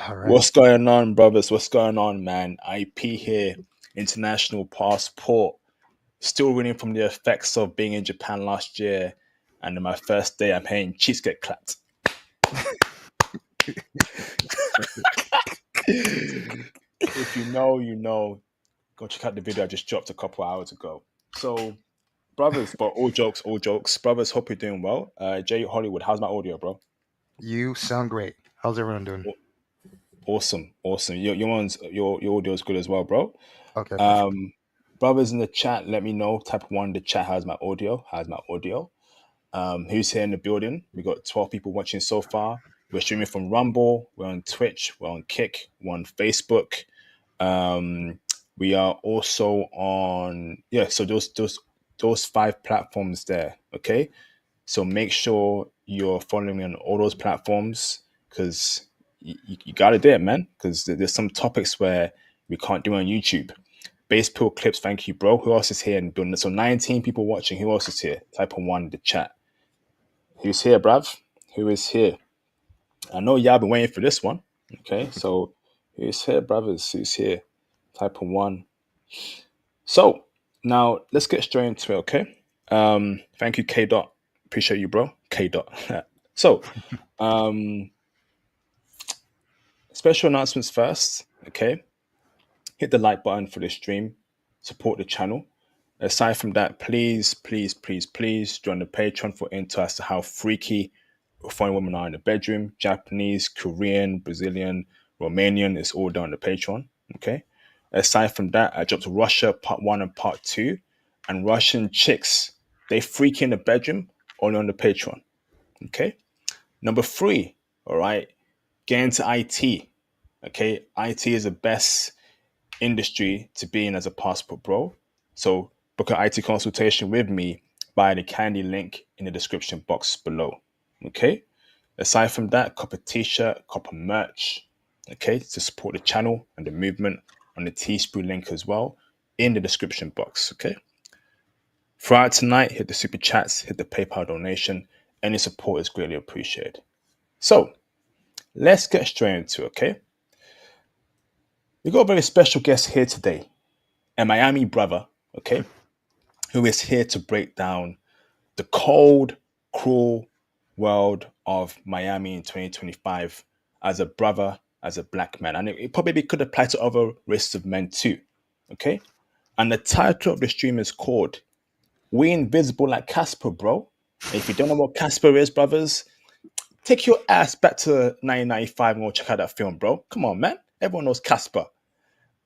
All right. What's going on, brothers? What's going on, man? IP here, international passport. Still reeling from the effects of being in Japan last year. And on my first day, I'm hearing cheeks get clapped. If you know, you know. Go check out the video I just dropped a couple hours ago. So, brothers, but all jokes. Brothers, hope you're doing well. Jay Hollywood, how's my audio, bro? You sound great. How's everyone doing? Awesome, awesome. Your audio is good as well, bro. Okay, perfect. Um, brothers in the chat, let me know. Type one in the chat. How's my audio? How's my audio? Who's here in the building? We got 12 people watching so far. We're streaming from Rumble. We're on Twitch. We're on Kick. We're on Facebook. Um, we are also on So those five platforms there. Okay, so make sure you're following me on all those platforms because you got to do it, man. Because there's some topics where we can't do on YouTube. Base pill clips, thank you, bro. Who else is here in the building? So 19 people watching. Who else is here? Type on one in the chat. Who's here, bruv? Who is here? I know y'all been waiting for this one. Okay, so who's here, brothers? Who's here? Type on one. So now let's get straight into it, okay? Thank you, K Dot. Appreciate you, bro. K Dot. So, um, special announcements first, okay? Hit the like button for this stream. Support the channel. Aside from that, please join the Patreon for intel as to how freaky foreign women are in the bedroom. Japanese, Korean, Brazilian, Romanian, it's all done on the Patreon. Okay. Aside from that, I dropped Russia part one and part two. And Russian chicks, they freak in the bedroom only on the Patreon. Okay. Number three, all right, get into IT. Okay. IT is the best industry to be in as a passport bro. So book an IT consultation with me via the Candy link in the description box below. Okay. Aside from that, cop a t-shirt, cop a merch, okay, to support the channel and the movement on the Teespring link as well in the description box. Okay. Throughout tonight, hit the super chats, hit the PayPal donation. Any support is greatly appreciated. So let's get straight into it, okay? We got a very special guest here today, a Miami brother, okay, who is here to break down the cold, cruel world of Miami in 2025 as a brother, as a black man. And it probably could apply to other races of men too, okay? And the title of the stream is called We Invisible Like Casper, bro. And if you don't know what Casper is, brothers, take your ass back to 1995 and go check out that film, bro. Come on, man. Everyone knows Casper.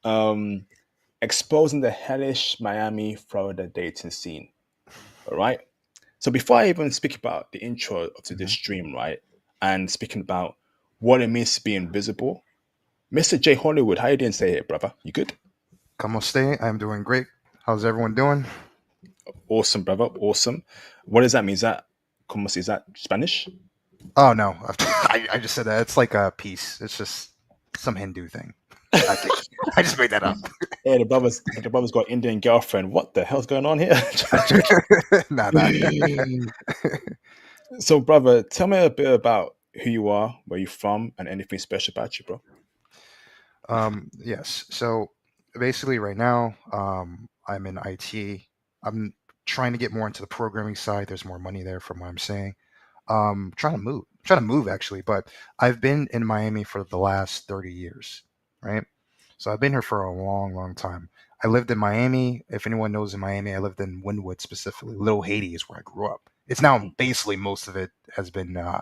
Um, exposing the hellish Miami, Florida dating scene. All right. So before I even speak about the intro to this Mhm. stream, right, and speaking about what it means to be invisible, Mr. J Hollywood, how you doing today, here, brother? You good? Como stay? I'm doing great. How's everyone doing? Awesome, brother. Awesome. What does that mean? Is that como se- is that Spanish? Oh no, I just said that. It's like a piece. It's just some Hindu thing. I think I just made that up. Yeah, the brother's got an Indian girlfriend. What the hell's going on here? Nah, nah. So, brother, tell me a bit about who you are, where you're from, and anything special about you, bro. Yes. So basically, right now, I'm in IT. I'm trying to get more into the programming side. There's more money there, from what I'm saying. Trying to move actually, but I've been in Miami for the last 30 years, right? So I've been here for a long, long time. I lived in Miami. If anyone knows in Miami, I lived in Wynwood specifically. Little Haiti is where I grew up. It's now basically most of it has been what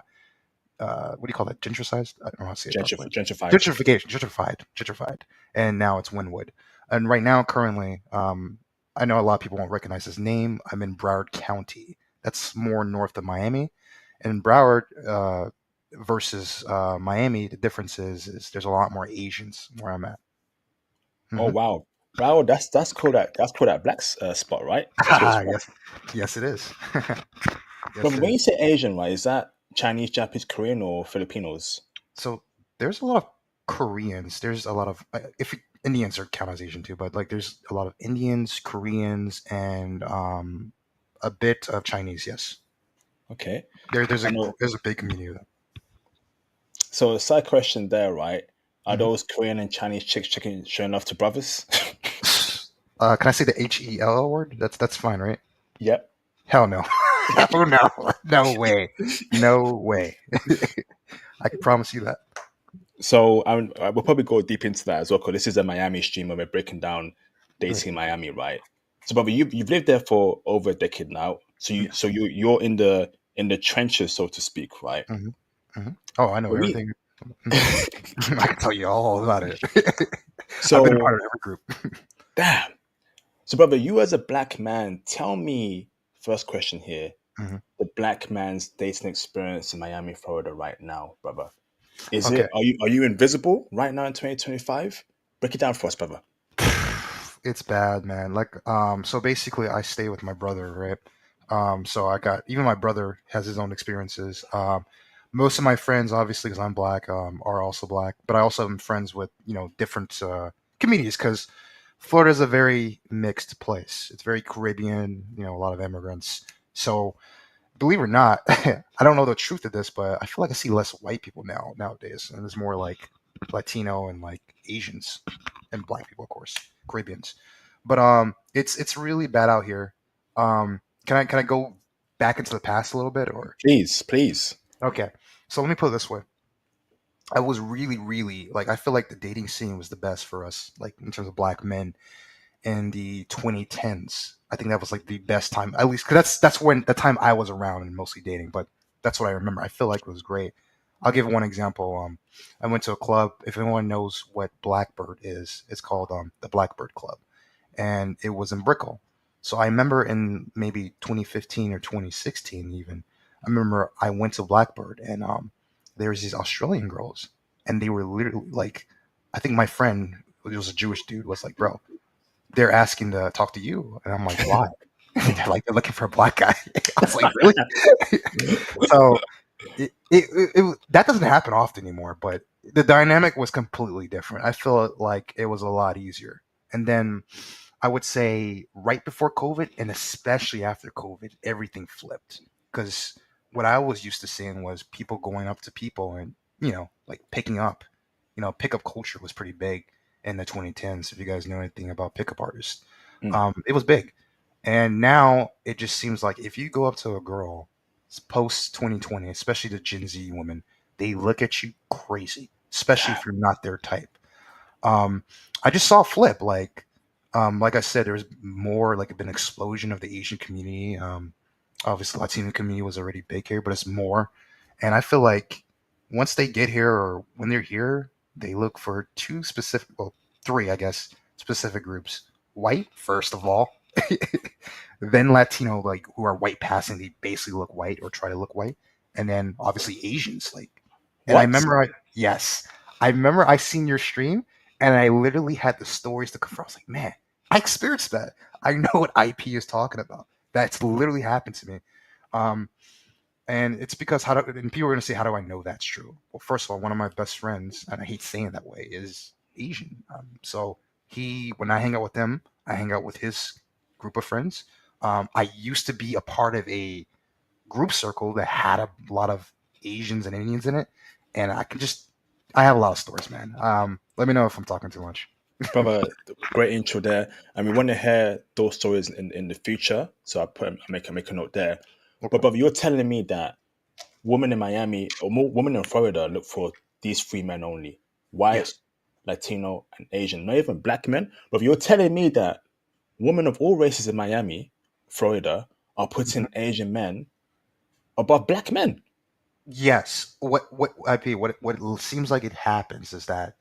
do you call that? Gentricized? I don't know how to say it properly. Gentrified. Gentrified, and now it's Wynwood. And right now, currently, I know a lot of people won't recognize his name. I'm in Broward County. That's more north of Miami. And Broward versus Miami, the difference is there's a lot more Asians where I'm at. Oh Hmm. wow, bro, that's cool that black spot, right? That's what it's Yes, yes, it is. But Yes, it when is. you say Asian, right, is that Chinese, Japanese, Korean, or Filipinos? So there's a lot of Koreans. There's a lot of if Indians are count as Asian too, but like there's a lot of Indians, Koreans, and a bit of Chinese. Yes, Okay. there's I know. there's a big community of them. So a side question there, right? Are Mhm. those Korean and Chinese chicks showing off to brothers? Can I say the HEL word? That's fine, right? Yep. Hell no. Oh no. No way. No way. I can promise you that. So I will probably go deep into that as well because this is a Miami stream where we're breaking down Right. dating in Miami, right? So, brother, you've lived there for over a decade now. So Yes. you're in the trenches, so to speak, right? Hmm. Hmm. Oh, I know For me. everything. Mhm. I can tell you all about it. I've been a So part of every group. damn. So, brother, you as a black man, tell me first question here: Hmm. the black man's dating experience in Miami, Florida, right now, brother. Is Okay. it? Are you invisible right now in 2025? Break it down for us, brother. It's bad, man. So basically I stay with my brother, right? So I got even my brother has his own experiences. Most of my friends, obviously, because I'm black, are also black, but I also am friends with different communities because Florida is a very mixed place. It's very Caribbean, a lot of immigrants. So believe it or not, I don't know the truth of this, but I feel like I see less white people nowadays, and there's more like Latino and like Asians and black people, of course, Caribbeans. But it's really bad out here. Can I go back into the past a little bit, or Please, please. okay? So let me put it this way: I was really, really like I feel like the dating scene was the best for us, like in terms of black men in the 2010s. I think that was like the best time, at least because that's when the time I was around and mostly dating. But that's what I remember. I feel like it was great. I'll give one example. I went to a club. If anyone knows what Blackbird is, it's called the Blackbird Club, and it was in Brickell. So I remember in maybe 2015 or 2016 even. I remember I went to Blackbird and there was these Australian girls, and they were literally like, I think my friend, who was a Jewish dude, was like, bro, they're asking to talk to you. And I'm like, why? They're like, they're looking for a black guy. I was like, really? So that doesn't happen often anymore, but the dynamic was completely different. I feel like it was a lot easier. And then I would say right before COVID and especially after COVID, everything flipped. Because what I was used to seeing was people going up to people and, like picking up. Pickup culture was pretty big in the 2010s. If you guys know anything about pickup artists, Mm, it was big. And now it just seems like if you go up to a girl post 2020, especially the Gen Z women, they look at you crazy, especially if you're not their type. Um, I just saw a flip. Like I said, there's more like an explosion of the Asian community. Obviously, the Latino community was already big here, but it's more. And I feel like once they get here or when they're here, they look for two specific, well, three, I guess, specific groups. White, first of all, then Latino, like who are white passing, they basically look white or try to look white, and then obviously Asians, like. And I what? remember, yes, I remember I seen your stream, and I literally had the stories to confirm. I was like, man, I experienced that. I know what IP is talking about. That's literally happened to me. Um, and it's because and people are gonna say, how do I know that's true? Well, first of all, one of my best friends, and I hate saying that way, is Asian. So when I hang out with him, I hang out with his group of friends. I used to be a part of a group circle that had a lot of Asians and Indians in it, and I have a lot of stories, man. Let me know if I'm talking too much. Brother, great intro there. And we want to hear those stories in the future. So I make a note there. But Okay. brother, you're telling me that women in Miami or more women in Florida look for these three men only. White, Yes. Latino, and Asian. Not even black men. But you're telling me that women of all races in Miami, Florida, are Mhm. putting Asian men above black men. Yes. What IP? What it seems like it happens is that,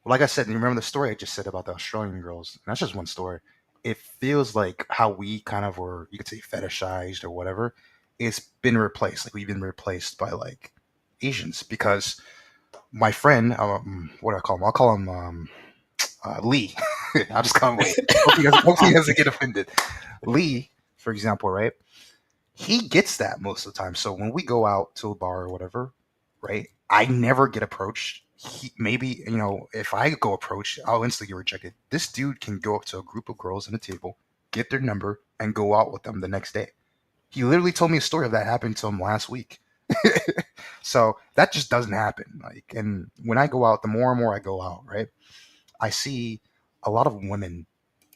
like I said, you remember the story I just said about the Australian girls? And that's just one story. It feels like how we kind of were, you could say, fetishized or whatever. It's been replaced. Like we've been replaced by like Asians because my friend, what do I call him? I'll call him Lee. I'll just call him Lee. Hope he doesn't get offended. Lee, for example, right? He gets that most of the time. So when we go out to a bar or whatever, right? I never get approached. Maybe if I go approach, I'll instantly get rejected. This dude can go up to a group of girls at a table, get their number, and go out with them the next day. He literally told me a story of that happened to him last week. So that just doesn't happen. Like, and when I go out, the more and more I go out, right, I see a lot of women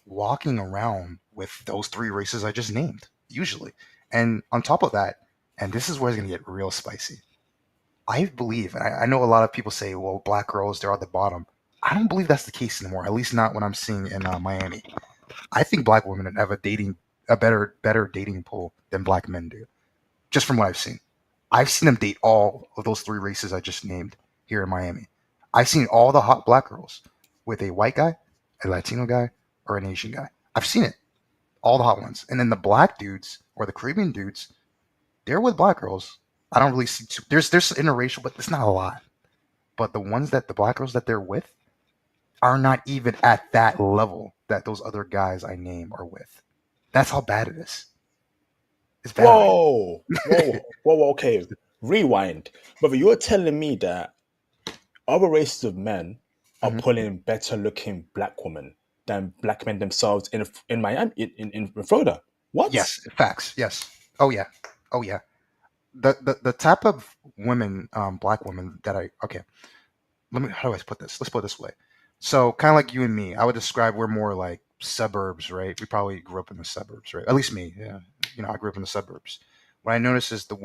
walking around with those three races I just named, usually. And on top of that, and this is where it's going to get real spicy. I believe, and I know a lot of people say, well, black girls, they're at the bottom. I don't believe that's the case anymore, at least not what I'm seeing in Miami. I think black women have a better dating pool than black men do, just from what I've seen. I've seen them date all of those three races I just named here in Miami. I've seen all the hot black girls with a white guy, a Latino guy, or an Asian guy. I've seen it, all the hot ones. And then the black dudes or the Caribbean dudes, they're with black girls. I don't really see too, there's interracial, but it's not a lot. But the black girls that they're with are not even at that level that those other guys I name are with. That's how bad it is. It's bad out Whoa, here. whoa. Okay, rewind, brother. You're telling me that other races of men are Mhm. pulling better looking black women than black men themselves in Miami in Florida. What? Yes, facts. Yes. Oh yeah. Oh yeah. The type of women, black women that I okay. Let me how do I put this? Let's put it this way. So kind of like you and me, I would describe we're more like suburbs, right? We probably grew up in the suburbs, right? At least me, yeah. I grew up in the suburbs. What I notice is the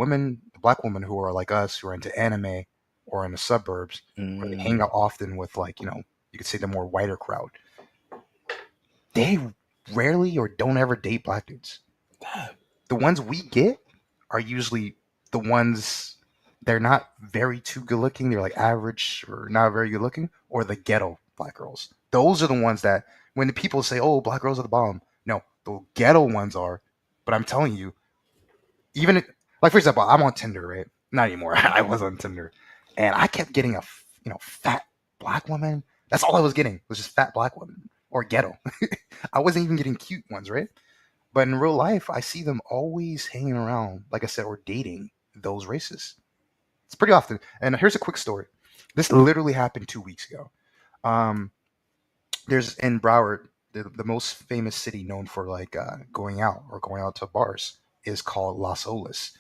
black women who are like us, who are into anime or in the suburbs, or they hang Mm, out often with like you could say the more whiter crowd. They rarely or don't ever date black dudes. damn. The ones we get are usually the ones they're not very too good looking. They're like average or not very good looking, or the ghetto black girls. Those are the ones that when the people say, "Oh, black girls are the bottom," no, the ghetto ones are. But I'm telling you, even like for example, I'm on Tinder, right? Not anymore. I was on Tinder, and I kept getting a fat black woman. That's all I was getting was just fat black women or ghetto. I wasn't even getting cute ones, right? But in real life, I see them always hanging around, like I said, or dating those races. It's pretty often. And here's a quick story. This literally happened 2 weeks ago. Um, there's in Broward, the most famous city known for like going out or going out to bars is called Las Olas.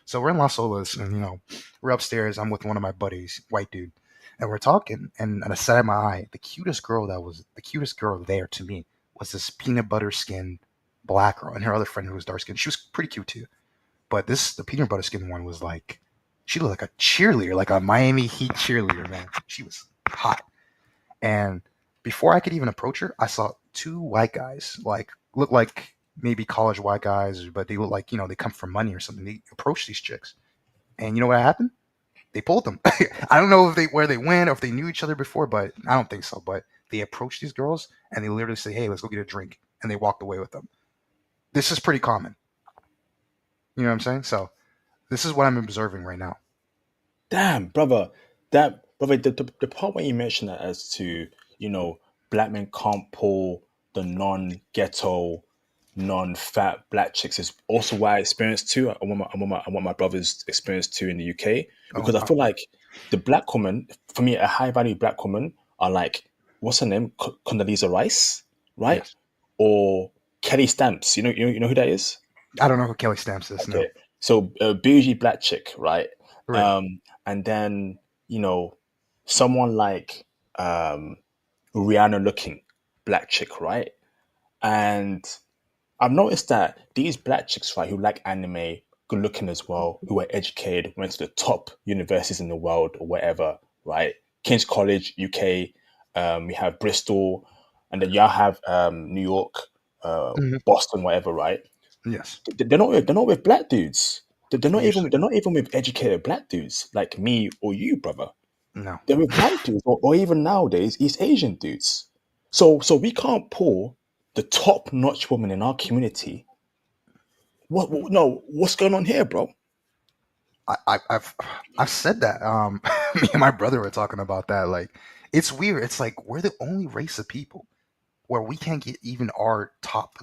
So we're in Las Olas, and we're upstairs. I'm with one of my buddies, white dude, and we're talking. And at the side of my eye, the cutest girl there to me was this peanut butter skin black girl, and her other friend who was dark skinned. She was pretty cute too. But the peanut butter skin one was like, she looked like a cheerleader, like a Miami Heat cheerleader, man. She was hot. And before I could even approach her, I saw two white guys, like look like maybe college white guys, but they look like they come from money or something. They approached these chicks, and you know what happened? They pulled them. I don't know if they where they went or if they knew each other before, but I don't think so. But they approached these girls and they literally say, "Hey, let's go get a drink," and they walked away with them. This is pretty common. You know what I'm saying? So this is what I'm observing right now. Damn, brother. That brother. The part where you mentioned that as to you know black men can't pull the non-ghetto, non-fat black chicks is also what I experienced too. I want my brother's experience too in the UK Oh, because I feel like the black woman for me a high value black woman are like what's her name Condoleezza Rice, right? yes. Or Kelly Stamps. You know who that is? I don't know who Kelly Stamps is. No. Okay, so a bougie black chick, right? Right. And then you know someone like Rihanna looking black chick, right? And I've noticed that these black chicks, right, who like anime, good looking as well, who are educated, went to the top universities in the world or whatever, right? King's College, UK, we have Bristol, and then y'all have New York, Hmm. Boston, whatever, right? Yes. They're not with black dudes. Usually. They're not even with educated black dudes like me or you, brother. No. They're with white dudes or even nowadays East Asian dudes. So we can't pull the top notch woman in our community. No, what's going on here, bro? I've said that. Me and my brother were talking about that. Like, it's weird. It's like we're the only race of people where we can't get even our top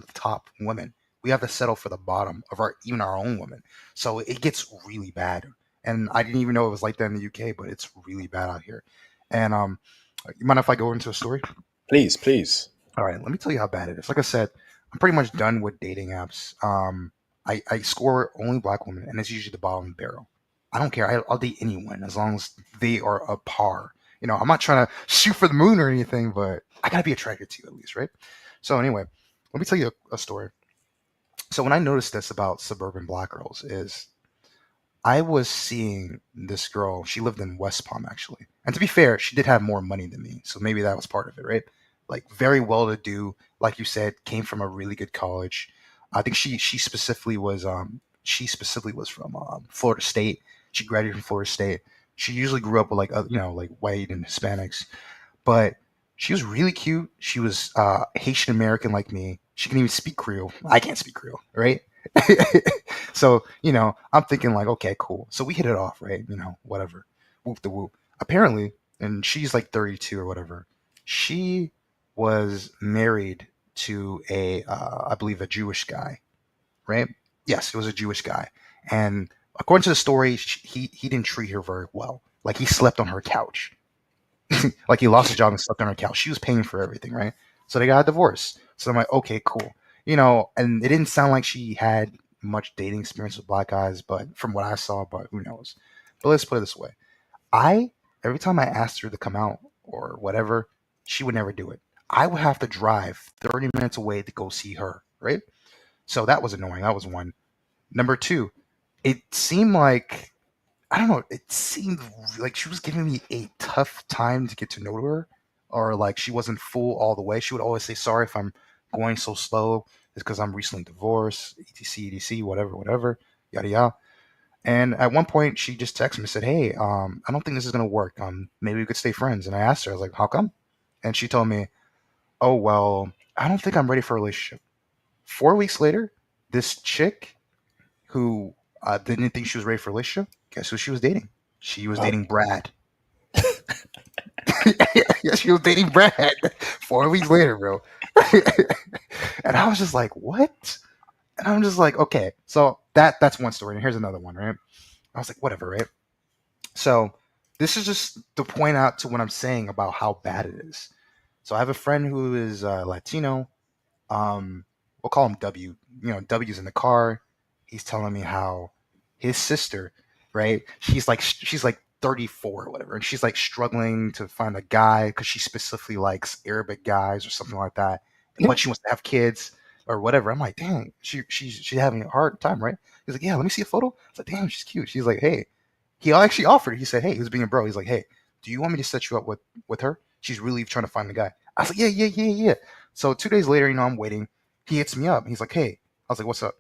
women. We have to settle for the bottom of our own women. So it gets really bad. And I didn't even know it was like that in the UK, but it's really bad out here. And you mind if I go into a story? Please, please. All right, let me tell you how bad it is. Like I said, I'm pretty much done with dating apps. I score only black women, and it's usually the bottom of the barrel. I don't care. I'll date anyone as long as they are a par. I'm not trying to shoot for the moon or anything, but I gotta be attracted to you at least, right? So anyway, let me tell you a story. So when I noticed this about suburban black girls is I was seeing this girl. She lived in West Palm, actually. And to be fair, she did have more money than me. So maybe that was part of it, right? Like, very well to do. Like you said, came from a really good college. I think she specifically was from Florida State. She graduated from Florida State. She usually grew up with like like white and Hispanics, but she was really cute. She was Haitian American like me. She can even speak Creole. I can't speak Creole, right? So, I'm thinking like, okay, cool. So we hit it off, right? Whatever. Whoop the whoop. Apparently, and she's like 32 or whatever. She was married to I believe a Jewish guy, right? Yes, it was a Jewish guy. And according to the story, he didn't treat her very well. Like he slept on her couch. Like he lost his job and slept on her couch. She was paying for everything, right? So they got a divorce. So I'm like, okay, cool. And it didn't sound like she had much dating experience with black guys, but from what I saw, but who knows? But let's put it this way. I every time I asked her to come out or whatever, she would never do it. I would have to drive 30 minutes away to go see her, right? So that was annoying. That was one. Number two, it seemed like I don't know. It seemed like she was giving me a tough time to get to know her, or like she wasn't full all the way. She would always say, "Sorry if I'm going so slow. It's because I'm recently divorced, etc, etc, whatever, whatever, yada yada." And at one point, she just texted me and said, "Hey, I don't think this is gonna work. Maybe we could stay friends." And I asked her, I was like, "How come?" And she told me, "Oh well, I don't think I'm ready for a relationship." 4 weeks later, this chick who didn't think she was ready for a relationship, guess who she was dating? She was Wow. dating Brad. Yes, she was dating Brad. 4 weeks later, bro. And I was just like, what? And I'm just like, okay. So that's one story. And here's another one, right? I was like, whatever, right? So this is just to point out to what I'm saying about how bad it is. So I have a friend who is Latino. Um, we'll call him W. W's in the car. He's telling me how his sister, right? She's like 34 or whatever, and she's like struggling to find a guy because she specifically likes Arabic guys or something like that. But she wants to have kids or whatever. I'm like, dang, she's having a hard time, right? He's like, yeah, let me see a photo. I was like, damn, she's cute. She's like, hey, he actually offered. He said, hey, he was being a bro. He's like, hey, do you want me to set you up with her? She's really trying to find a guy. I was like, yeah, yeah, yeah, yeah. So 2 days later, I'm waiting. He hits me up. He's like, hey. I was like, what's up?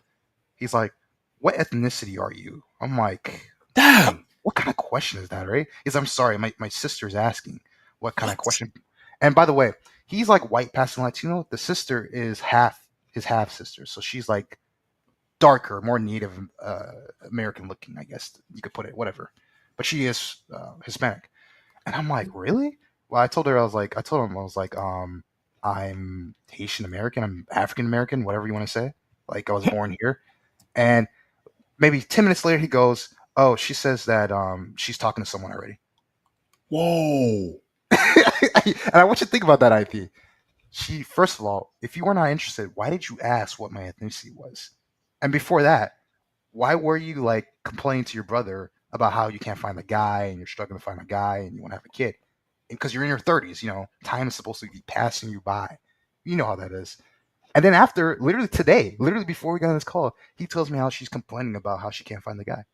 He's like, what ethnicity are you? I'm like, Damn. what kind of question is that, right? He's, I'm sorry, my sister's asking what kind of What? question. And by the way, he's like white passing Latino. The sister is half his half sister. So she's like darker, more Native American looking, I guess you could put it, whatever. But she is Hispanic. And I'm like, really? Well, I told him, I was like, I'm Haitian American, I'm African American, whatever you want to say. Like, I was born here. And maybe 10 minutes later, he goes, oh, she says that she's talking to someone already. Whoa. And I want you to think about that, IP. First of all, if you were not interested, why did you ask what my ethnicity was? And before that, why were you like complaining to your brother about how you can't find a guy and you're struggling to find a guy and you want to have a kid? Because you're in your 30s, time is supposed to be passing you by. You know how that is. And then after, literally today, literally before we got on this call, he tells me how she's complaining about how she can't find the guy.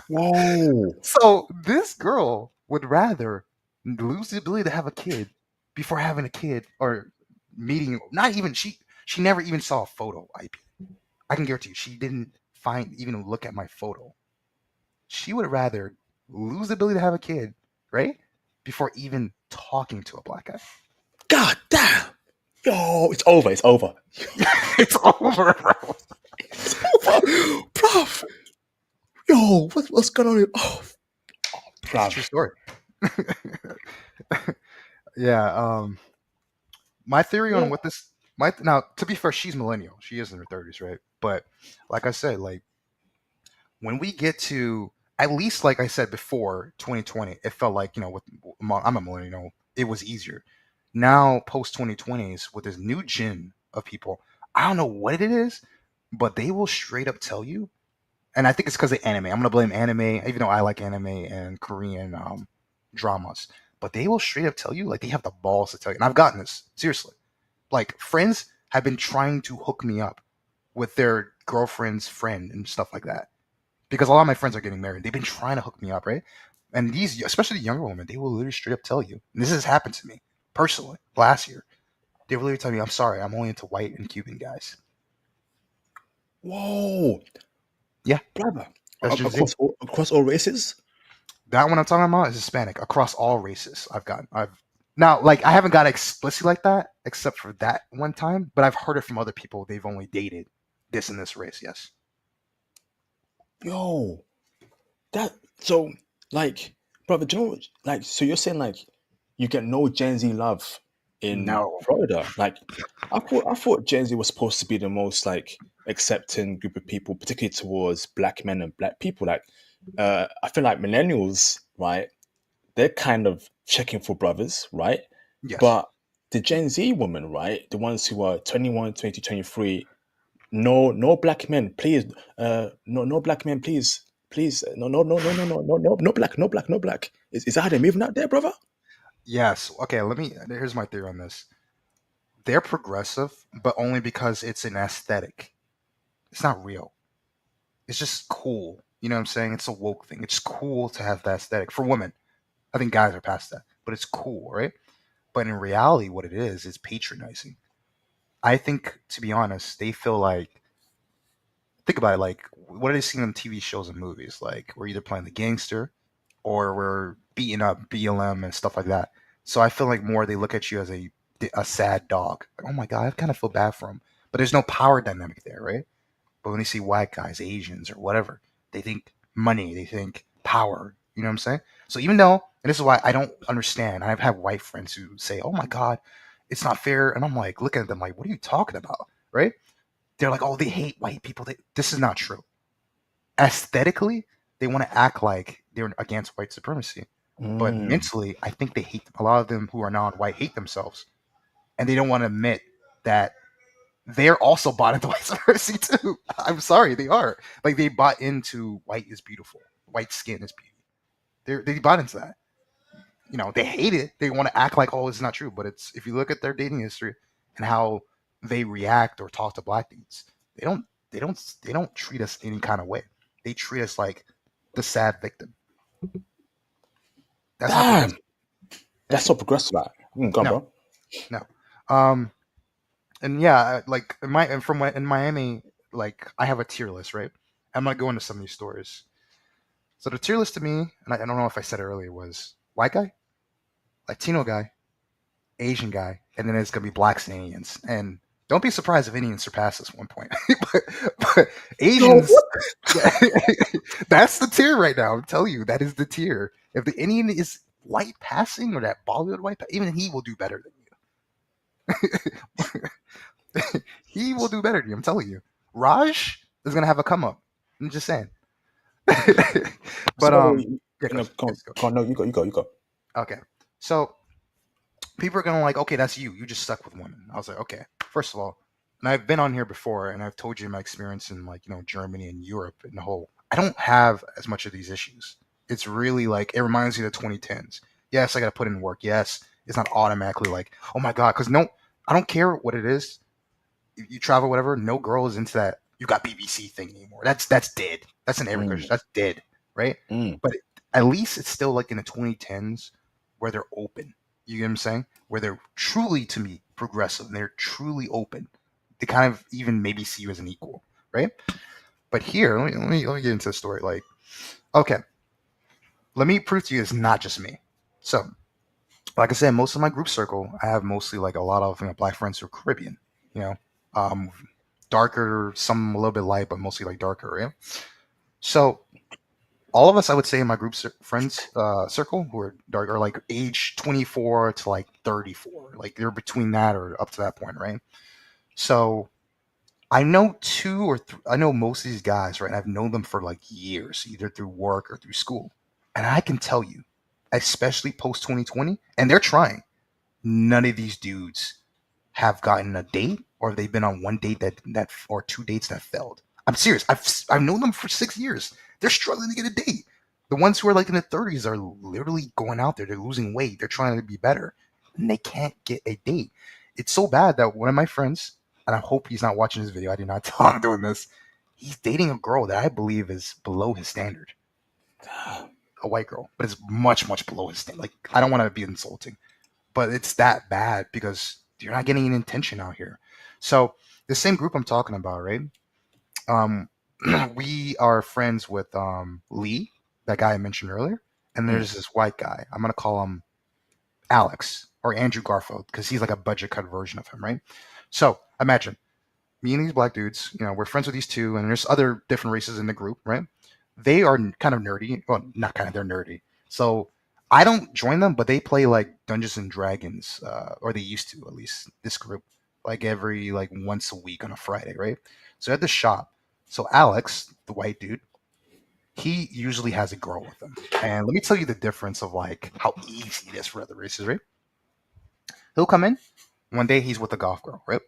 Whoa. So this girl would rather lose the ability to have a kid before having a kid or meeting. Not even she never even saw a photo. I can guarantee you, she didn't even look at my photo. She would rather lose the ability to have a kid, right? Before even talking to a black guy. God damn. Yo, it's over. It's over. It's over, bro. It's over. Bruv. Yo, what's going on here? Oh, It's a true bruv. story. Yeah. My theory on Yeah. what this my now to be fair, she's millennial. She is in her 30s, right? But like I said, like when we get to at least like I said before 2020, it felt like with I'm a millennial, it was easier. Now post 2020s with this new gen of people, I don't know what it is, but they will straight up tell you And I think it's because of anime. I'm gonna blame anime, even though I like anime and Korean dramas. But they will straight up tell you, like they have the balls to tell you. And I've gotten this seriously. Like friends have been trying to hook me up with their girlfriend's friend and stuff like that. Because a lot of my friends are getting married. They've been trying to hook me up, right? And these, especially the younger women, they will literally straight up tell you. And this has happened to me personally last year. They will literally tell me, "I'm sorry, I'm only into white and Cuban guys." Whoa, Yeah, brother. that's Gen Z. Across all races? That one I'm talking about is Hispanic across all races. I've now like I haven't got explicit like that except for that one time, but I've heard it from other people. They've only dated this and this race. Yes. Yo, that so like, brother, do you know, like, so you're saying like you get no Gen Z love in No. Florida? Like, I thought Gen Z was supposed to be the most like accepting group of people, particularly towards black men and black people. Like, I feel like millennials, right? They're kind of checking for brothers, right? Yes. But the Gen Z women, right? The ones who are 21, 20, 23. No, no black men, please. No black men, please, please. No black, no black. Is that how they're moving out there, brother? Yes. Okay. Let me. Here's my theory on this. They're progressive, but only because it's an aesthetic. It's not real. It's just cool. You know what I'm saying? It's a woke thing. It's cool to have that aesthetic for women. I think guys are past that, but it's cool, right? But in reality, what it is patronizing. I think, to be honest, they feel like think about it. Like, what are they seeing on TV shows and movies? Like, we're either playing the gangster or we're beating up BLM and stuff like that. So I feel like more they look at you as a sad dog. Like, oh my god, I kind of feel bad for him. But there's no power dynamic there, right? But when they see white guys, Asians, or whatever, they think money, they think power. You know what I'm saying? So even though, and this is why I don't understand, I've had white friends who say, "Oh my god, it's not fair," and I'm like, looking at them like, "What are you talking about?" Right? They're like, "Oh, they hate white people." This is not true. Aesthetically, they want to act like they're against white supremacy, but Mm. mentally, I think they hate a lot of them who are non-white hate themselves, and they don't want to admit that they're also bought into white supremacy too. I'm sorry, they are. Like they bought into white is beautiful, white skin is beauty. They bought into that. You know, they hate it. They want to act like, oh, it's not true. But it's if you look at their dating history and how they react or talk to black dudes, they don't they don't treat us any kind of way. They treat us like the sad victim. That's how Damn, progressive. Yeah. that's so progressive. Like, go on, No, bro. no. Um, and yeah, like in Miami, like I have a tier list, right? I'm gonna go into some of these stories. So the tier list to me, and I don't know if I said it earlier, was white guy, Latino guy, Asian guy, and then it's gonna be blacks and Indians. And don't be surprised if Indians surpass this one point. but Yo, Asians, what? that's the tier right now. I'm telling you, that is the tier. If the Indian is white passing or that Bollywood white, even he will do better than you. He will do better than you. I'm telling you. Raj is gonna have a come up. I'm just saying. but So, yeah, go, go on, yes, go. go on. No, you go. Okay, so people are gonna like, okay, that's you. You just stuck with women. I was like, okay. First of all, and I've been on here before, and I've told you my experience in like Germany and Europe and the whole. I don't have as much of these issues. It's really like it reminds me of the 2010s. Yes, I got to put in work. Yes, it's not automatically like, oh my god, because no, I don't care what it is. If you travel, whatever, no girl is into that. You got BBC thing anymore. That's dead. That's in every country. Mm, That's dead, right? mm. But at least it's still like in the 2010s where they're open. You get what I'm saying? Where they're truly, to me, progressive. And they're truly open. They kind of even maybe see you as an equal, right? But here, let me get into the story. Like, okay, let me prove to you it's not just me. So, like I said, most of my group circle, I have mostly like a lot of black friends who are Caribbean. You know, um, darker, some a little bit light, but mostly like darker, right? So all of us, I would say, in my group friends circle who are dark are like age 24 to like 34. Like they're between that or up to that point, right? So I know I know most of these guys, right? I've known them for like years, either through work or through school. And I can tell you, especially post 2020, and they're trying, none of these dudes have gotten a date or they've been on one date that or two dates that failed. I'm serious. I've known them for 6 years. They're struggling to get a date. The ones who are like in their 30s are literally going out there. They're losing weight. They're trying to be better, and they can't get a date. It's so bad that one of my friends, and I hope he's not watching this video. I did not tell him I'm doing this. He's dating a girl that I believe is below his standard, a white girl, but it's much, much below his standard. Like, I don't want to be insulting, but it's that bad because you're not getting an intention out here. So the same group I'm talking about, right? Um, we are friends with Lee, that guy I mentioned earlier, and Mm. there's this white guy. I'm gonna call him Alex or Andrew Garfield because he's like a budget cut version of him, right? So imagine me and these black dudes. We're friends with these two, and there's other different races in the group, right? They are kind of nerdy. Well, not kind of. They're nerdy. So I don't join them, but they play like Dungeons and Dragons, or they used to at least. This group, like every like once a week on a Friday, right? So at the shop, so Alex, the white dude, he usually has a girl with him, and let me tell you the difference of like how easy it is for other races, right? He'll come in one day, he's with a golf girl, right?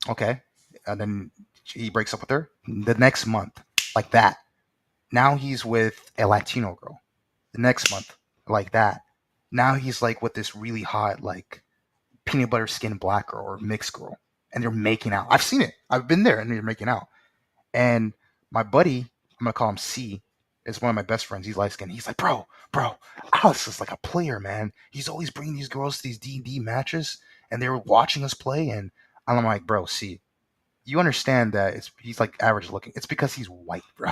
Okay, and then he breaks up with her. The next month, like that, now he's with a Latino girl. The next month, like that, now he's like with this really hot, like peanut butter skin black girl or mixed girl, and they're making out. I've seen it. I've been there, and they're making out. And my buddy, I'm gonna call him C, is one of my best friends. He's light skinned. He's like, bro, Alex is like a player, man. He's always bringing these girls to these D&D matches, and they were watching us play. And I'm like, bro, C, you understand that he's like average looking. It's because he's white, bro.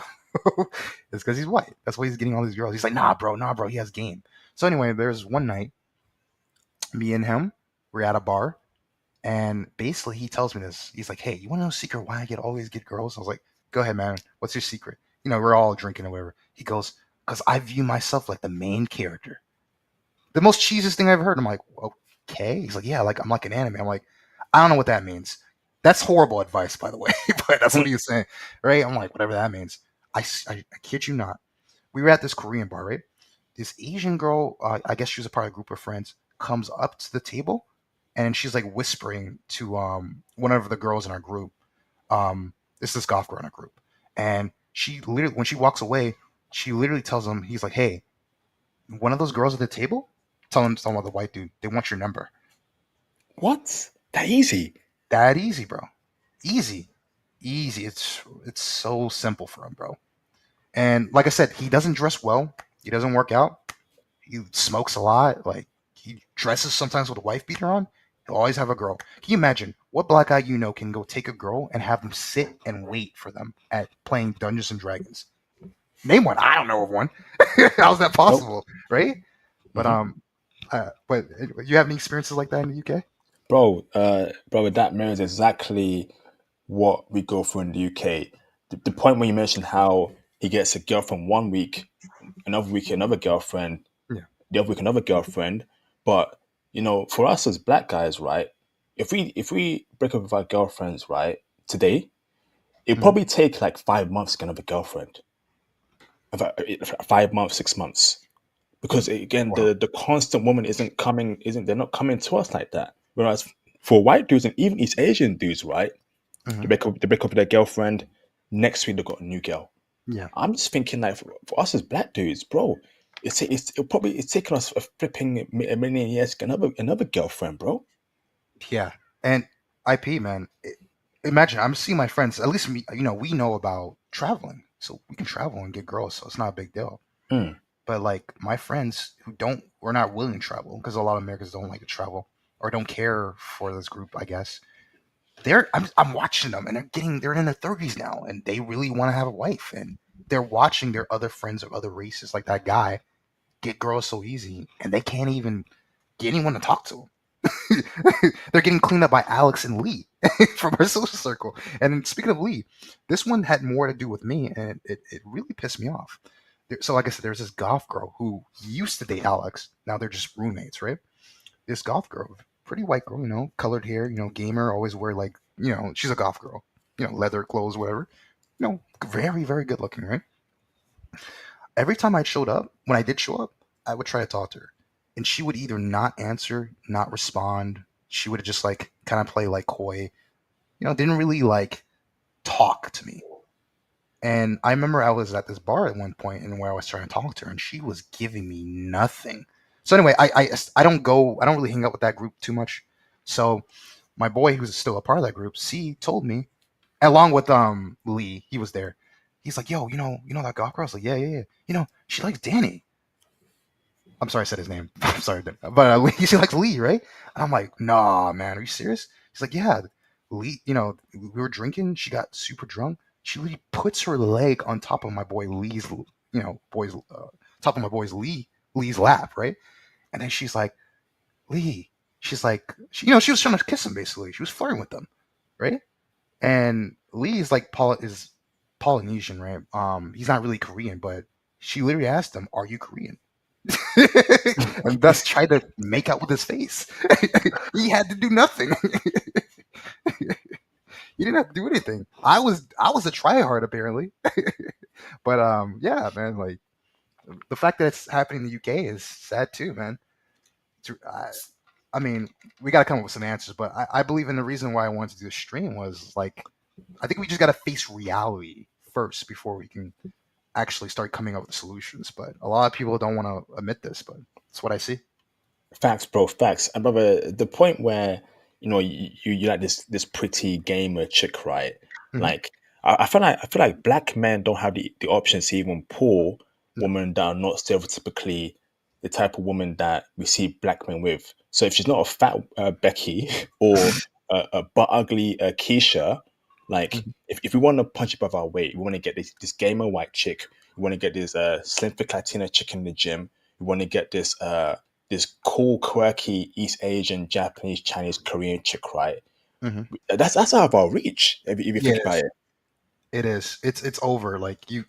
It's because he's white. That's why he's getting all these girls. He's like, nah, bro, he has game. So anyway, there's one night, me and him, we're at a bar, and basically he tells me this. He's like, hey, you want to know a secret why I always get girls? I was like, go ahead, man. What's your secret? We're all drinking or whatever. He goes, because I view myself like the main character. The most cheesiest thing I've heard. I'm like, okay. He's like, yeah, like I'm like an anime. I'm like, I don't know what that means. That's horrible advice, by the way, but that's what he was saying, right? I'm like, whatever that means. I kid you not. We were at this Korean bar, right? This Asian girl, I guess she was a part of a group of friends, comes up to the table, and she's like whispering to one of the girls in our group. It's this golf girl in our group, and she literally, when she walks away, she literally tells him, he's like, hey, one of those girls at the table, tell him about the white dude. They want your number. What? That easy? That easy, bro. Easy, easy. It's so simple for him, bro. And like I said, he doesn't dress well. He doesn't work out. He smokes a lot. Like he dresses sometimes with a wife beater on. He'll always have a girl. Can you imagine what black guy can go take a girl and have them sit and wait for them at playing Dungeons and Dragons? Name one. I don't know of one. How's that Nope. possible, right? But Hmm. you have any experiences like that in the UK? Bro, that mirrors exactly what we go through in the UK. The point where you mentioned how he gets a girlfriend one week, another week another girlfriend, Yeah. the other week another girlfriend. But for us as black guys, right? If we break up with our girlfriends, right, today, it'd Mhm. probably take like 5 months to get another girlfriend. 5 months, 6 months. Because again, Wow. the constant woman isn't they're not coming to us like that. Whereas for white dudes and even East Asian dudes, right? Hmm. They break up with their girlfriend. Next week they got a new girl. Yeah. I'm just thinking like for us as black dudes, bro, it's taken us a flipping a million years to get another girlfriend, bro. Yeah. And IP, man. Imagine I'm seeing my friends. At least me, we know about traveling, so we can travel and get girls. So it's not a big deal. Mm. But like my friends who don't, we're not willing to travel because a lot of Americans don't like to travel or don't care for this group. I guess I'm watching them and they're in their 30s now and they really want to have a wife and they're watching their other friends of other races like that guy get girls so easy and they can't even get anyone to talk to. They're getting cleaned up by Alex and Lee from our social circle. And speaking of Lee, this one had more to do with me, and it really pissed me off. So, like I said, there's this golf girl who used to date Alex. Now they're just roommates, right? This golf girl, pretty white girl, colored hair, gamer, always wear like, she's a golf girl, leather clothes, whatever. Very, very good looking, right? Every time when I did show up, I would try to talk to her. And she would either not answer, not respond. She would just like kind of play like coy, didn't really like talk to me. And I remember I was at this bar at one point and where I was trying to talk to her, and she was giving me nothing. So anyway, I don't go, I don't really hang out with that group too much. So my boy, who's still a part of that group, C told me, along with Lee, he was there. He's like, yo, you know that goth girl? I was like, yeah, yeah, yeah. She likes Danny. I'm sorry, I said his name. I'm sorry, but she likes Lee, right? And I'm like, nah, man, are you serious? He's like, yeah, Lee. We were drinking. She got super drunk. She literally puts her leg on top of my boy Lee's, boy's top of my boy's Lee's lap, right? And then she's like, Lee. She's like, she was trying to kiss him basically. She was flirting with him, right? And Lee is like is Polynesian, right? He's not really Korean, but she literally asked him, "Are you Korean?" And thus tried to make out with his face. He had to do nothing. He didn't have to do anything. I was a tryhard apparently, but yeah, man. Like the fact that it's happening in the UK is sad too, man. I mean, we got to come up with some answers, but I believe in the reason why I wanted to do the stream was like I think we just got to face reality first before we can actually start coming up with solutions. But a lot of people don't want to admit this, but it's what I see. Facts, bro, facts. And brother, the point where you like this pretty gamer chick, right? Hmm. Like I feel like black men don't have the option to even pull No. women that are not stereotypically the type of woman that we see black men with. So if she's not a fat Becky or a butt ugly Keisha, like Mhm. if we want to punch above our weight, we want to get this gamer white chick. We want to get this slim fit Latina chick in the gym. We want to get this cool, quirky East Asian, Japanese, Chinese, Korean chick, right? Hmm. That's out of our reach if you Yeah, think it about is. it. It is. It's over. Like the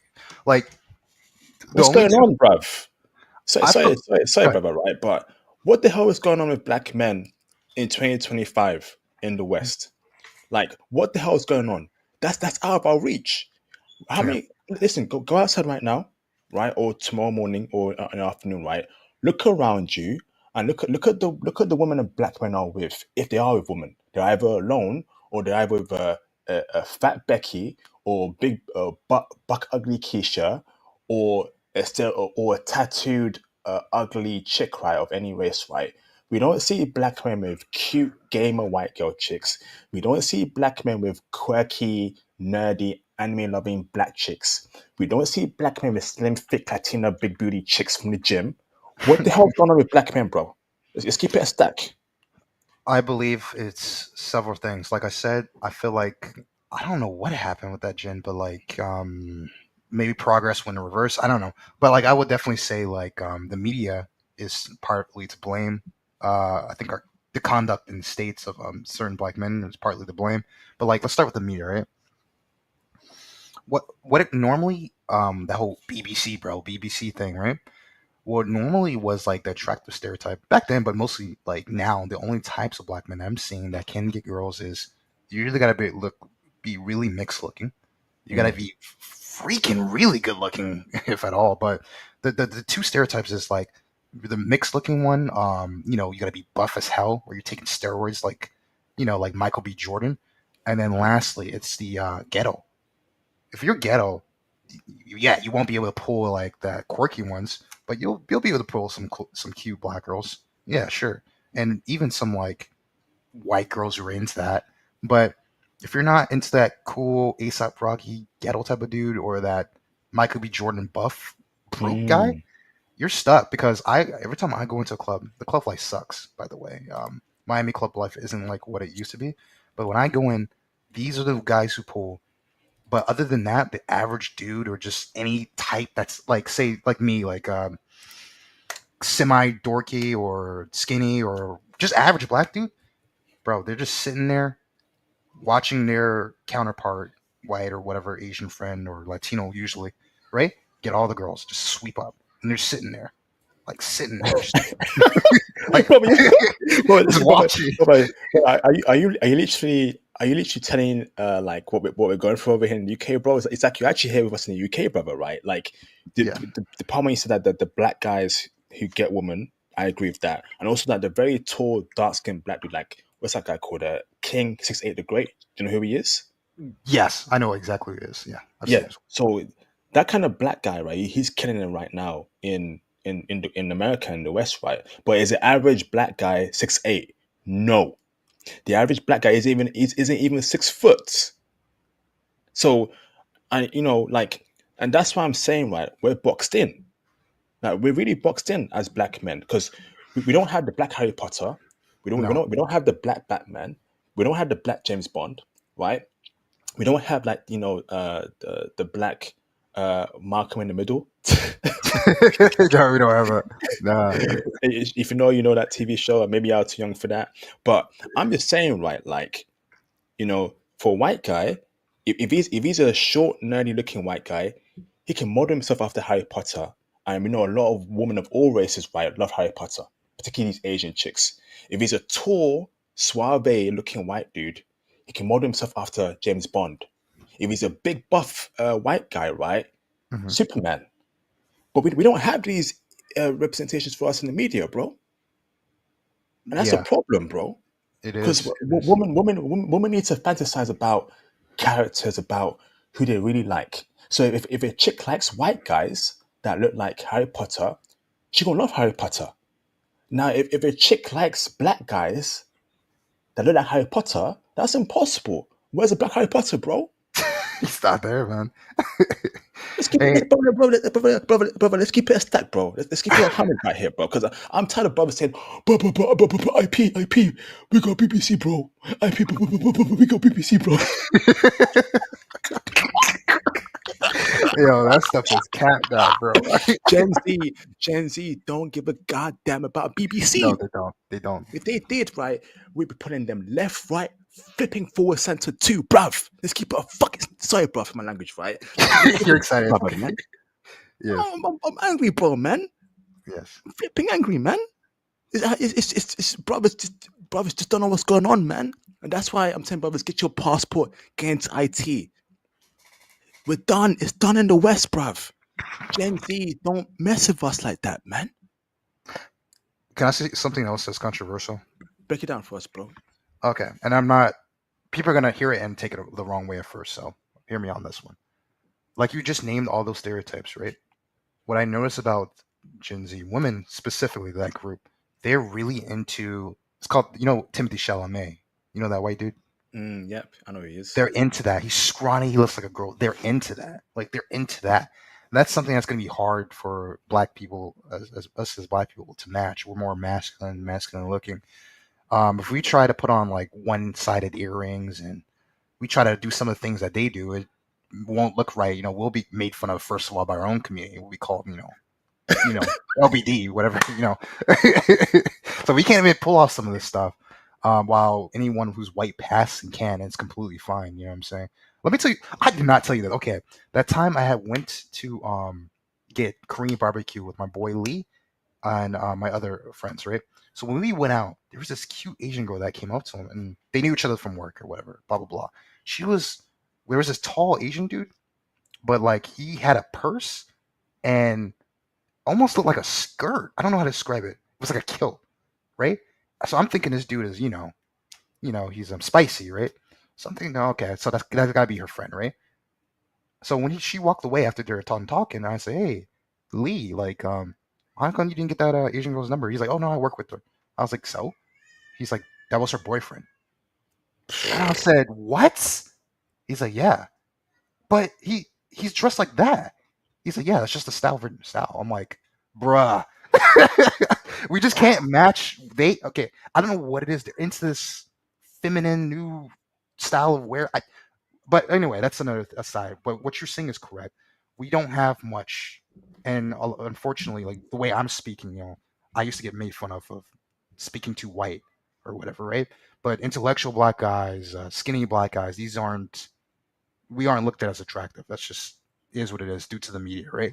What's only going two on, bruv? Sorry, I sorry, feel. sorry, sorry, Go ahead. brother, right? But what the hell is going on with black men in 2025 in the West? Like, what the hell is going on? That's out of our reach. How Yeah. many? Listen, go outside right now, right, or tomorrow morning, or in the afternoon, right? Look around you and look at the women and black men are with. If they are with women, they're either alone or they're either with a fat Becky or big buck ugly Keisha or or a tattooed ugly chick, right, of any race, right? We don't see black men with cute gamer white girl chicks. We don't see black men with quirky, nerdy, anime loving black chicks. We don't see black men with slim, thick, Latina, big booty chicks from the gym. What the hell's going on with black men, bro? Let's keep it a stack. I believe it's several things. Like I said, I feel like I don't know what happened with that gin, but like maybe progress went in reverse. I don't know, but like I would definitely say like the media is partly to blame. I think the conduct in the states of certain black men is partly to blame. But like let's start with the media, right? What it normally the whole BBC bro BBC thing, right? What normally was like the attractive stereotype back then, but mostly like now, the only types of black men I'm seeing that can get girls is you really gotta be really mixed looking. You gotta Mm, be freaking really good looking, if at all. But the two stereotypes is like the mixed looking one. You gotta be buff as hell, or you're taking steroids, like Michael B. Jordan. And then lastly, it's the ghetto. If you're ghetto, yeah, you won't be able to pull like the quirky ones, but you'll be able to pull some cute black girls. Yeah, sure, and even some like white girls who are into that. But if you're not into that cool ASAP Rocky ghetto type of dude or that Michael B. Jordan buff broke guy, mm, you're stuck because I every time I go into a club, the club life sucks. By the way, Miami club life isn't like what it used to be. But when I go in, these are the guys who pull, but other than that, the average dude or just any type that's like, say, like me, like semi dorky or skinny or just average black dude, bro, they're just sitting there watching their counterpart, white or whatever Asian friend or Latino usually, right? Get all the girls, just sweep up, and they're sitting there, just like Brother, brother, just listen, brother, watching. brother, are you literally telling like what we're going through over here in the UK, bro? It's like you're actually here with us in the UK, brother, right? Like Yeah, the part when you said that the black guys who get women, I agree with that, and also that the very tall, dark skinned black dude, like what's that guy called? King 68 the Great. Do you know who he is? Yes, I know exactly who it is. Yeah, I've seen Yeah. this So that kind of black guy, right? He's killing it right now in America in the West, right? But is the average black guy 6'8"? No. The average black guy isn't even 6 foot. So I like, and that's why I'm saying, right, we're boxed in. Like we're really boxed in as black men because we don't have the black Harry Potter, we don't we one. don't we don't have the black Batman, we don't have the black James Bond, right? We don't have like the black Malcolm in the Middle. No, no, we don't have a. Nah. If you know, you know that TV show, or maybe I was too young for that. But I'm just saying, right? Like, for a white guy, if he's a short, nerdy looking white guy, he can model himself after Harry Potter. And we know a lot of women of all races, right, love Harry Potter, particularly these Asian chicks. If he's a tall, suave looking white dude, he can model himself after James Bond. If he's a big buff white guy, right, Mhm. Superman. But we don't have these representations for us in the media, bro. And that's a Yeah, problem, bro. it Because is. It is. women need to fantasize about characters, about who they really like. So if a chick likes white guys that look like Harry Potter, she gonna love Harry Potter. Now, if a chick likes black guys that look like Harry Potter, that's impossible. Where's the black Harry Potter, bro? He's not there, man. Let's keep it, Hey, brother, let's keep it a stack, bro. Let's keep it 100 right here, bro. Because I'm tired of brothers saying, IP, we got BBC, bro. IP, we got BBC, bro. yo, that stuff is capped out, bro. Gen Z don't give a goddamn about No, BBC. they don't. They don't. If they did, right, we'd be putting them left, right, flipping forward, center too, bruv. Let's keep it a fucking sorry, bruv, for my language, right? Let's keep You're it, excited. brother, man. Yes. I'm angry, bro, man. Yes. I'm flipping angry, man. It's brothers just don't know what's going on, man. And that's why I'm saying, brothers, get your passport, get into IT. We're done. It's done in the West, bruv. Gen Z, don't mess with us like that, man. Can I say something else that's controversial? Break it down for us, bro. Okay, and I'm not. People are gonna hear it and take it the wrong way at first. So hear me on this one. Like you just named all those stereotypes, right? What I notice about Gen Z women, specifically that group, they're really into. It's called, Timothy Chalamet. You know that white dude. Yep, I know he is. They're into that. He's scrawny. He looks like a girl. They're into that. Like they're into that. And that's something that's going to be hard for black people, as us as black people, to match. We're more masculine looking. If we try to put on like one-sided earrings and we try to do some of the things that they do, it won't look right. We'll be made fun of first of all by our own community. We'll be called, LBD, whatever. So we can't even pull off some of this stuff. While anyone who's white passing can, it's completely fine. You know what I'm saying? Let me tell you, I did not tell you that. Okay, that time I had went to get Korean barbecue with my boy Lee and my other friends, right? So when we went out, there was this cute Asian girl that came up to him, and they knew each other from work or whatever. Blah blah blah. She was There was this tall Asian dude, but like he had a purse and almost looked like a skirt. I don't know how to describe it. It was like a kilt, right? So I'm thinking this dude is, he's spicy, right? So I'm thinking, oh, okay, so that's gotta be her friend, right? So when she walked away after they were talking, I say, hey, Lee, like, how come you didn't get that Asian girl's number? He's like, oh no, I work with her. I was like, so? He's like, that was her boyfriend. And I said, what? He's like, yeah, but he's dressed like that. He's like, yeah, that's just a style. I'm like, bruh, we just can't match. Okay, I don't know what it is. They're into this feminine new style of wear. But anyway, that's another aside. But what you're saying is correct. We don't have much, and unfortunately, like the way I'm speaking, I used to get made fun of speaking too white or whatever, right? But intellectual black guys, skinny black guys, we aren't looked at as attractive. That's just is what it is due to the media, right?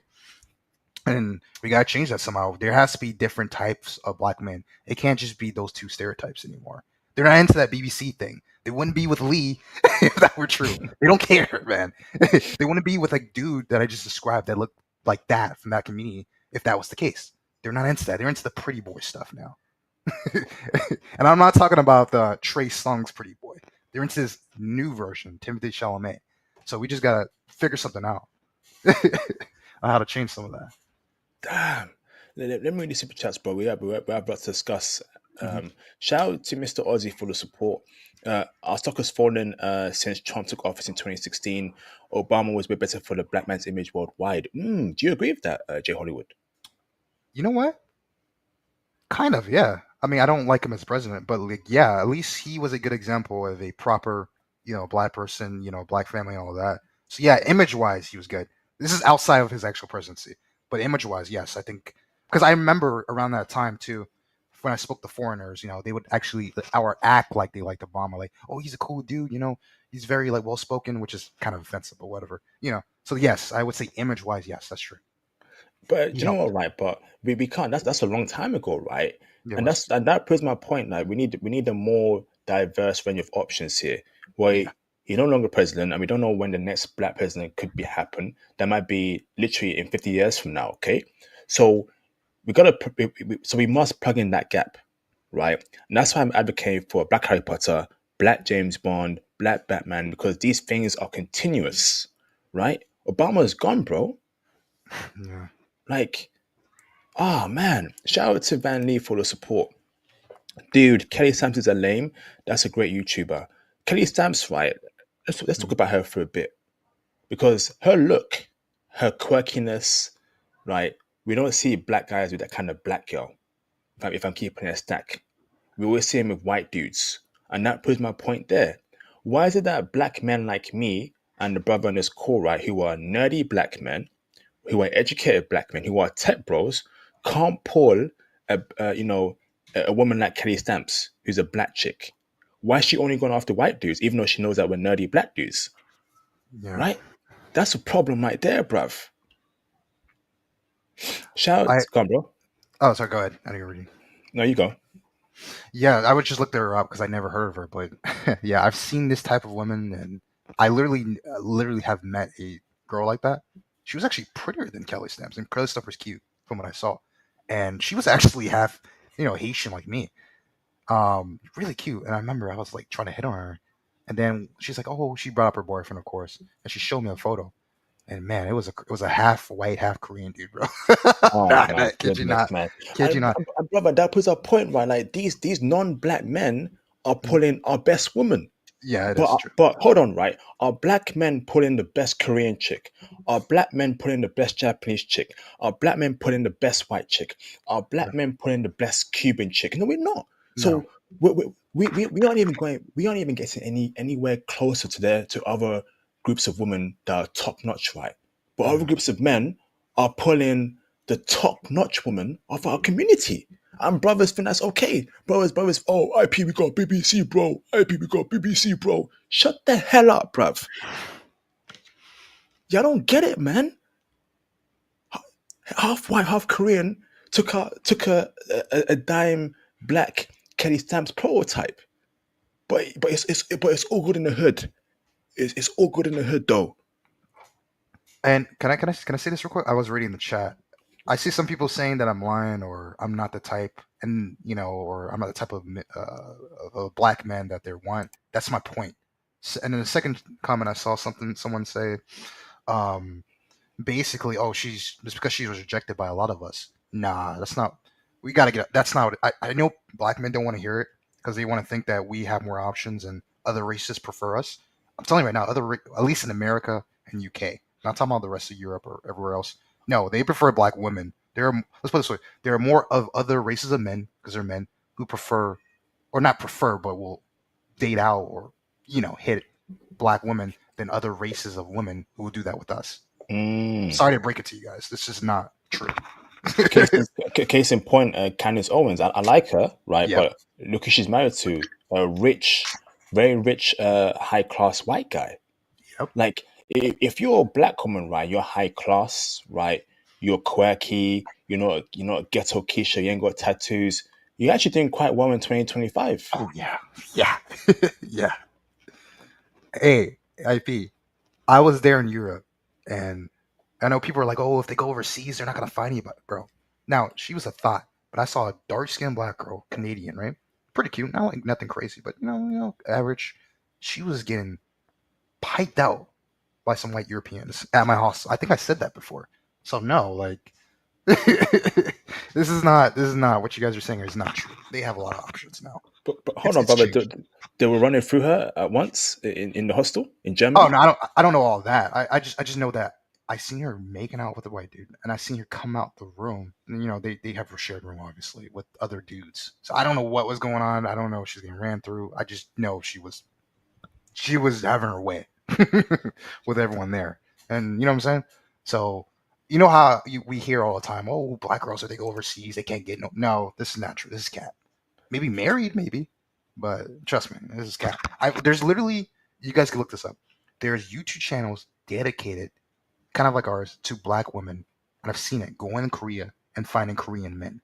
And we gotta change that somehow. There has to be different types of black men. It can't just be those two stereotypes anymore. They're not into that BBC thing. They wouldn't be with Lee if that were true. They don't care, man. They wouldn't be with a dude that I just described that looked like that from that community if that was the case. They're not into that. They're into the pretty boy stuff now. And I'm not talking about the Trey Songz pretty boy. They're into this new version, Timothy Chalamet. So we just gotta figure something out on how to change some of that. Damn. Let me read the super chats, bro. We have lots to discuss. Hmm. Shout out to Mr. Aussie for the support. Our stock has fallen since Trump took office in 2016. Obama was way better for the black man's image worldwide. Do you agree with that, Jay Hollywood? You know what? Kind of, yeah. I mean, I don't like him as president, but like, yeah, at least he was a good example of a proper, black person, black family, and all of that. So yeah, image-wise, he was good. This is outside of his actual presidency, but image-wise, yes, I think because I remember around that time too, when I spoke to foreigners, they would actually or act like they liked Obama, like, oh, he's a cool dude, he's very like well-spoken, which is kind of offensive, but whatever. So yes, I would say image-wise, yes, that's true. But He do you know helped. what, right? But we can't. That's a long time ago, right? It And was. that proves my point. Like we need a more diverse range of options here. Where Yeah. he's no longer president, and we don't know when the next black president could be happen. That might be literally in 50 years from now. Okay, so we must plug in that gap, right? And that's why I'm advocating for Black Harry Potter, Black James Bond, Black Batman, because these things are continuous, right? Obama's gone, bro. Yeah. Like, oh man, shout out to Van Lee for the support. Dude, Kelly Stamps is a lame. That's a great YouTuber. Kelly Stamps, right? Let's talk Mhm. about her for a bit. Because her look, her quirkiness, right? We don't see black guys with that kind of black girl. If I'm keeping it a stack. We always see him with white dudes. And that proves my point there. Why is it that black men like me and the brother on this call, right, who are nerdy black men, who are educated black men, who are tech bros, can't pull a woman like Kelly Stamps, who's a black chick? Why is she only going after white dudes, even though she knows that we're nerdy black dudes, Yeah. right? That's a problem right there, bruv. Shout I out, come, bro. Oh, sorry. Go ahead. I know you're reading. No, you go. Yeah, I would just look her up because I never heard of her. But yeah, I've seen this type of woman, and I literally have met a girl like that. She was actually prettier than Kelly Stamps, and Kelly Stamps was cute from what I saw, and she was actually half, Haitian like me. Really cute. And I remember I was like trying to hit on her, and then she's like, "Oh," she brought up her boyfriend, of course, and she showed me a photo. And man, it was a half white, half Korean dude, bro. Oh my I kid you goodness, not. man! Kid you not. Brother, that puts a point, right? Like these non-black men are Mhm. pulling our best women. Yeah, it is But true. but hold on, right? Are black men pulling the best Korean chick? Are black men pulling the best Japanese chick? Are black men pulling the best white chick? Are black men pulling the best Cuban chick? No, we're not. No. So we aren't even going. We aren't even getting anywhere closer to other groups of women that are top notch, right? But other Mhm. groups of men are pulling the top notch woman of our community. And brothers think that's okay. Brothers, oh, IP, we got BBC, bro. IP, we got BBC, bro. Shut the hell up, bruv. Y'all don't get it, man. Half white, half Korean took a dime black Kelly Stamps prototype. But it's all good in the hood. It's all good in the hood though. And can I say this real quick? I was reading the chat. I see some people saying that I'm lying or I'm not the type, and or I'm not the type of a black man that they want. That's my point. And in the second comment, I saw someone say, um, basically, oh, she's just because she was rejected by a lot of us. Nah, that's not. We got to get. That's not. I know black men don't want to hear it because they want to think that we have more options and other races prefer us. I'm telling you right now, at least in America and UK, not talking about the rest of Europe or everywhere else. No, they prefer black women. Let's put it this way: there are more of other races of men because they're men who prefer, or not prefer, but will date out or hit black women than other races of women who will do that with us. Mm. Sorry to break it to you guys. This is not true. Case in, case in point, Candace Owens. I like her, right? Yep. But look who she's married to, a rich, very rich, high class white guy. Yep. Like if you're a black woman, right, you're high class, right? You're quirky. You're not a ghetto Keisha. You ain't got tattoos. You're actually doing quite well in 2025. Oh yeah. Yeah. Yeah. Hey, IP. I was there in Europe, and I know people are like, "Oh, if they go overseas, they're not gonna find anybody, bro." Now she was a thought, but I saw a dark skinned black girl, Canadian, right? Pretty cute, not like nothing crazy, but average. she was getting piped out by some white Europeans at my hostel. I think I said that before. So no, like this is not what you guys are saying is not true. They have a lot of options now. But hold It's on, it's brother. changed. They were running through her at once in the hostel in Oh Germany. no, I don't know all that. I just know that I seen her making out with a white dude, and I seen her come out the room. And, they have a shared room obviously with other dudes. So I don't know what was going on. I don't know if she's getting ran through. I just know she was having her way with everyone there, and you know what I'm saying. So you know how we hear all the time, oh, black girls if they go overseas they can't get no. This is not true. This is cat. Maybe married, maybe, but trust me, this is cat. There's literally, you guys can look this up. There's YouTube channels dedicated, kind of like ours, to black women, and I've seen it going in Korea and finding Korean men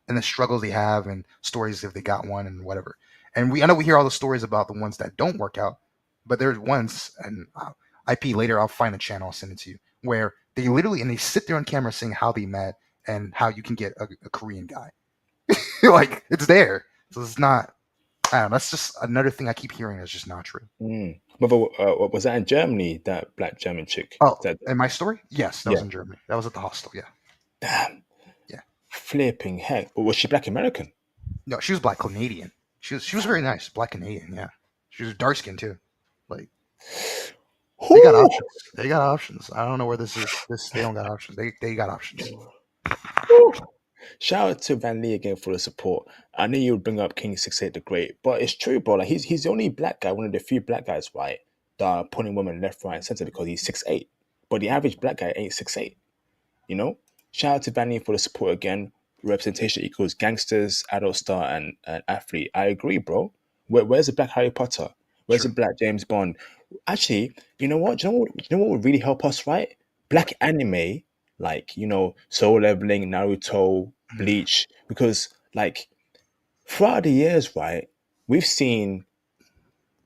and the struggles they have and stories if they got one and whatever. And I know we hear all the stories about the ones that don't work out, but there's ones, and IP later I'll find a channel, I'll send it to you, where they literally and they sit there on camera saying how they met and how you can get a Korean guy. Like it's there, so it's not. I don't know, that's just another thing I keep hearing is just not true. Mm. But was that in Germany? That black German chick? Oh, That and my story? Yes, that was yeah. in Germany. That was at the hostel. Yeah, Damn. yeah. Flipping heck. But was she black American? No, she was black Canadian. She was very nice, black Canadian. Yeah, she was dark skinned too. Like they got Whew. options. They got options. I don't know where this is. This they don't got options. They got options. Whew. Shout out to Van Lee again for the support. I knew you would bring up King 68 the Great, but it's true, bro. Like he's the only black guy, one of the few black guys, right, that are putting women left, right, and center because he's 6'8". But the average black guy ain't 6'8". You know? Shout out to Vanny for the support again. Representation equals gangsters, adult star, and athlete. I agree, bro. Where's the black Harry Potter? Where's the True. black James Bond? Actually, you know what? You know what would really help us, right? What? Black anime, like, Soul Leveling, Naruto, Mm, Bleach. Because, like, throughout the years, right, we've seen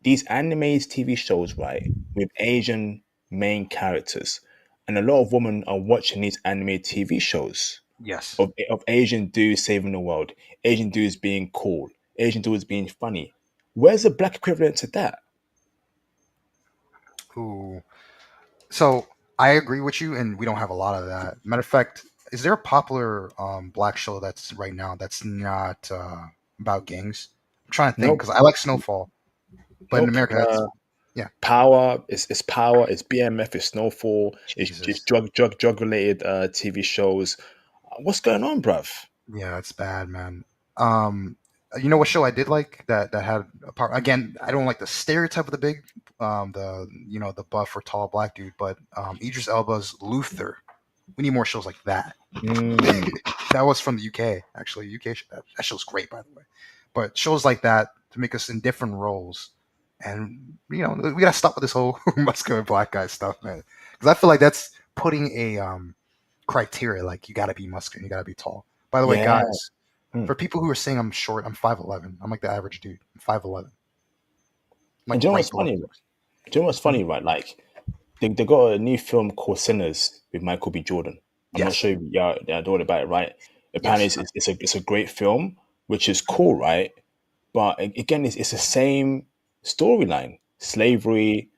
these animes TV shows, right, with Asian main characters. And a lot of women are watching these anime TV shows yes. of Asian dudes saving the world, Asian dudes being cool, Asian dudes being funny. Where's the black equivalent to that? Ooh. So I agree with you, and we don't have a lot of that. Matter of fact, is there a popular black show that's right now that's not about gangs? I'm trying to think Nope, because I like Snowfall, but in nope. America, that's yeah. Power it's power. It's BMF. It's Snowfall. It's Jesus. drug related TV shows. What's going on, bruv? Yeah, it's bad, man. Um, you know what show I did like that had a part again. I don't like the stereotype of the big, the buff or tall black dude, but Idris Elba's Luther. We need more shows like that. Mm, That was from the UK, actually. UK that show's great, by the way. But shows like that to make us in different roles, and we gotta stop with this whole muscular black guy stuff, man. Because I feel like that's putting a criteria like you gotta be muscular, you gotta be tall. By the way, yeah. guys, Mm. for people who are saying I'm short, I'm 5'11". I'm like the average dude. I'm 5'11". I'm And like do you know right what's below funny? you. Do you know what's Mhm. funny, right? Like they got a new film called Sinners with Michael B. Jordan. I'm not Yes, sure if yeah, I know about it, right? Apparently, yes, it's a great film, which is cool, right? But again, it's the same storyline: slavery,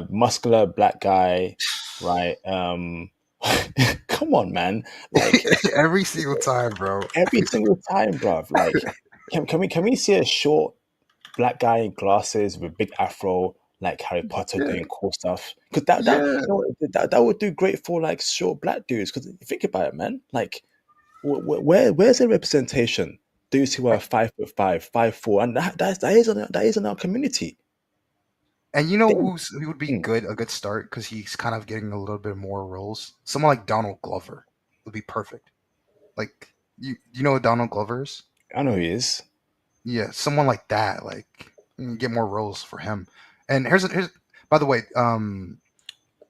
muscular black guy, right? Come on, man! Like every single time, bro. every single time, bruv. Like, can we see a short black guy in glasses with big afro, like Harry Potter Yeah, doing cool stuff? Because that yeah. that would do great for like short black dudes. Because think about it, man. Like, where's the representation? Dudes who are 5'5", 5'4", and that is in our community. And you know Think, who would be mm, good, a good start because he's kind of getting a little bit more roles. Someone like Donald Glover would be perfect. Like you know what Donald Glover is? I know who he is. Yeah, someone like that. Like you can get more roles for him. And here's by the way,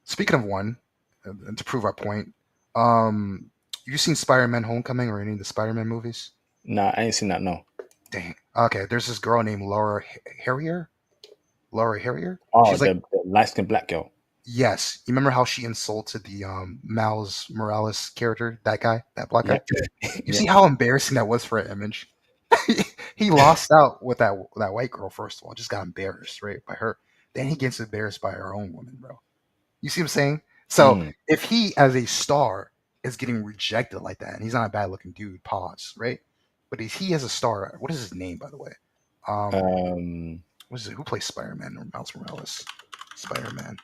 speaking of one, to prove our point, you seen Spider-Man: Homecoming or any of the Spider-Man movies? Nah, I ain't seen that. No. Dang. Okay, there's this girl named Laura Harrier. Laura Harrier. Oh, She's like, the light skinned black girl. yes. You remember how she insulted the Miles Morales character? That guy, that black Yeah, guy. You yeah. see how embarrassing that was for an image. He lost out with that white girl. First of all, just got embarrassed right by her. then he gets embarrassed by our own woman, bro. You see what I'm saying? So Mm. if he, as a star, is getting rejected like that, and he's not a bad looking dude, pause, right? But he as a star, what is his name, by the way? Um, Um, what is it? Who plays Spider Man or Miles Morales? Spider Man.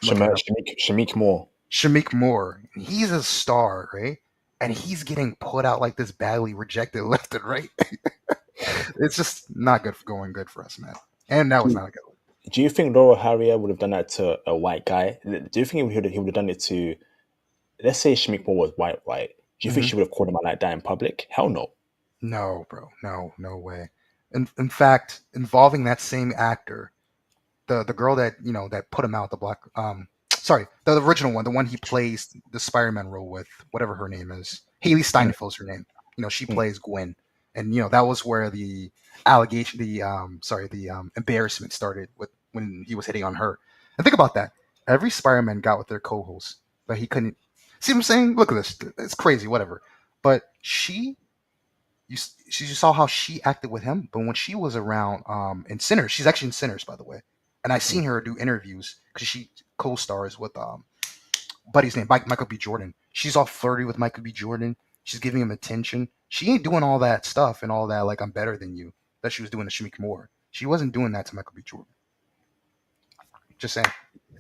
Looking it up. Shamik Moore. Shamik Moore. He's a star, right? And he's getting put out like this, badly rejected left and right. It's just not good, going good for us, man. And that was Do, not a good one. do you think Laurel Harrier would have done that to a white guy? Do you think he would have done it to, let's say Shamik Moore was white, right? Do you think Mm-hmm. she would have called him out like that in public? Hell no. No, bro. No, no way. In fact, involving that same actor, the girl that that put him out, the black sorry, the original one, the one he plays the Spider-Man role with, whatever her name is, Haley Mm, Steinfeld's her name. She mm, plays Gwen, and that was where the allegation, the embarrassment started with when he was hitting on her. And think about that. Every Spider-Man got with their co-host, but he couldn't. See what I'm saying? Look at this. It's crazy. Whatever. But you saw how she acted with him, but when she was around in Sinners, she's actually in Sinners, by the way, and I've mm. seen her do interviews because she co-stars with buddy's name, Michael B. Jordan. She's all flirty with Michael B. Jordan. She's giving him attention. She ain't doing all that stuff and all that like I'm better than you that she was doing to Shamik Moore. She wasn't doing that to Michael B. Jordan. Just saying.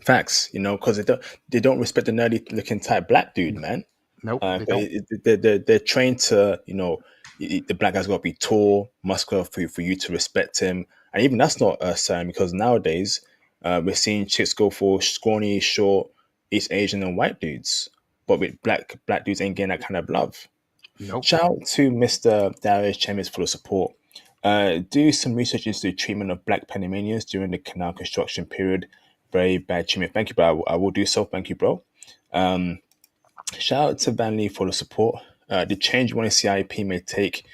Facts, because they don't respect the nerdy looking type black dude, man. Nope, they don't. They're trained to, the black guy's got to be tall, muscular for you to respect him, and even that's not certain because nowadays we're seeing chicks go for scrawny, short, East Asian and white dudes, but with black dudes ain't getting that kind of love. Nope. Shout out to Mr. Darius Chemis for the support. Do some research into the treatment of black Panamanians during the canal construction period. Very bad treatment. Thank you, bro. I will do so. Thank you, bro. Um, Shout out to Van Lee for the support. The change one in CIP may take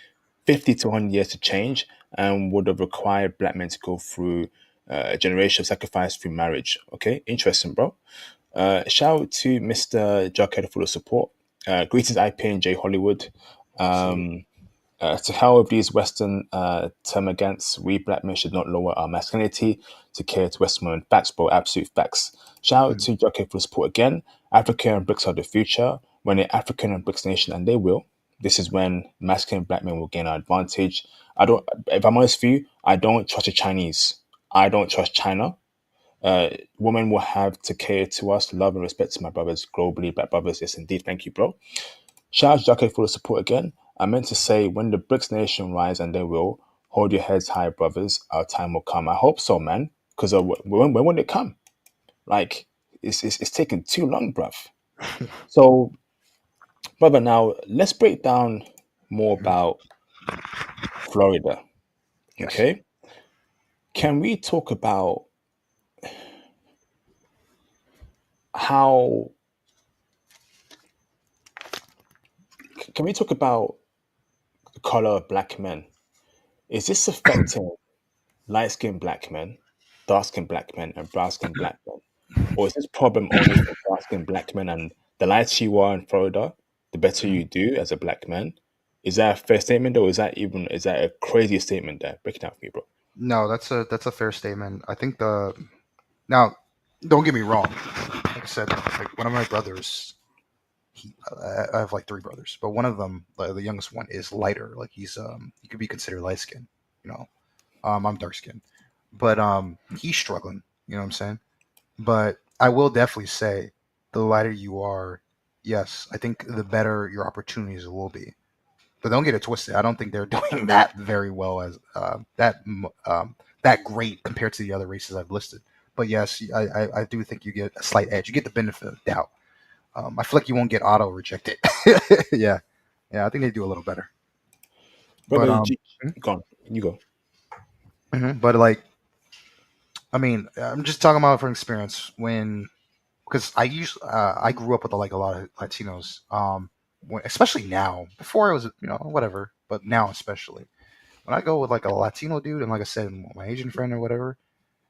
50 to 100 years to change and would have required black men to go through a generation of sacrifice through marriage. Okay, interesting, bro. Shout out to Mr. Jughead for the support. Greetings, IP and J Hollywood. Salute. To hell with these Western termagants, we black men should not lower our masculinity to care to Western women. Facts, bro, absolute facts. Shout out Mm. to Jockey for the support again. Africa and BRICS are the future. When the African and BRICS nation, and they will, this is when masculine black men will gain our advantage. I don't, if I'm honest with you, I don't trust the Chinese. I don't trust China. Women will have to care to us, love and respect to my brothers globally, black brothers. Yes, indeed. Thank you, bro. Shout out to Jackie for the support again. I meant to say, when the BRICS nation rise, and they will, hold your heads high, brothers. Our time will come. I hope so, man. Because when will it come? Like, it's taking too long, bruv. So, brother, now let's break down more Mhm. about Florida. Yes. Okay, can we talk about how? Can we talk about the color of black men? Is this affecting light-skinned black men, dark-skinned black men, and brown-skinned black men? Or is this problem only for dark skinned black men? And the lighter you are in Florida, the better Mhm. you do as a black man? Is that a fair statement, or is that a crazy statement there? Break it down for me, bro. No, that's a fair statement. I think now, don't get me wrong. Like I said, like one of my brothers, I have like three brothers, but one of them, the youngest one, is lighter. Like he could be considered light skinned. You know, I'm dark skinned, but he's struggling. You know what I'm saying? But I will definitely say, the lighter you are, yes, I think the better your opportunities will be. But don't get it twisted. I don't think they're doing that very well as that great compared to the other races I've listed. But yes, I do think you get a slight edge. You get the benefit of doubt. I feel like you won't get auto rejected. Yeah, yeah, I think they do a little better. But Brother, go on. You go. but like, I mean, I'm just talking about from experience when because I grew up with like a lot of Latinos. Especially now. Before it was whatever, but now especially when I go with like a Latino dude and like I said, my Asian friend or whatever,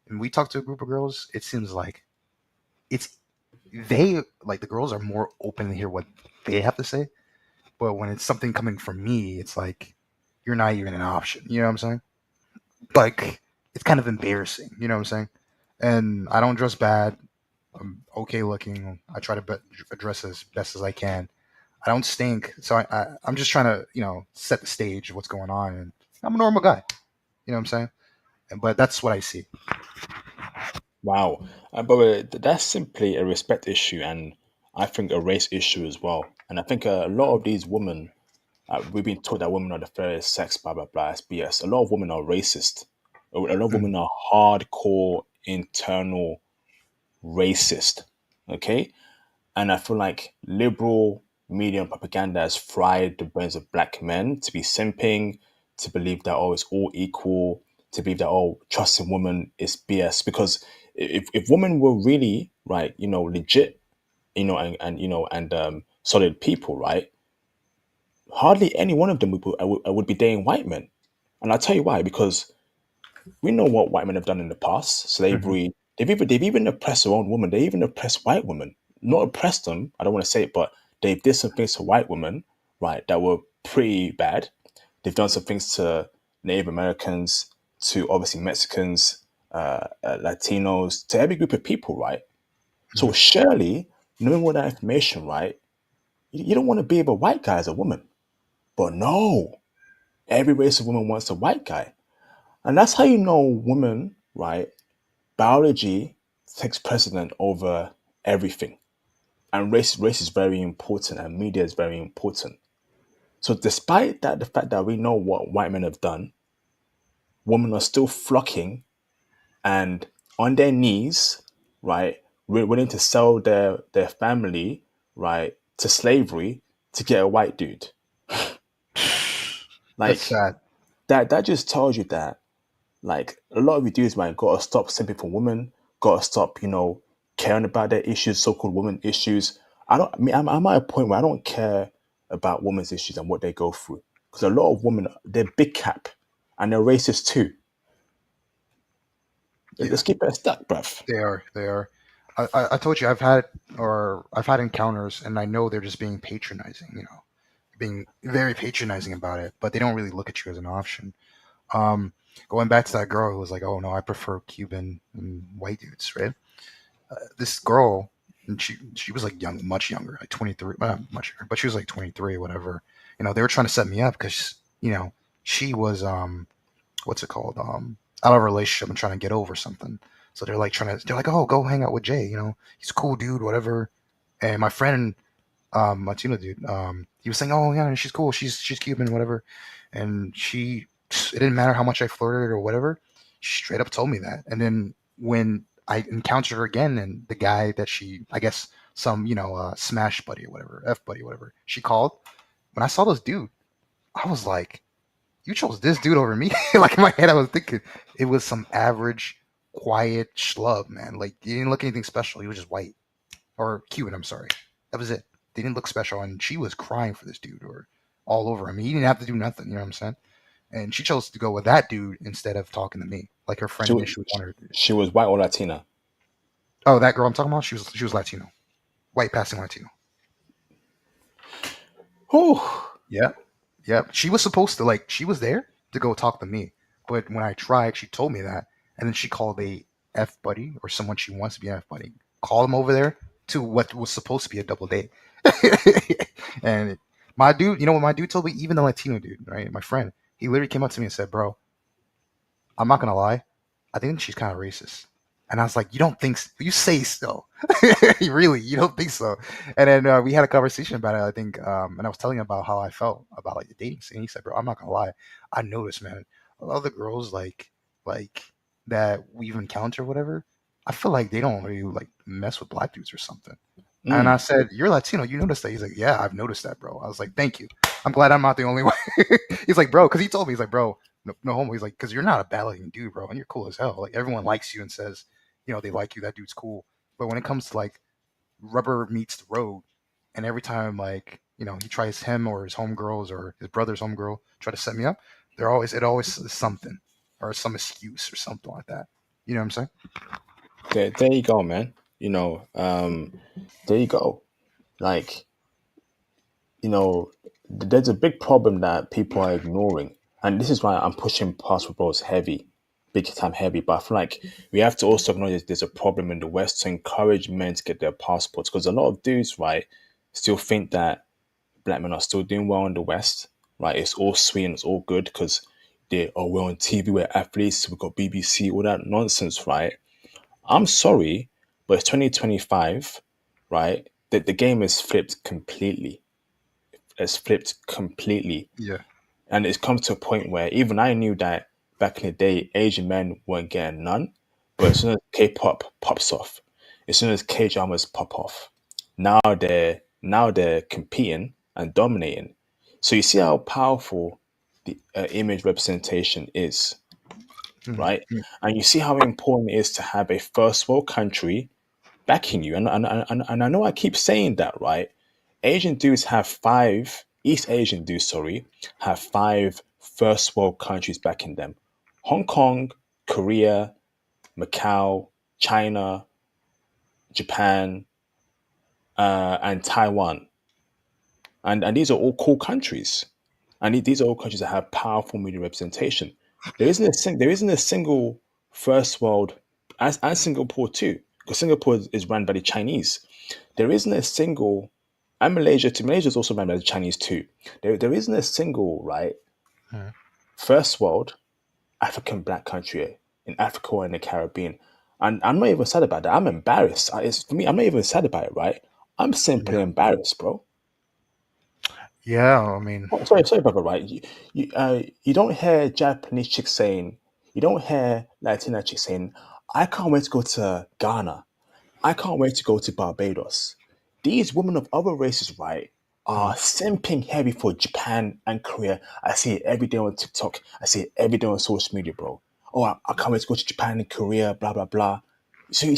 and we talk to a group of girls, it seems like it's they like the girls are more open to hear what they have to say. But when it's something coming from me, it's like you're not even an option. You know what I'm saying? Like it's kind of embarrassing. You know what I'm saying? And I don't dress bad. I'm okay looking. I try to address as best as I can. I don't stink, so I'm just trying to set the stage of what's going on, and I'm a normal guy. You know what I'm saying? But that's what I see. Wow. But that's simply a respect issue and I think a race issue as well. And I think a lot of these women, we've been taught that women are the fairest sex, blah, blah, blah. It's BS. A lot of women are racist. A lot of Mm, women are hardcore internal racist. Okay? And I feel like liberal media and propaganda has fried the brains of black men to be simping, to believe that, oh, it's all equal, to believe that, oh, trusting women is BS. Because if women were really, right, legit, and solid people, right, hardly any one of them would be dating white men. And I'll tell you why, because we know what white men have done in the past. mhm. Slavery. They've even oppressed their own women. They even oppressed white women. Not oppressed them. I don't want to say it, but they did some things to white women, right, that were pretty bad. They've done some things to Native Americans, to obviously Mexicans, Latinos, to every group of people, right? So Mhm. surely, knowing all that information, right, you don't want to be with a white guy as a woman. But no, every race of woman wants a white guy. And that's how you know women, right, biology takes precedent over everything. And race is very important and media is very important. So despite that, the fact that we know what white men have done, women are still flocking and on their knees, right, willing to sell their family, right, to slavery to get a white dude. That's Like sad. that just tells you that like a lot of you dudes, man, gotta stop simping for women, gotta stop, caring about their issues, so-called women issues. I mean, I'm at a point where I don't care about women's issues and what they go through. Because a lot of women, they're big cap and they're racist too. Yeah, Let's keep it a stack, bruv. they are. They are. I told you I've had encounters, and I know they're just being patronizing. Being very patronizing about it, but they don't really look at you as an option. Um, Going back to that girl who was like, "Oh no, I prefer Cuban and white dudes," right? This girl, and she was like young, much younger, like 23, much younger, but she was like 23, whatever. They were trying to set me up because she was what's it called out of a relationship and trying to get over something. So they're like, oh, go hang out with Jay. He's a cool dude, whatever. And my friend, Latino dude, he was saying, oh yeah, she's cool, she's Cuban, whatever. And it didn't matter how much I flirted or whatever. She straight up told me that. And then when I encountered her again, and the guy that she, I guess, some smash buddy or whatever, F buddy or whatever, she called. When I saw this dude, I was like, you chose this dude over me. Like in my head, I was thinking it was some average, quiet schlub, man. Like he didn't look anything special. He was just white or Cuban. I'm sorry. That was it. They didn't look special, and she was crying for this dude or all over him. He didn't have to do nothing. You know what I'm saying? And she chose to go with that dude instead of talking to me, like her friend She, wa- initially wanted her to do. she was white or Latina. Oh, that girl I'm talking about. She was Latino, white passing Latino. Whew. Yeah, yeah. She was supposed to she was there to go talk to me, but when I tried, she told me that, and then she called a F buddy or someone she wants to be an F buddy, call him over there to what was supposed to be a double date. And my dude, you know what my dude told me? Even the Latino dude, right? My friend, he literally came up to me and said, "Bro, I'm not gonna lie, I think she's kind of racist." And I was like, "You don't think so? You say so? Really? You don't think so?" And then we had a conversation about it. I think, and I was telling him about how I felt about like the dating scene. He said, "Bro, I'm not gonna lie. I noticed, man, a lot of the girls like that we've encountered, whatever. I feel like they don't really like mess with black dudes or something." And I Mm. said, "You're Latino. You noticed that?" He's like, "Yeah, I've noticed that, bro." I was like, "Thank you. I'm glad I'm not the only one." He's like, "Bro," because he told me, he's like, "Bro, no, no homo." He's like, "Because you're not a bad looking dude, bro, and you're cool as hell. Like everyone likes you and says, they like you. That dude's cool. But when it comes to like rubber meets the road, and every time he tries him or his homegirls or his brother's homegirl try to set me up, it always is something or some excuse or something like that. You know what I'm saying?" There you go, man. There you go. Like, there's a big problem that people are ignoring. And this is why I'm pushing passport bros heavy. big time heavy. But I feel like we have to also acknowledge there's a problem in the West to encourage men to get their passports, because a lot of dudes, right, still think that black men are still doing well in the West, right? It's all sweet and it's all good because we're on TV, we're athletes, we've got BBC, all that nonsense, right? I'm sorry, but it's 2025, right? The game is flipped completely. It's flipped completely. Yeah. And it's come to a point where even I knew that back in the day, Asian men weren't getting none. But as soon as K-pop pops off, as soon as K-dramas pop off, now they're competing and dominating. So you see how powerful the image representation is, Mhm. right? And you see how important it is to have a first world country backing you. And I know I keep saying that, right? Asian dudes have five, East Asian dudes, sorry, have five first world countries backing them: Hong Kong, Korea, Macau, China, Japan, and Taiwan. And these are all cool countries. And these are all countries that have powerful media representation. There isn't a single first world, as Singapore too, because Singapore is run by the Chinese. There isn't a single, and Malaysia too. Malaysia is also run by the Chinese too. There isn't a single, right, Mhm. first world African black country in Africa or in the Caribbean. And I'm not even sad about that. I'm embarrassed. It's for me. I'm not even sad about it, right? I'm simply Yeah. embarrassed, bro. Yeah. I mean, Oh, sorry, brother. Right? You don't hear Japanese chicks saying, you don't hear Latina chicks saying, "I can't wait to go to Ghana. I can't wait to go to Barbados." These women of other races, right, are mhm. simping heavy for Japan and Korea. I see it every day on TikTok. I see it every day on social media, bro. Oh, I can't wait to go to Japan and Korea. Blah blah blah. So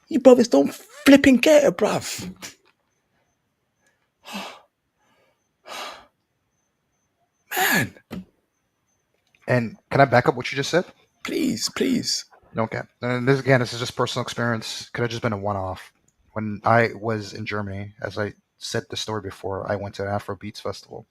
you brothers don't flipping get it, bruv. Man, And can I back up what you just said? please, please. Okay. And this again, this is just personal experience. Could have just been a one-off. When I was in Germany, as I said the story before, I went to an Afro Beats festival.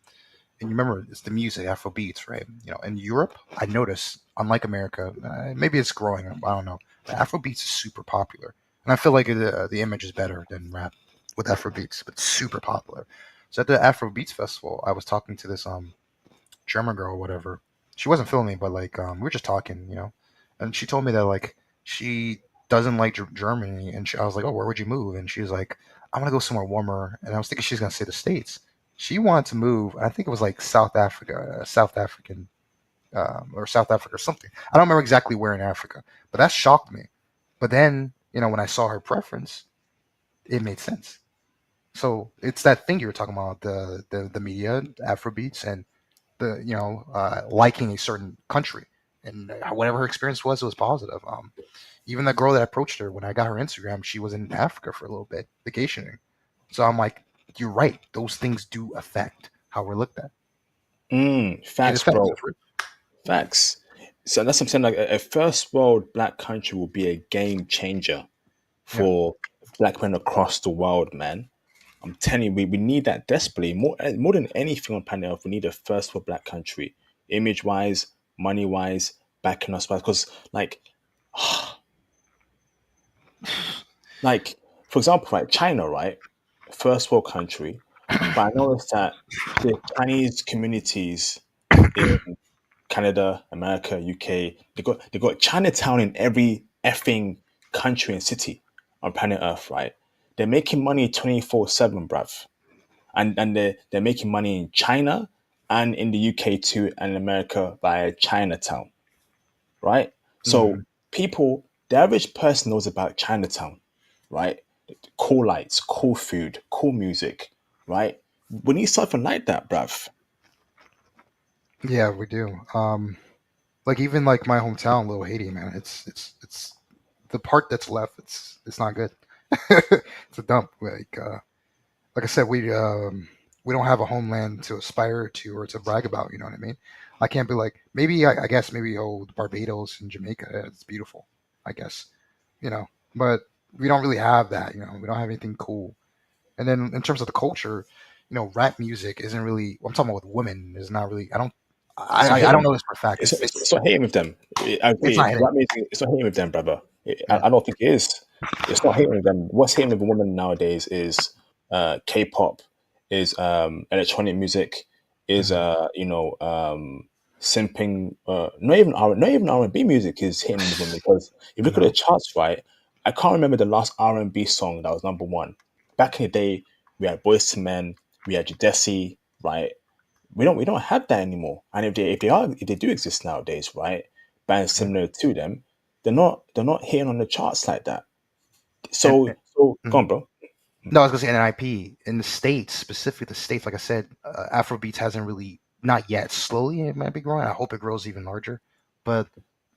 And you remember it's the music, Afro beats, right? In Europe, I noticed, unlike America, maybe it's growing. I don't know. But Afro beats is super popular, and I feel like the image is better than rap with Afro beats, but super popular. So at the Afro Beats festival, I was talking to this German girl or whatever. She wasn't feeling me, but like we were just talking, and she told me that like she doesn't like Germany, and I was like, oh, where would you move? And she was like, I'm gonna go somewhere warmer, and I was thinking she's gonna say the States. She wanted to move. I think it was like South Africa, South African, or South Africa or something. I don't remember exactly where in Africa, but that shocked me. But then, when I saw her preference, it made sense. So it's that thing you were talking about, the media, Afrobeats, and the liking a certain country, and whatever her experience was, it was positive. Even the girl that approached her when I got her Instagram, she was in Africa for a little bit vacationing. So I'm like, you're right. Those things do affect how we're looked at. It Facts, affects. bro. Facts. So that's what I'm saying. Like a first world black country will be a game changer Yeah. for black men across the world, man. I'm telling you, we need that desperately. More than anything on planet Earth, we need a first world black country. Image wise, money wise, backing us, because like for example, right, China, right? First world country. But I noticed that the Chinese communities in Canada, America, UK. They got Chinatown in every effing country and city on planet Earth, right? They're making money 24/7, bruv. And they're making money in China and in the UK too and in America via Chinatown, right? So Mhm. the average person knows about Chinatown, right? Cool lights, cool food, cool music, right? We need something like that, bruv. Yeah, we do. Like even like my hometown, Little Haiti, man. It's the part that's left. It's not good. It's a dump. Like I said, we don't have a homeland to aspire to or to brag about. You know what I mean? I can't be like maybe I guess maybe Barbados and Jamaica. It's beautiful. I guess you know, but we don't really have that. We don't have anything cool. And then in terms of the culture, rap music isn't really. I'm talking about with women. Is not really. I don't. It's not I don't hitting. know this for a fact. It's not hitting with them. I It's agree. not hitting. Rap music, it's not hitting with them, brother. Yeah. I don't think it is. It's not hitting with them. What's hitting with women nowadays is K-pop, is electronic music, is Mhm. simping. Not even R&B music is hitting with women because if you look at the No. charts, right? I can't remember the last R&B song that was number one. Back in the day, we had Boys to Men, we had Jodeci, right? We don't have that anymore. And if they do exist nowadays, right, bands Yeah. similar to them, they're not hitting on the charts like that. And, So go mhm. on, bro. No, I was gonna say NIP in the states, specifically the states. Like I said, Afrobeats hasn't really, not yet. Slowly, it might be growing. I hope it grows even larger. But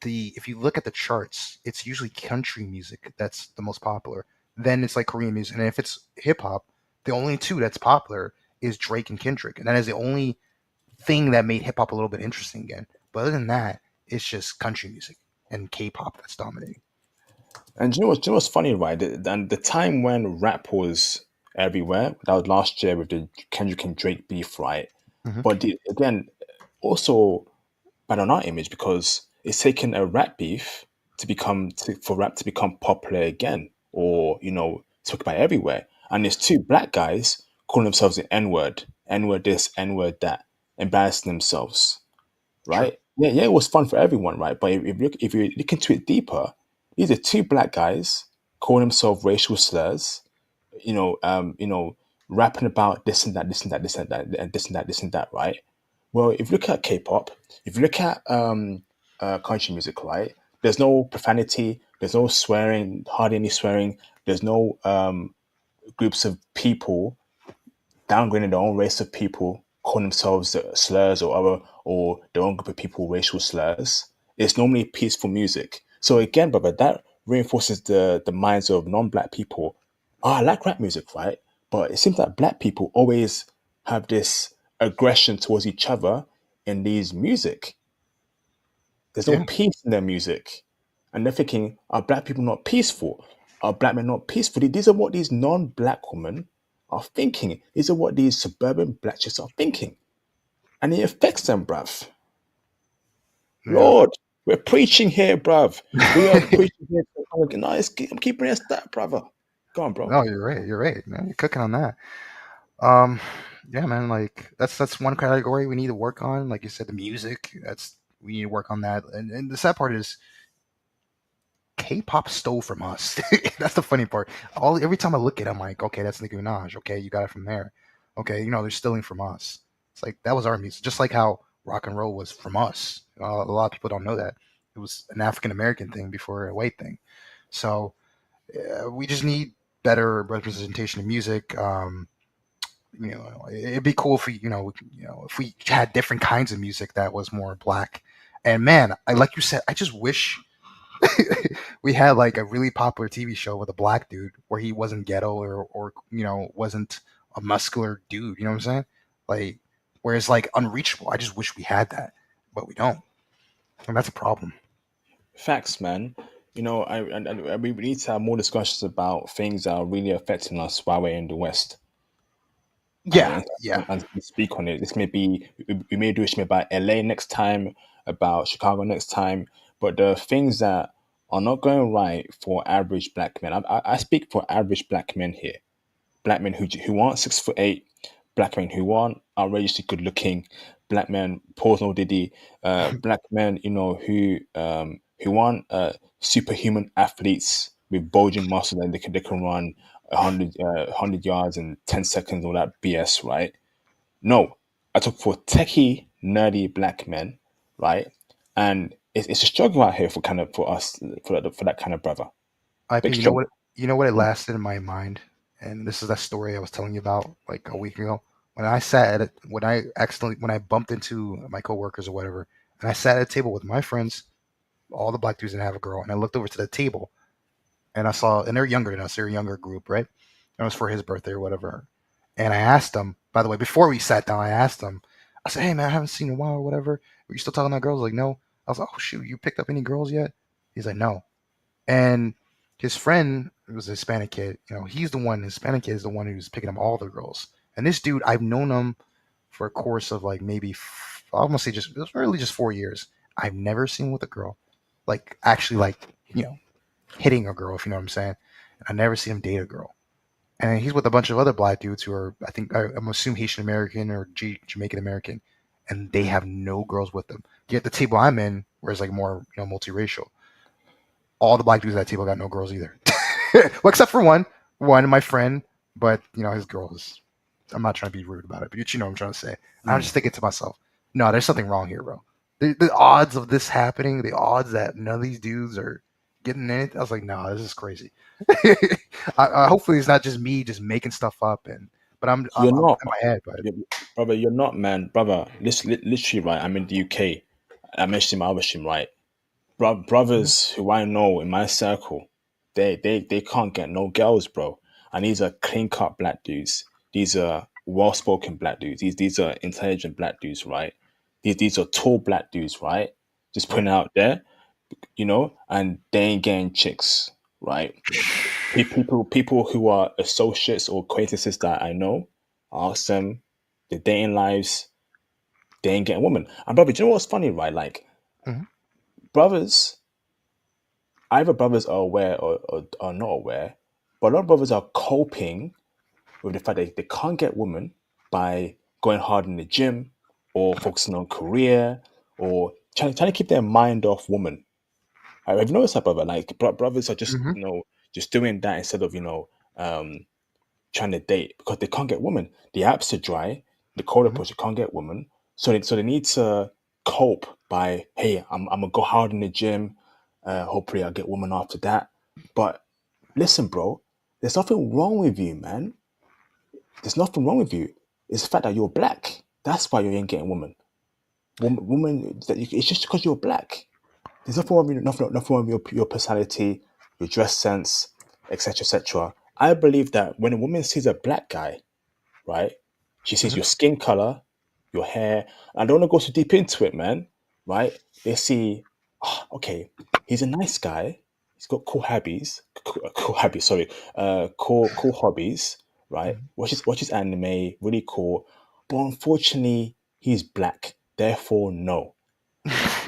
the if you look at the charts, it's usually country music that's the most popular. Then it's like Korean music, and if it's hip hop, the only two that's popular is Drake and Kendrick, and that is the only thing that made hip hop a little bit interesting again. But other than that, it's just country music and K-pop that's dominating. And do you know what's funny, right? And the time when rap was everywhere, that was last year with the Kendrick and Drake beef, right? Hmm. But again, also bad on our image because it's taken a rap beef for rap to become popular again, or talk about everywhere. And there's two black guys calling themselves the N word, N word this, N word that, embarrassing themselves, True. right? Yeah, yeah, it was fun for everyone, right? But if you look into it deeper, these are two black guys calling themselves racial slurs, you know, um, you know, rapping about this and that, this and that, this and that, and this and that, this and that, right? Well, if you look at K-pop, if you look at country music, right? There's no profanity, there's no swearing, hardly any swearing. There's no groups of people downgrading their own race of people, calling themselves slurs or other, or their own group of people racial slurs. It's normally peaceful music. So again, brother, that reinforces the minds of non-black people. Oh, I like rap music, right? But it seems like black people always have this aggression towards each other in these music. There's no Yeah. peace in their music. And they're thinking, are black people not peaceful? Are black men not peaceful? These are what these non-black women are thinking. These are what these suburban black chicks are thinking. And it affects them, bruv. Yeah. Lord, we're preaching here, bruv. We are preaching here. Nice. I'm keeping it a stat, brother. Go on, bro. No, you're right. You're right, man. You're cooking on that. Um, yeah, man. Like that's one category we need to work on. Like you said, the music. That's we need to work on that. And the sad part is K-pop stole from us. That's the funny part. Every time I look at it, I'm like, okay, that's Nicki Minaj. Okay, you got it from there. Okay, they're stealing from us. It's like that was our music, just like how rock and roll was from us. A lot of people don't know that it was an African American thing before a white thing. So we just need better representation of music. It'd be cool if if we had different kinds of music that was more black. And man, I like you said, I just wish we had like a really popular TV show with a black dude where he wasn't ghetto or wasn't a muscular dude. You know what I'm saying? Like where it's like unreachable. I just wish we had that, but we don't, and that's a problem. Facts, man. And we need to have more discussions about things that are really affecting us while we're in the West. Yeah, and, yeah. and speak on it. This may be we may do it about LA next time, about Chicago next time, but the things that are not going right for average black men. I speak for average black men here. Black men who aren't 6'8", black men who aren't outrageously good looking, black men pause no diddy, black men who aren't superhuman athletes with bulging muscles and they can run 100 yards in 10 seconds, all that BS, right? No, I took for techie nerdy black men, right? And it's a struggle out here for us for that kind of brother. IP, Big struggle. you know what it lasted in my mind, and this is that story I was telling you about like a week ago. When I bumped into my coworkers or whatever, and I sat at a table with my friends, all the black dudes didn't have a girl, and I looked over to the table and I saw, and they're younger than us, they're a younger group, right? And it was for his birthday or whatever. And I asked him, by the way, before we sat down, I asked him, I said, hey man, I haven't seen you in a while or whatever. Were you still talking to girls? Like, no. I was like, oh shoot, you picked up any girls yet? He's like, no. And his friend was a Hispanic kid. He's the one. Hispanic kid is the one who's picking up all the girls. And this dude, I've known him for a course of like maybe I'm gonna say just it was really just 4 years. I've never seen with a girl, like actually like you know hitting a girl, if you know what I'm saying. I never seen him date a girl. And he's with a bunch of other black dudes who are, I think, I'm assuming Haitian American or Jamaican American, and they have no girls with them. Yet the table I'm in, where it's like more, multiracial, all the black dudes at that table got no girls either. Well, except for one, my friend, but his girl is. I'm not trying to be rude about it, but you know what I'm trying to say. I'm Mm. just thinking to myself, no, there's something wrong here, bro. The odds of this happening, the odds that none of these dudes are getting in it, I was like, no, this is crazy. Hopefully, it's not just me just making stuff up, but I'm You're not, in my head, but you brother. You're not, man, brother. Literally, right. I'm in the UK. I mentioned my other stream, right? Mhm, Brothers who I know in my circle, they can't get no girls, bro. And these are clean cut black dudes. These are well spoken black dudes. These are intelligent black dudes, right? These are tall black dudes, right? Just yep. putting it out there, and they ain't getting chicks, right? People who are associates or acquaintances that I know, I ask them their dating lives, they ain't getting women. And brother, do you know what's funny, right? Like Mhm. brothers, either brothers are aware or are not aware, but a lot of brothers are coping with the fact that they can't get women by going hard in the gym or focusing on career or trying to keep their mind off woman. I've noticed that, brother. Like brothers are just Mhm. just doing that instead of um trying to date because they can't get women. The apps are dry. The quota Mhm. push, you can't get women. So they need to cope by, hey, I'm gonna go hard in the gym. Hopefully I'll get women after that. But listen, bro, there's nothing wrong with you, man. There's nothing wrong with you. It's the fact that you're black. That's why you ain't getting women. Woman, it's just because you're black. There's nothing wrong with nothing wrong with your personality, your dress sense, etc., etc. I believe that when a woman sees a black guy, right? She sees Mhm. your skin color, your hair. I don't want to go so deep into it, man. Right? They see, okay, he's a nice guy. He's got cool hobbies, cool hobbies. Sorry, cool hobbies. Right? Mhm. Watches anime, really cool. But unfortunately, he's black. Therefore, no.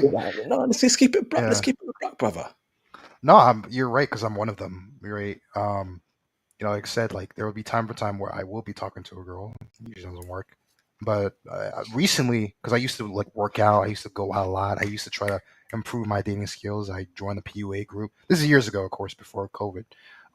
No, let's keep it, let's Yeah. keep it, brother. No, you're right because I'm one of them. You're right. Like I said, like there will be time for time where I will be talking to a girl. It usually doesn't work. But recently, because I used to like work out, I used to go out a lot. I used to try to improve my dating skills. I joined the PUA group. This is years ago, of course, before COVID.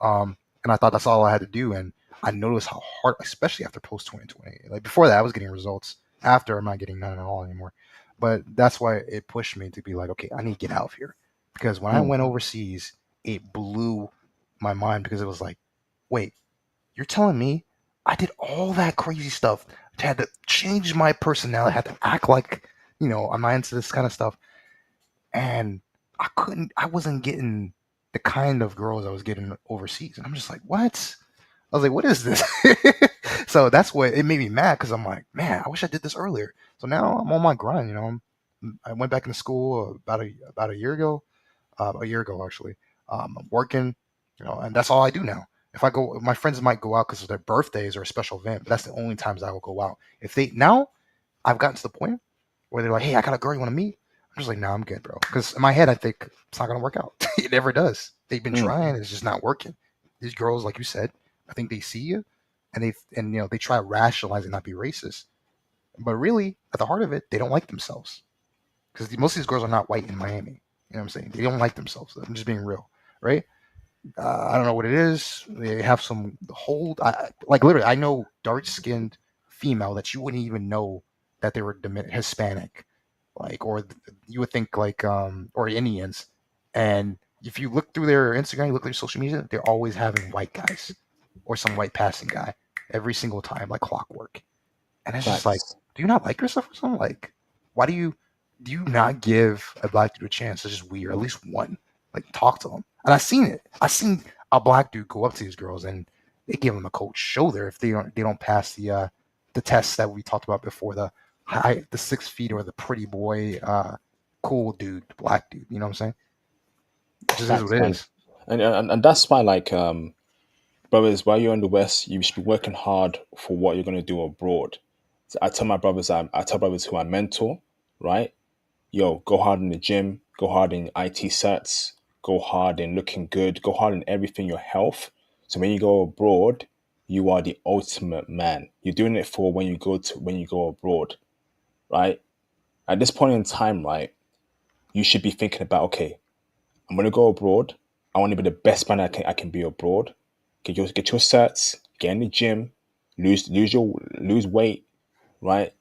And I thought that's all I had to do. And I noticed how hard, especially after post 2020. Like before that, I was getting results. After, I'm not getting none at all anymore. But that's why it pushed me to be like, okay, I need to get out of here. Because when I Mm. went overseas, it blew my mind because it was like, wait, you're telling me I did all that crazy stuff, had to change my personality, had to act like, I'm not into this kind of stuff, and I wasn't getting the kind of girls I was getting overseas, and I'm just like, what? I was like, what is this? So that's what it made me mad because I'm like, man, I wish I did this earlier. So now I'm on my grind. I went back into school about a year ago, actually. I'm working, and that's all I do now. If I go, my friends might go out because of their birthdays or a special event, but that's the only times I will go out. If they now, I've gotten to the point where they're like, "Hey, I got a girl. You want to meet?" I'm just like, "No, I'm good, bro." Because in my head, I think it's not gonna work out. It never does. They've been Mm. trying, it's just not working. These girls, like you said, I think they see you, and they try to rationalize and not be racist, but really, at the heart of it, they don't like themselves because most of these girls are not white in Miami. You know what I'm saying? They don't like themselves. I'm just being real, right? I don't know what it is. They have some hold. Like literally, I know dark skinned female that you wouldn't even know that they were Hispanic, like or you would think like or Indians. And if you look through their Instagram, you look at their social media, they're always having white guys or some white passing guy every single time, like clockwork. And it's just like, Facts. do you not like yourself or something? Like, why do you not give a black dude a chance? It's just weird. At least one. Like, talk to them. And I seen it. I seen a black dude go up to these girls and they give them a cold shoulder if they don't pass the tests that we talked about before, the 6 feet or the pretty boy cool dude, black dude. You know what I'm saying? It just is Facts, what it man. is. And that's why, like, brothers, while you're in the West, you should be working hard for what you're going to do abroad. So I tell brothers who I mentor, right? Yo, go hard in the gym, go hard in IT certs, go hard in looking good, go hard in everything, your health. So when you go abroad, you are the ultimate man. You're doing it for when you go abroad, right? At this point in time, right, you should be thinking about, okay, I'm gonna go abroad. I want to be the best man I can be abroad. Get your certs, get in the gym, lose weight, right?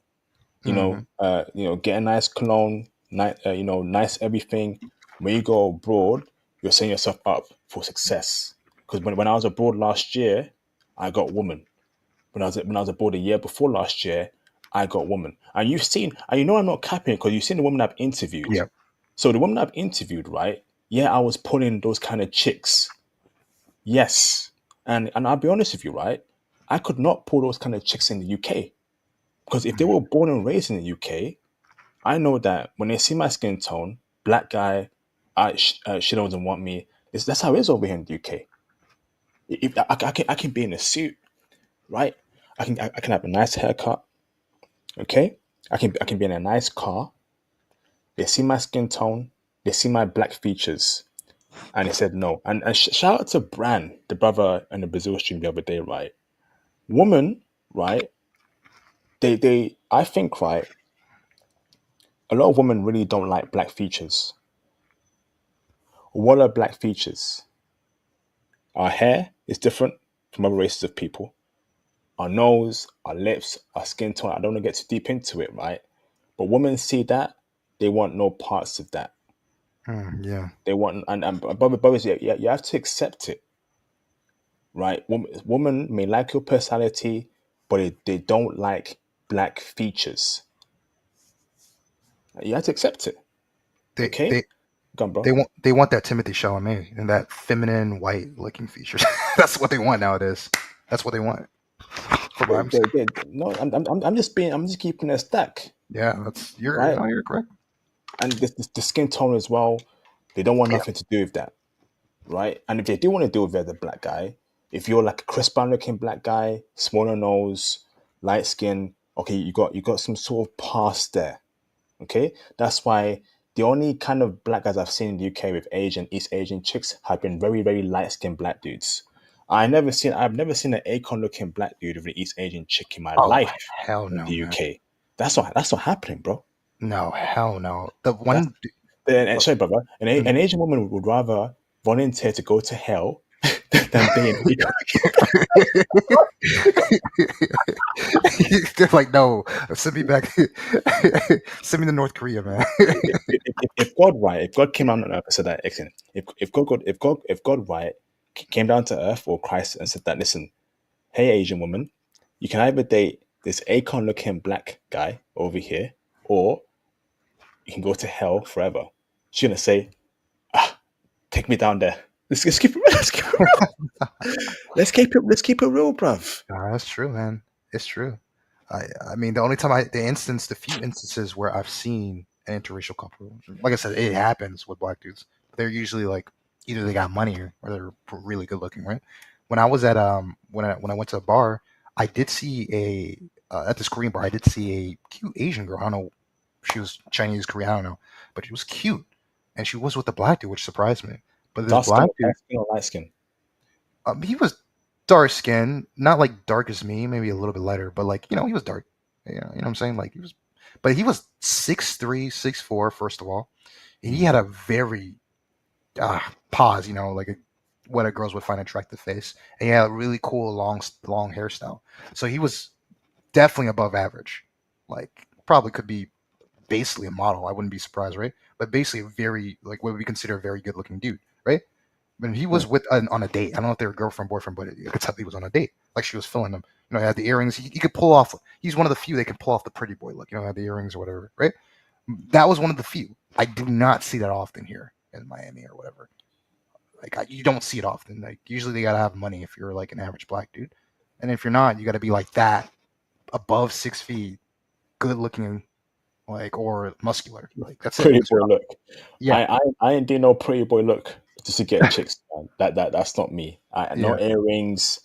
Hmm. Get a nice cologne, nice everything. When you go abroad, you're setting yourself up for success. Because when I was abroad last year, I got woman. When I was abroad a year before last year, I got woman. And you've seen, and you know I'm not capping because you've seen the woman I've interviewed. Yep. So the woman I've interviewed, right? Yeah, I was pulling those kind of chicks. Yes. And I'll be honest with you, right? I could not pull those kind of chicks in the UK. Because if they were born and raised in the UK, I know that when they see my skin tone, black guy, she doesn't want me. That's how it is over here in the UK. If I can be in a suit, right? I can have a nice haircut, okay? I can be in a nice car. They see my skin tone, they see my black features, and they said no. And shout out to Bran, the brother in the Brazil stream the other day, right? Woman, right? They I think right. A lot of women really don't like black features. What are black features? Our hair is different from other races of people. Our nose, our lips, our skin tone. I don't want to get too deep into it, right? But women see that, they want no parts of that. Yeah. They want, and brothers, yeah, you have to accept it, right? Women may like your personality, but they don't like black features. You have to accept it, They okay? they Go on, bro. they want that Timothy Chalamet and that feminine white looking features. That's what they want nowadays. That's what they want. From what I'm saying. No, I'm just keeping a stack, Yeah, that's you're right? no, you're correct. And the skin tone as well, they don't want Yeah. nothing to do with that, right? And if they do want to deal with it as a black guy, if you're like a Chris Brown looking black guy, smaller nose, light skin, okay, you got some sort of past there. Okay, that's why the only kind of black guys I've seen in the UK with Asian, East Asian chicks have been very, very light skinned black dudes. I've never seen an Akon looking black dude with an East Asian chick in my Oh life hell in no, the man. UK. That's not happening, bro. No, hell no. The That's one. and sorry, brother. An Asian woman would rather volunteer to go to hell than be an Akon. They're like, no, send me back. Send me to North Korea, man. If God right, if God came down on earth and said that, excellent. If God right came down to earth or Christ and said that, listen, hey Asian woman, you can either date this Akon looking black guy over here, or you can go to hell forever. She's gonna say, take me down there. Let's keep it let's keep it real. Let's keep it real, bruv. Nah, that's true, man. It's true. I mean, the few instances where I've seen an interracial couple, like I said, it happens with black dudes. They're usually like either they got money or they're really good looking, right? When I was at when I went to a bar, I did see a at this Korean bar, I did see a cute Asian girl. I don't know, if she was Chinese, Korean, I don't know, but she was cute, and she was with a black dude, which surprised me. But this Dark skin black or dude, light skin? he was dark skinned, not like dark as me, maybe a little bit lighter, but like he was dark. You know what I'm saying? Like but he was 6'3", 6'4", first of all. He had a very pause, like what a girls would find attractive face, and he had a really cool long hairstyle. So he was definitely above average. Like probably could be basically a model. I wouldn't be surprised, right? But basically a very like what we consider a very good looking dude, right? When he was on a date. I don't know if they were girlfriend, boyfriend, but I could tell he was on a date. Like she was filling him. He had the earrings. He could pull off. He's one of the few that can pull off the pretty boy look. Had the earrings or whatever, right? That was one of the few. I do not see that often here in Miami or whatever. Like you don't see it often. Like usually they gotta have money if you're like an average black dude, and if you're not, you gotta be like that, above 6 feet, good looking, like or muscular. Like that's it. Pretty boy look. Yeah, I ain't doing no pretty boy look just to get chicks. Man. That's not me. No yeah. earrings,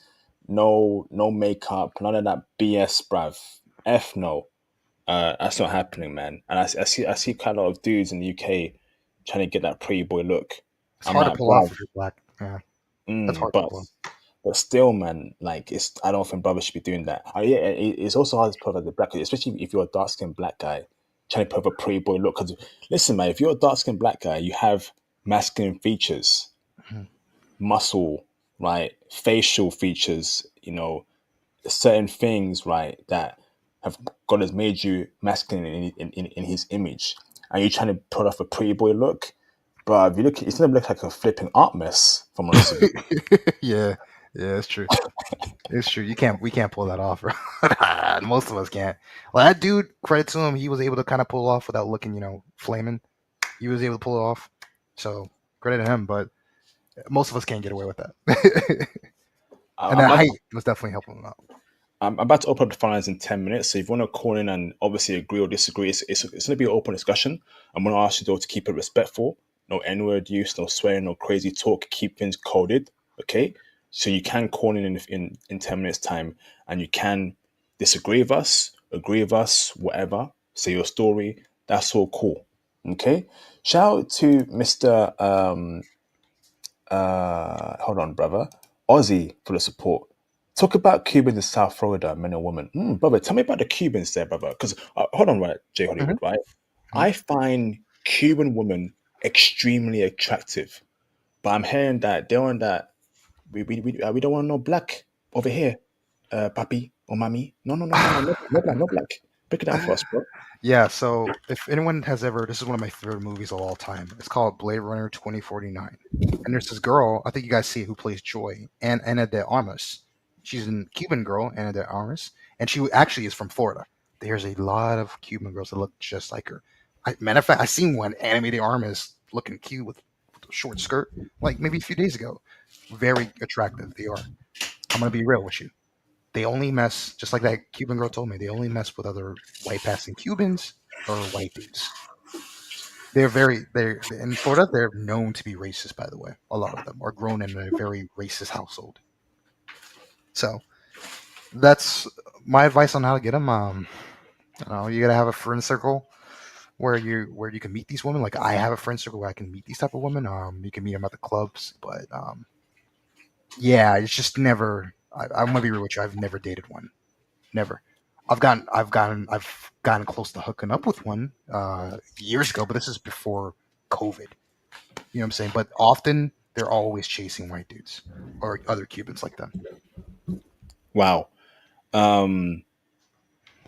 no makeup, none of that BS, bruv. F no. That's not happening, man. And I see quite a lot of dudes in the UK trying to get that pretty boy look. It's I'm hard to like, pull off bro, if you're black. Yeah, that's hard to but pull off. still, man, like I don't think brothers should be doing that. Yeah, it's also hard to put as a black, especially if you're a dark skinned black guy trying to put a pretty boy look. Because listen, man, if you're a dark skinned black guy, you have masculine features, Mhm. muscle, right, facial features, certain things, right, that have God has made you masculine in His image, and you're trying to put off a pretty boy look. But if you look, it's gonna look like a flipping art mess. If I'm honest with you. Yeah, yeah, it's true. It's true. We can't pull that off, bro. Most of us can't. Well, that dude, credit to him, he was able to kind of pull it off without looking, flaming. He was able to pull it off. So credit to him, but most of us can't get away with that. And I'm that about height was definitely helping him out. I'm about to open up the phone lines in 10 minutes. So if you want to call in and obviously agree or disagree, it's going to be an open discussion. I'm going to ask you though to keep it respectful. No N word use, no swearing, no crazy talk. Keep things coded. Okay. So you can call in 10 minutes time and you can disagree with us, agree with us, whatever. Say your story. That's all cool. Okay. Shout out to Mr. Hold on, brother. Aussie for the support. Talk about Cubans in South Florida, men and women. Brother, tell me about the Cubans there, brother. Because hold on, right, Jay Hmm. Hollywood, right? I find Cuban women extremely attractive, but I'm hearing that they're on that we don't want no black over here, papi or mami. No, no, no, no, no, no, no black, no black. Break it down for us, bro. Yeah, so if anyone has ever, this is one of my favorite movies of all time. It's called Blade Runner 2049. And there's this girl, I think you guys see it, who plays Joy, and Ana de Armas. She's a Cuban girl, Ana de Armas, and she actually is from Florida. There's a lot of Cuban girls that look just like her. Matter of fact, I seen one, Ana de Armas, looking cute with a short skirt, like maybe a few days ago. Very attractive, they are. I'm going to be real with you. They only mess, just like that Cuban girl told me, they only mess with other white passing Cubans or white dudes. They're in Florida. They're known to be racist. By the way, a lot of them are grown in a very racist household. So that's my advice on how to get them. You gotta have a friend circle where you can meet these women. Like I have a friend circle where I can meet these type of women. You can meet them at the clubs, but yeah, it's just never. I'm gonna be real with you. I've never dated one. Never. I've gotten close to hooking up with one years ago, but this is before COVID. You know what I'm saying? But often they're always chasing white dudes or other Cubans like them. Wow. Um,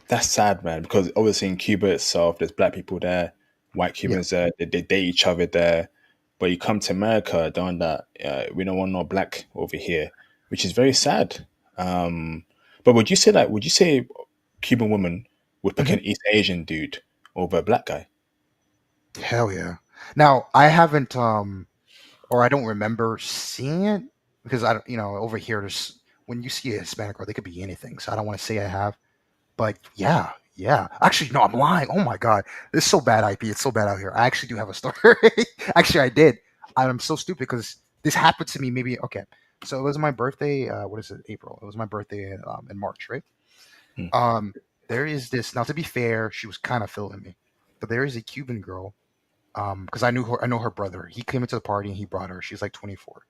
That's sad, man, because obviously in Cuba itself, there's black people there, white Yeah. Cubans there, they date each other there. But you come to America, down that we don't want no black over here, which is very sad. Um, but would you say Cuban woman would pick Hmm. an East Asian dude over a black guy? Hell yeah. Now I haven't or I don't remember seeing it because I don't over here there's when you see a Hispanic girl they could be anything. So I don't want to say I have. But yeah, yeah. Actually, no, I'm lying. Oh my god, this is so bad, IP. It's so bad out here. I actually do have a story. Actually, I did. I'm so stupid because this happened to me. Maybe okay. So it was my birthday. What is it? April. It was my birthday in March, right? Hmm. Um, there is this. Now, to be fair, she was kind of feeling me, but there is a Cuban girl. Because I knew her. I know her brother. He came into the party and he brought her. She's like 24.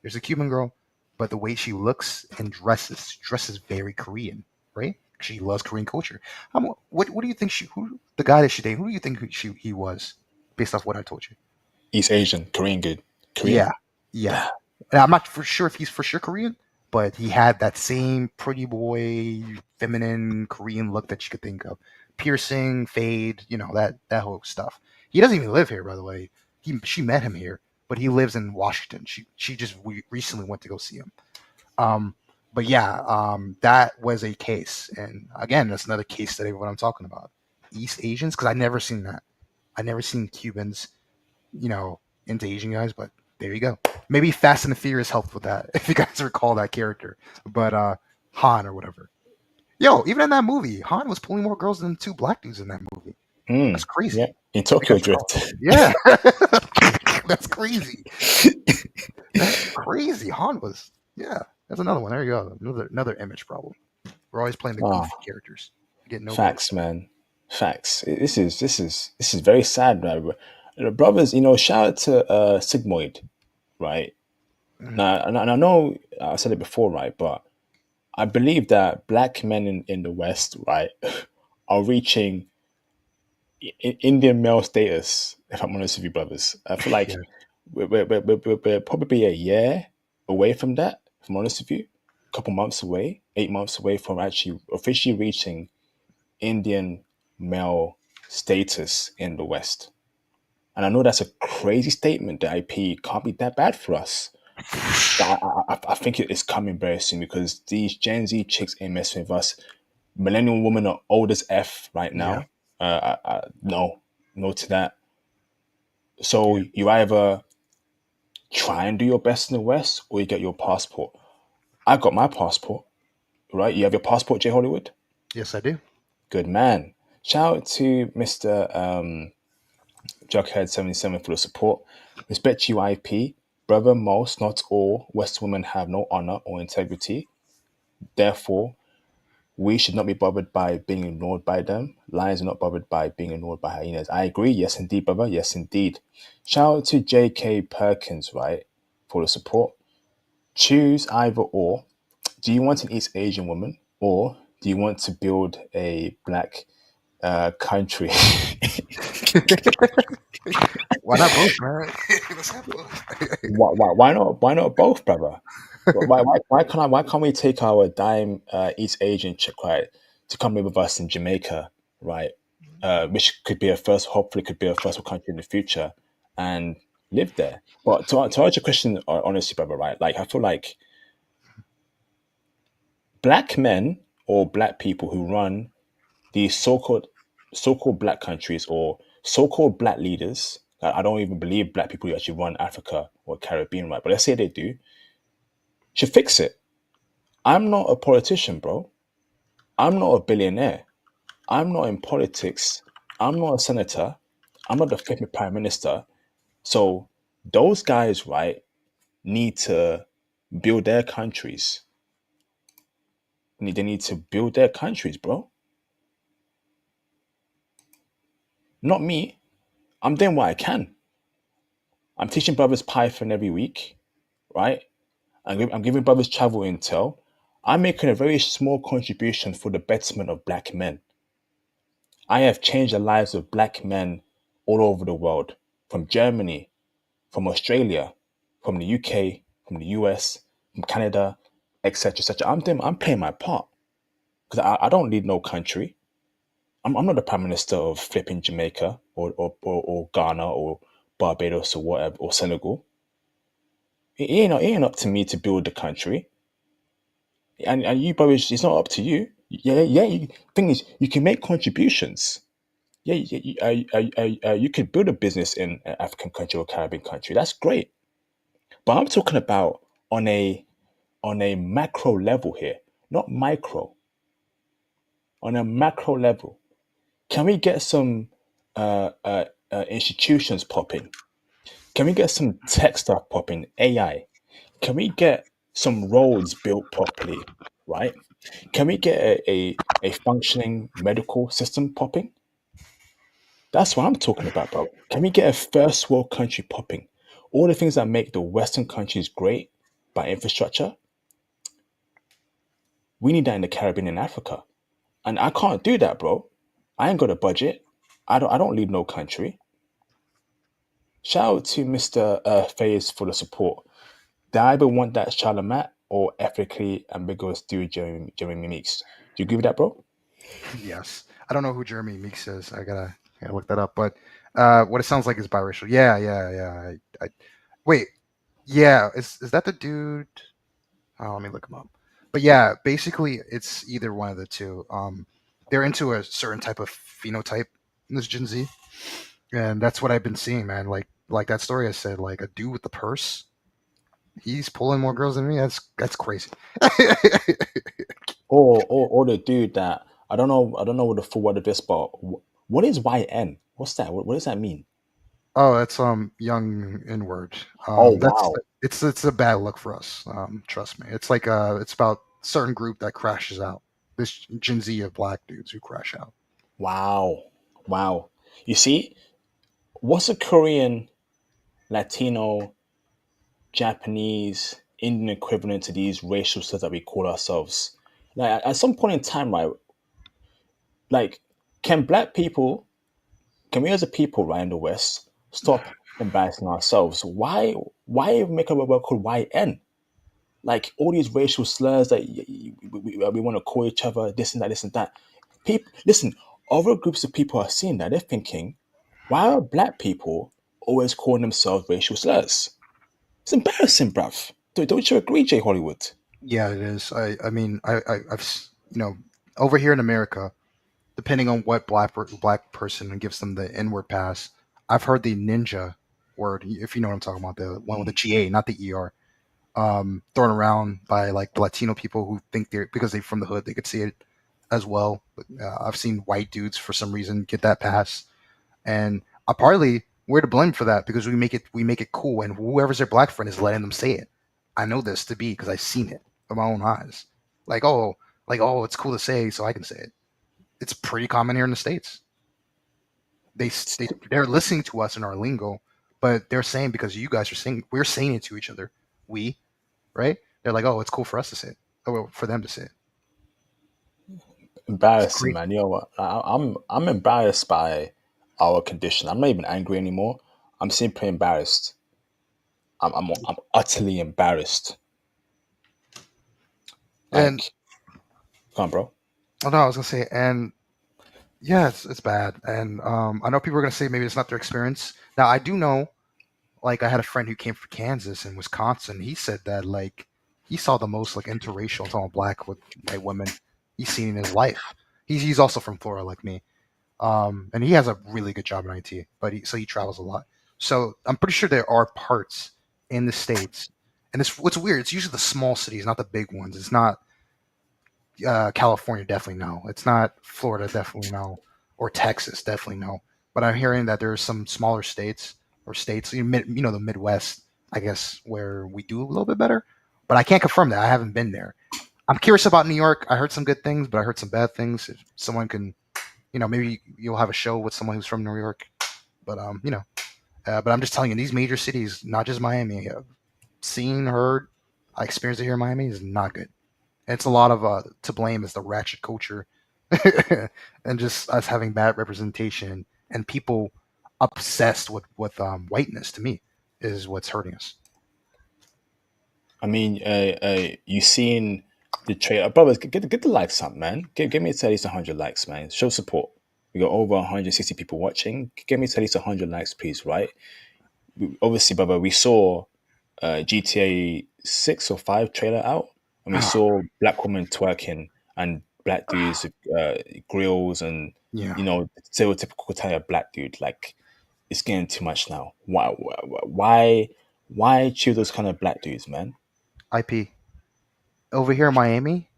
There's a Cuban girl, but the way she looks and dresses very Korean, right? She loves Korean culture. What do you think who the guy that she dated? Who do you think he was, based off what I told you? East Asian, Korean good, Korean. Yeah, yeah. And I'm not for sure if he's for sure Korean, but he had that same pretty boy, feminine Korean look that you could think of. Piercing, fade, that whole stuff. He doesn't even live here, by the way. She met him here, but he lives in Washington. She just recently went to go see him. Um, but yeah, that was a case, and again, that's another case study of what I'm talking about. East Asians, because I never seen that. I never seen Cubans, into Asian guys, but there you go. Maybe Fast and the Furious helped with that, if you guys recall that character. But Han or whatever. Yo, even in that movie, Han was pulling more girls than two black dudes in that movie. That's Yeah, crazy. in If you Tokyo guys recall. Drift. Yeah. That's crazy. That's crazy. Han was yeah. That's another one. There you go. Another image problem. We're always playing the Ah, goofy characters. Get no growth. facts, man. Facts. This is very sad, man. Brothers, shout out to Sigmoid, right? Mhm. Now, and I know I said it before, right? But I believe that black men in the West, right, are reaching Indian male status. If I'm honest with you, brothers, I feel like Yeah. we're probably a year away from that. If I'm honest with you, a couple months away, 8 months away from actually officially reaching Indian male status in the West. And I know that's a crazy statement. The IP can't be that bad for us. But I think it is coming very soon because these Gen Z chicks ain't messing with us. Millennial women are old as F right Yeah. now. No, no to that. So Yeah. you either try and do your best in the West or you get your passport. I got my passport, right? You have your passport, J Hollywood? Yes, I do. Good man. Shout out to Mr. Jughead77 for the support. Respect you, IP. Brother, most, not all, West women have no honor or integrity. Therefore, we should not be bothered by being ignored by them. Lions are not bothered by being ignored by hyenas. I agree. Yes, indeed, brother. Yes, indeed. Shout out to J.K. Perkins, right, for the support. Choose either or. Do you want an East Asian woman or do you want to build a black country? Why not both, man? Let's have both. Why not both, brother? Why can't we take our dime East Asian chick, right, to come live with us in Jamaica, right? Which could be a first, hopefully, could be a first world country in the future, and live there. But to answer your question, honestly, brother, right? Like I feel like black men or black people who run these so-called black countries or so-called black leaders. I don't even believe black people who actually run Africa or Caribbean, right? But let's say they do, should fix it. I'm not a politician, bro. I'm not a billionaire. I'm not in politics. I'm not a senator. I'm not the flipping prime minister. So those guys, right, need to build their countries. They need to build their countries, bro. Not me. I'm doing what I can. I'm teaching brothers Python every week, right? I'm giving brothers travel intel. I'm making a very small contribution for the betterment of black men. I have changed the lives of black men all over the world, from Germany, from Australia, from the UK, from the US, from Canada, etc., etc. I'm playing my part because I don't need no country. I'm not the prime minister of flipping Jamaica or Ghana or Barbados or whatever or Senegal. It ain't up to me to build the country. And you brothers, it's not up to you. Yeah. Thing is, you can make contributions. Yeah, you could build a business in an African country or Caribbean country. That's great. But I'm talking about on a on a macro level here, not micro. On a macro level, can we get some institutions popping? Can we get some tech stuff popping? AI. Can we get some roads built properly? Right? Can we get a functioning medical system popping? That's what I'm talking about, bro. Can we get a first world country popping? All the things that make the Western countries great by infrastructure, we need that in the Caribbean and Africa. And I can't do that, bro. I ain't got a budget. I don't lead no country. Shout out to Mr. Fayez for the support. Do I either want that Charlemagne or ethically ambiguous dude Jeremy Meeks? Do you agree with that, bro? Yes. I don't know who Jeremy Meeks is. I gotta look that up. But what it sounds like is biracial. Yeah, yeah, yeah. Wait. Yeah. Is that the dude? Oh, let me look him up. But yeah, basically, it's either one of the two. They're into a certain type of phenotype in this Gen Z, and that's what I've been seeing, man. Like that story I said, like a dude with the purse, he's pulling more girls than me. That's crazy. Or the dude that I don't know what the full word of this, but what is YN? What's that? What does that mean? Oh, that's young inward. Oh That's wow. it's a bad look for us. Trust me. It's like it's about a certain group that crashes out. This Gen Z of black dudes who crash out. Wow. Wow. You see, what's a Korean, Latino, Japanese, Indian equivalent to these racial slurs that we call ourselves? Like at some point in time, right? Like, can black people, can we as a people, right, in the West, stop embarrassing ourselves? Why make a word called YN? Like all these racial slurs that we want to call each other, this and that, this and that. People, listen, other groups of people are seeing that. They're thinking, why are black people always calling themselves racial slurs? It's embarrassing, bruv. Don't you agree, Jay Hollywood? Yeah, it is. I mean, over here in America, depending on what black person gives them the N word pass, I've heard the ninja word, if you know what I'm talking about, the one with the GA, not the ER, thrown around by like Latino people who think they're because they're from the hood, they could see it as well. I've seen white dudes for some reason get that pass, and partly we're to blame for that because we make it cool, and whoever's their black friend is letting them say it. I know this to be because I've seen it with my own eyes. Like oh, it's cool to say, so I can say it. It's pretty common here in the states. They're listening to us in our lingo, but they're saying because you guys are saying we're saying it to each other. We right? They're like, oh, it's cool for us to say it. Oh, well, for them to say it. It's Embarrassing, crazy. man. You know what? I'm embarrassed by our condition. I'm not even angry anymore. I'm simply embarrassed. I'm utterly embarrassed. And Like, come on, bro. oh no, I was gonna say, and yeah, it's bad. And I know people are gonna say maybe it's not their experience. Now I do know, like, I had a friend who came from Kansas and Wisconsin. He said that like he saw the most like interracial, I'm talking black with white women he's seen in his life. He's also from Florida like me. And he has a really good job in IT, but he travels a lot. So I'm pretty sure there are parts in the states, and it's what's weird. It's usually the small cities, not the big ones. It's not California, definitely no. It's not Florida, definitely no, or Texas, definitely no. But I'm hearing that there's some smaller states or states, the Midwest, I guess, where we do a little bit better. But I can't confirm that. I haven't been there. I'm curious about New York. I heard some good things, but I heard some bad things. If someone can maybe you'll have a show with someone who's from New York. But I'm just telling you, these major cities, not just Miami, seen, heard, I experienced it here in Miami is not good. And it's a lot of to blame is the ratchet culture, and just us having bad representation and people obsessed with whiteness. To me, is what's hurting us. I mean, you seen the trailer, brothers? Get the likes up, man. Give me at least 100 likes, man. Show support. We got over 160 people watching. Give me at least 100 likes, please. Right? Obviously, brother, we saw GTA 6 or 5 trailer out, and we Ah, saw black women twerking and black dudes with grills and yeah, stereotypical type of black dude. Like it's getting too much now. Why choose those kind of black dudes, man? IP over here in Miami.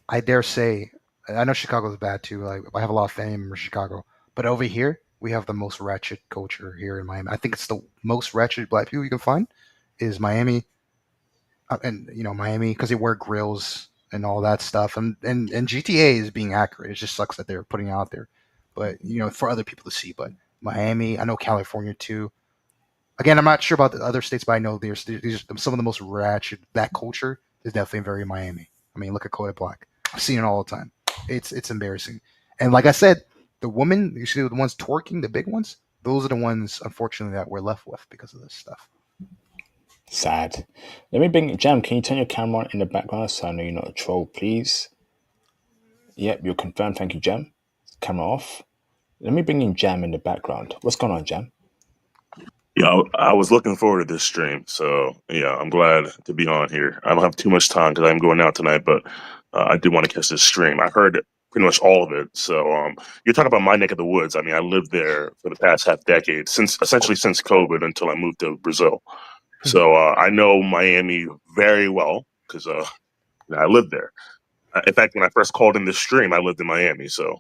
I dare say, I know Chicago's bad too. Like I have a lot of family members in Chicago, but over here we have the most ratchet culture here in Miami. I think it's the most ratchet black people you can find is Miami, and Miami because they wear grills and all that stuff. And GTA is being accurate. It just sucks that they're putting it out there, but for other people to see. But Miami, I know California too. Again, I'm not sure about the other states, but I know these are some of the most ratchet. That culture is definitely very Miami. I mean, look at Kodak Black. I've seen it all the time. It's embarrassing. And like I said, the women you see the ones twerking, the big ones, those are the ones unfortunately that we're left with because of this stuff. Sad. Let me bring Jam. Can you turn your camera on in the background so I know you're not a troll, please? Yep, you're confirmed. Thank you, Jam. Camera off. Let me bring in Jam in the background. What's going on, Jam? Yeah, I was looking forward to this stream. So yeah, I'm glad to be on here. I don't have too much time because I'm going out tonight, but I did want to catch this stream. I heard pretty much all of it. So you're talking about my neck of the woods. I mean, I lived there for the past half decade, since essentially since COVID until I moved to Brazil. So I know Miami very well because I lived there. In fact, when I first called in this stream, I lived in Miami. So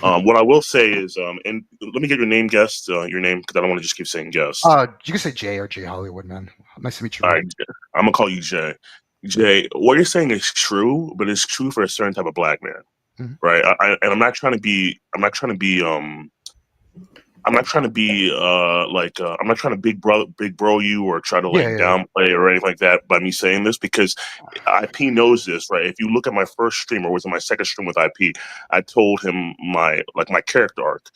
what I will say is, and let me get your name, guest, your name, because I don't want to just keep saying guest. You can say Jay or Jay Hollywood, man. Nice to meet you, All bro. right, I'm gonna call you Jay. Jay, what you're saying is true, but it's true for a certain type of black man. Mhm. right? And I'm not trying to be I'm not trying to be I'm not trying to big bro you or try to Yeah, like yeah, yeah. downplay or anything like that by me saying this, because IP knows this, right? If you look at my first stream, or was it my second stream with IP, I told him my character arc.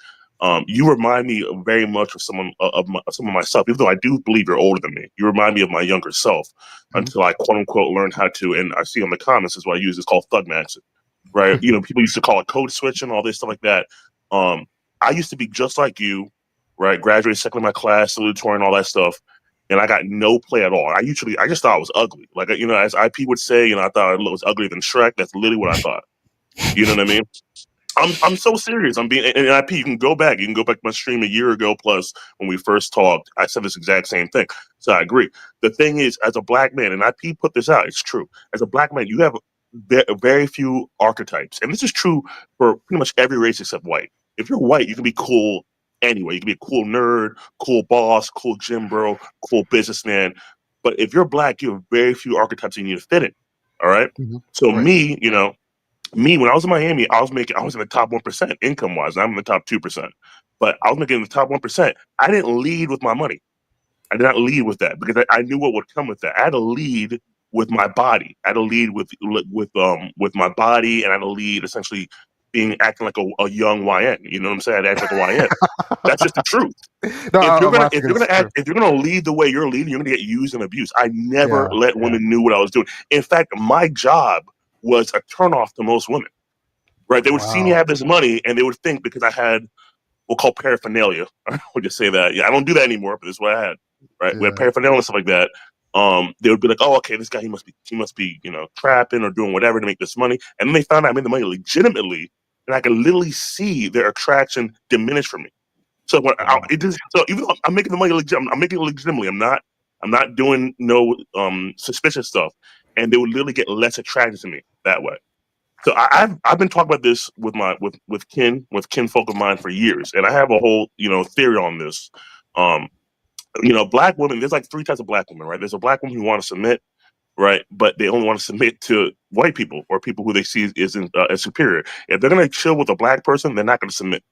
You remind me very much of some of myself, even though I do believe you're older than me. You remind me of my younger self Mhm. until I quote unquote learned how to. And I see in the comments is what I use. It's called thug maxing, right? You know, people used to call it code switching, all this stuff like that. Um, I used to be just like you, right? Graduated second in my class, salutatorian, all that stuff, and I got no play at all. I just thought I was ugly. Like, you know, as IP would say, you know, I thought I was uglier than Shrek. That's literally what I thought. You know what I mean? I'm so serious. I'm being and IP. You can go back. You can go back to my stream a year ago plus when we first talked. I said this exact same thing. So I agree. The thing is, as a black man, and IP put this out, it's true. As a black man, you have very few archetypes, and this is true for pretty much every race except white. If you're white, you can be cool anyway. You can be a cool nerd, cool boss, cool gym bro, cool businessman. But if you're black, you have very few archetypes you need to fit in. All right. Mhm. So Right. me, you know, when I was in Miami, I was in the top 1% income wise. I'm in the top 2%, but I was making the top 1%. I didn't lead with my money. I did not lead with that because I knew what would come with that. I had to lead with my body. I had to lead with my body, and I had to lead essentially being acting like a young YN. You know what I'm saying? I had to act like a YN. That's just the truth. No, If you're I'm gonna laughing if you're 'cause gonna it's true. act if you're gonna lead the way you're leading, you're gonna get used and abused. I never Yeah, let yeah. women knew what I was doing. In fact, my job was a turnoff to most women. Right? They would see me Wow. have this money, and they would think because I had we'll call paraphernalia. We'll just say that. Yeah, I don't do that anymore, but this is what I had. Right? We had Yeah. paraphernalia and stuff like that. They would be like, "Oh, okay, this guy he must be you know trapping or doing whatever to make this money." And then they found out I made the money legitimately, and I could literally see their attraction diminish from me. So Wow. so even though I'm making the money I'm making it legitimately. I'm not doing no suspicious stuff, and they would literally get less attracted to me that way. So I've been talking about this with my with kinfolk of mine for years, and I have a whole theory on this. Um, black women. There's like three types of black women, right? There's a black woman who want to submit, right, but they only want to submit to white people or people who they see as superior. If they're gonna chill with a black person, they're not gonna submit.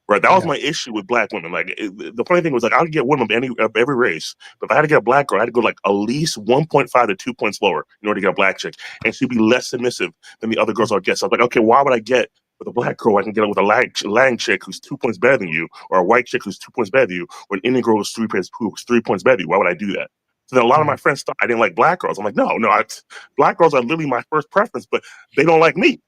Right, that was Yeah. my issue with black women. Like the funny thing was, like I would get women of every race, but if I had to get a black girl, I had to go like at least 1.5 to 2 points lower in order to get a black chick, and she'd be less submissive than the other girls I would get. So I was like, okay, why would I get with a black girl? I can get it with a lang chick who's 2 points better than you, or a white chick who's 2 points better than you, or an Indian girl who's 3 points better than you. Why would I do that? So then a lot of my Mhm. friends thought I didn't like black girls. I'm like, no, black girls are literally my first preference, but they don't like me.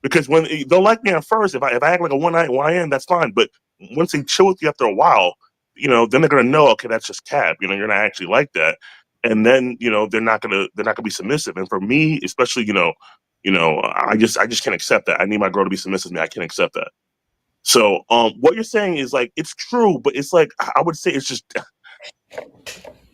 Because when they'll like me at first, if I act like a one night YN, that's fine. But once they chill with you after a while, then they're gonna know, okay, that's just cap. You're not actually like that, and then they're not gonna be submissive. And for me, especially, I just can't accept that. I need my girl to be submissive to me. I can't accept that. So, what you're saying is like it's true, but it's like I would say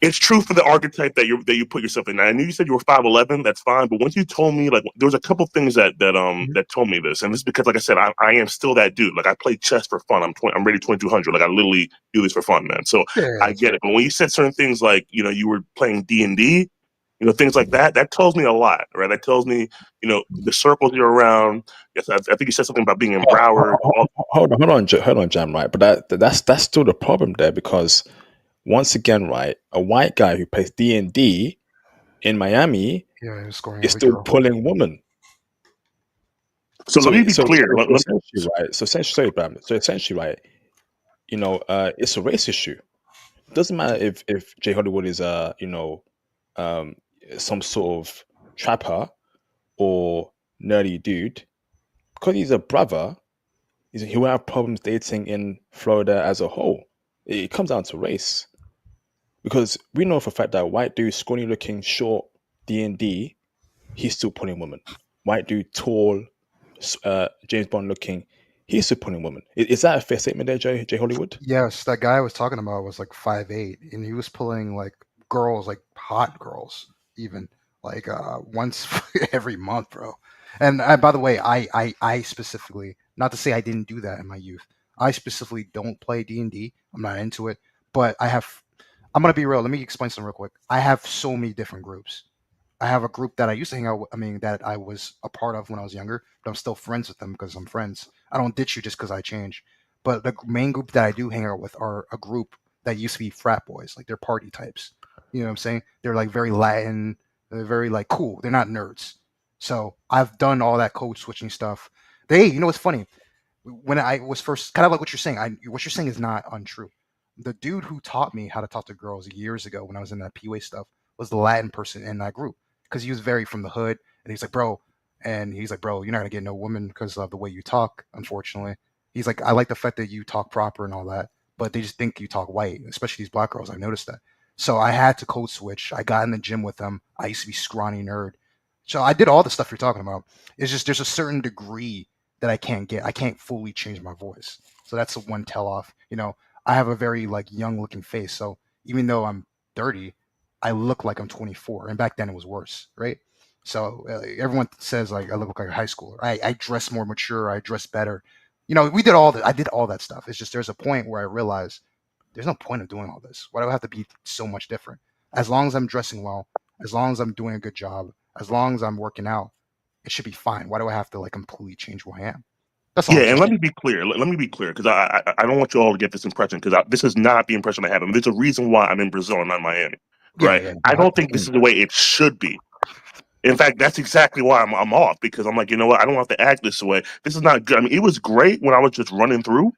it's true for the archetype that you put yourself in. Now, I knew you said you were 5'11". That's fine, but once you told me, like, there was a couple things Mhm. that told me this, and this is because, like I said, I am still that dude. Like, I play chess for fun. I'm ready 2200. Like, I literally do this for fun, man. So Yeah, yeah, I that's get fair. it. But when you said certain things, like you were playing D&D, things like that, that tells me a lot, right? That tells me the circles you're around. Yes, I think you said something about being in Broward. Hold on, Jam. Right, but that's still the problem there because once again, right, a white guy who plays D&D in Miami Yeah, he was scoring is every still girl. pulling women. So let So me be so clear. so, so essentially, right. So essentially, sorry, Bram. So essentially, right. It's a race issue. It doesn't matter if Jay Hollywood is um, some sort of trapper or nerdy dude because he's a brother. He will have problems dating in Florida as a whole. It comes down to race because we know for a fact that white dude, scrawny looking, short, D&D, he's still pulling women. White dude, tall, James Bond looking, he's still pulling women. Is that a fair statement there, Jay Hollywood? Yes, that guy I was talking about was like 5'8", and he was pulling like girls, like hot girls, even like once every month, bro. And by the way, I specifically, not to say I didn't do that in my youth. I specifically don't play D&D. I'm not into it, but I have. I'm gonna be real. Let me explain something real quick. I have so many different groups. I have a group that I used to hang out with, I mean, that I was a part of when I was younger, but I'm still friends with them because I'm friends. I don't ditch you just because I change. But the main group that I do hang out with are a group that used to be frat boys. Like they're party types. You know what I'm saying? They're like very Latin. They're very like cool. They're not nerds. So I've done all that code switching stuff. You know what's funny? When I was first, kind of like what you're saying, what you're saying is not untrue. The dude who taught me how to talk to girls years ago when I was in that P-way stuff was the Latin person in that group because he was very from the hood, and he's like, bro, you're not gonna get no woman because of the way you talk. Unfortunately, he's like, I like the fact that you talk proper and all that, but they just think you talk white, especially these black girls. I've noticed that. So I had to code switch. I got in the gym with them. I used to be scrawny nerd. So I did all the stuff you're talking about. It's just there's a certain degree that I can't get. I can't fully change my voice. So that's the one tell off. I have a very like young looking face. So even though I'm 30, I look like I'm 24. And back then it was worse, right? So everyone says like I look like a high schooler. I dress more mature. I dress better. We did all that. I did all that stuff. It's just there's a point where I realized there's no point of doing all this. Why do I have to be so much different? As long as I'm dressing well, as long as I'm doing a good job, as long as I'm working out, it should be fine. Why do I have to like completely change who I am? That's all Yeah, I'm and saying. let me be clear. Let me be clear, because I don't want you all to get this impression, because this is not the impression I have. I mean, there's a reason why I'm in Brazil and not in Miami, Yeah, right? yeah, I no, don't think this is the way it should be. In fact, that's exactly why I'm off, because I'm like, you know what? I don't have to act this way. This is not good. I mean, it was great when I was just running through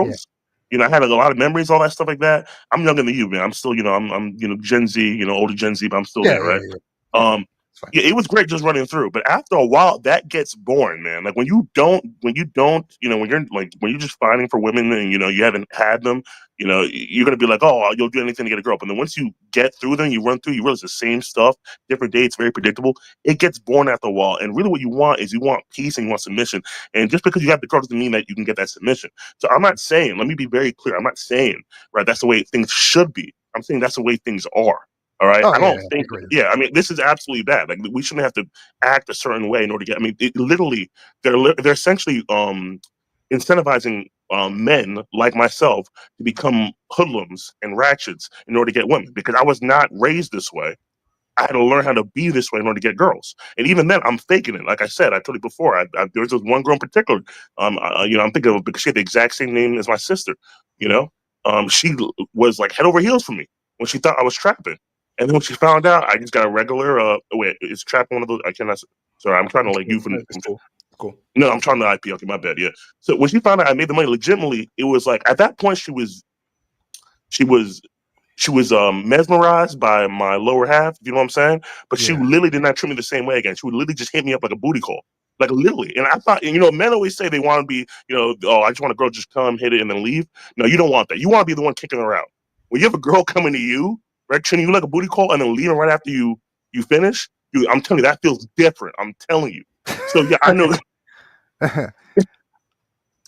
yeah, girls. I had a lot of memories, all that stuff like that. I'm younger than you, man. I'm still, I'm Gen Z, older Gen Z, but I'm still yeah, there, yeah, right? yeah, yeah. Um, It's fine. yeah, it was great just running through, but after a while, that gets boring, man. Like when you don't, when you're like when you're just fighting for women and you haven't had them, you're gonna be like, oh, you'll do anything to get a girl. But then once you get through them, you run through, you realize the same stuff, different day. It's very predictable. It gets boring after a while, and really, what you want is you want peace and you want submission. And just because you have the girl doesn't mean that you can get that submission. So I'm not saying. Let me be very clear. I'm not saying right. That's the way things should be. I'm saying that's the way things are. All right. Oh I yeah, don't yeah, I think, agree. yeah, I mean, this is absolutely bad. Like, we shouldn't have to act a certain way in order to get, I mean, literally, they're essentially incentivizing men like myself to become hoodlums and ratchets in order to get women, because I was not raised this way. I had to learn how to be this way in order to get girls. And even then, I'm faking it. Like I said, I told you before, there was this one girl in particular, I'm thinking of, because she had the exact same name as my sister, you know? She was like head over heels for me when she thought I was trapping. And then when she found out, I just got a regular, wait, is trapping one of those? I cannot, sorry, I'm trying to It's like cool. you from, It's cool. It's cool. no, I'm trying to IP, okay, my bad, yeah. So when she found out I made the money legitimately, it was like, at that point, she was mesmerized by my lower half, you know what I'm saying? But she Yeah, literally did not treat me the same way again. She would literally just hit me up like a booty call. Like, literally. And I thought, men always say they want to be, oh, I just want a girl to just come, hit it, and then leave. No, you don't want that. You want to be the one kicking her out. When you have a girl coming to you, right, treating you like a booty call and then leaving right after you finish, I'm telling you, that feels different. I'm telling you. So yeah, I know. uh,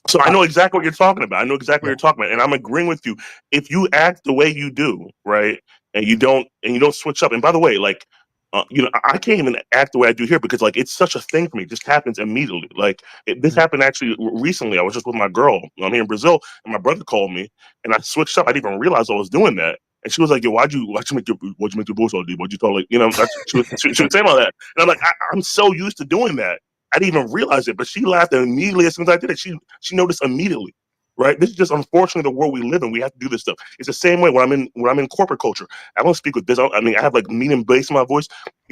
So I know exactly what you're talking about. I know exactly what yeah, you're talking about, and I'm agreeing with you. If you act the way you do, right, and you don't switch up. And by the way, like, I can't even act the way I do here because like it's such a thing for me. It just happens immediately. Like this mm, happened actually recently. I was just with my girl. I'm here in Brazil, and my brother called me, and I switched up. I didn't even realize I was doing that. And she was like, "Yo, why'd you make your voice all deep? What'd you tell like, she was saying all that." And I'm like, I'm so used to doing that. I didn't even realize it, but she laughed immediately as soon as I did it. She noticed immediately, right? This is just unfortunately the world we live in. We have to do this stuff. It's the same way when I'm in corporate culture. I don't speak with this. I mean, I have like medium bass in my voice.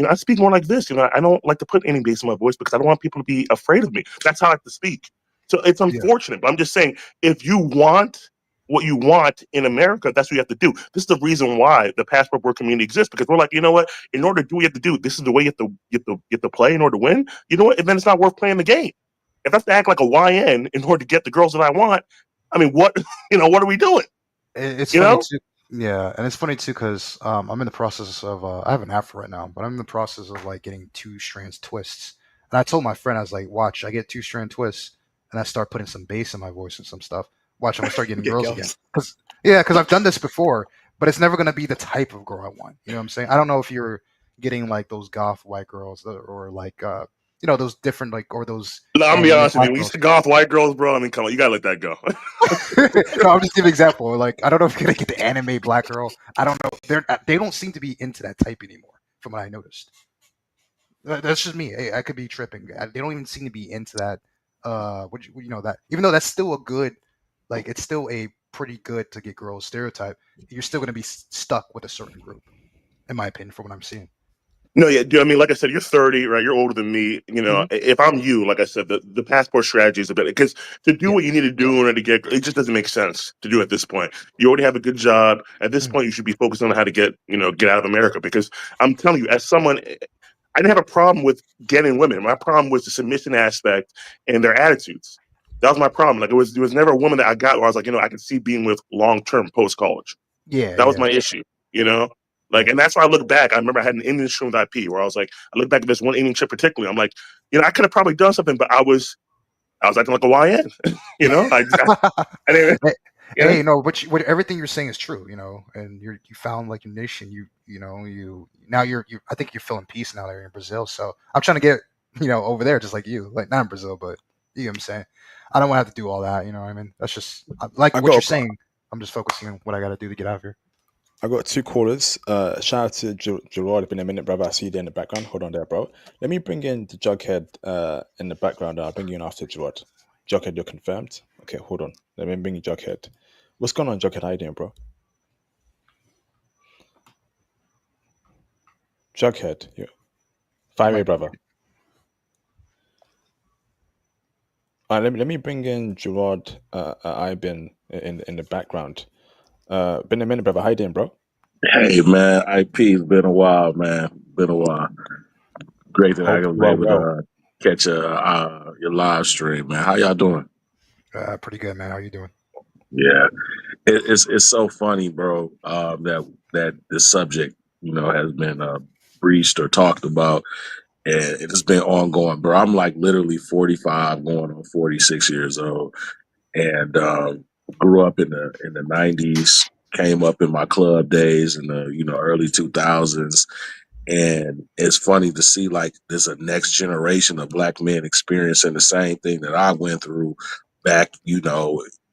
I speak more like this. I don't like to put any bass in my voice because I don't want people to be afraid of me. That's how I like to speak. So it's yeah. unfortunate, but I'm just saying, if you want what you want in America, that's what you have to do. This is the reason why the passport board community exists, because we're like, you know what? In order to do what you have to do, this is the way you have to play in order to win. You know what? And then it's not worth playing the game. If I have to act like a YN in order to get the girls that I want, I mean, what what are we doing? It's You funny know? too. Yeah, and it's funny too because I'm in the process of I have an afro right now, but I'm in the process of like getting two strands twists. And I told my friend, I was like, "Watch, I get two strand twists, and I start putting some bass in my voice and some stuff. Watch, I'm gonna start getting Get girls again." girls. Because I've done this before, but it's never gonna be the type of girl I want. You know what I'm saying? I don't know if you're getting like those goth white girls or like those different like or those No, I'm gonna be anime honest with black you. When you girls. say goth white girls, bro, I mean, come on, you gotta let that go. No, I'm just giving an example. Like, I don't know if you're gonna get the anime black girl. I don't know. They don't seem to be into that type anymore, from what I noticed. That's just me. I could be tripping. They don't even seem to be into that. That even though that's still a good, like it's still a pretty good to get girls stereotype. You're still going to be stuck with a certain group, in my opinion, from what I'm seeing. No, yeah, dude, I mean, like I said, you're 30, right? You're older than me. You know, Hmm. if I'm you, like I said, the passport strategy is a bit because to do Yeah. what you need to do in order to get it just doesn't make sense to do at this point. You already have a good job. At this Mhm. point, you should be focused on how to get out of America. Because I'm telling you, as someone, I didn't have a problem with getting women. My problem was the submission aspect and their attitudes. That was my problem. Like there was never a woman that I got where I was like, I could see being with long term post college. Yeah. That was Yeah. my issue, you know? Yeah. Like, and that's why I look back. I remember I had an Indian stream with IP where I was like, I look back at this one Indian trip particularly. I'm like, I could have probably done something, but I was acting like a YN, I didn't, Hey, you know? no, what everything you're saying is true, and you found like your nation. You now you. I think you're feeling peace now that you're in Brazil. So I'm trying to get over there just like you, like not in Brazil, but you know what I'm saying. I don't want to have to do all that. You know what I mean? That's just like I what you're got saying. I'm just focusing on what I got to do to get out of here. I got two callers. Shout out to Gerard. It's been a minute, brother. I see you there in the background. Hold on there, bro. Let me bring in the Jughead in the background. I'll bring you in after Gerard. Jughead, you're confirmed. Okay, hold on. Let me bring you Jughead. What's going on, Jughead? How you doing, bro? Jughead, you fire away, Might be. brother. Let me bring in Gerard. I've been in the background. Been a minute, brother. How you doing, bro? Hey man, IP's been a while, man. Been a while. Great that I Hope was you are able to well. catch your live stream, man. How y'all doing? Pretty good, man. How you doing? Yeah, it's so funny, bro. That this subject, has been breached or talked about, and it has been ongoing, bro. I'm like literally 45, going on 46 years old, and grew up in the '90s. Came up in my club days in the early 2000s. And it's funny to see like there's a next generation of black men experiencing the same thing that I went through back,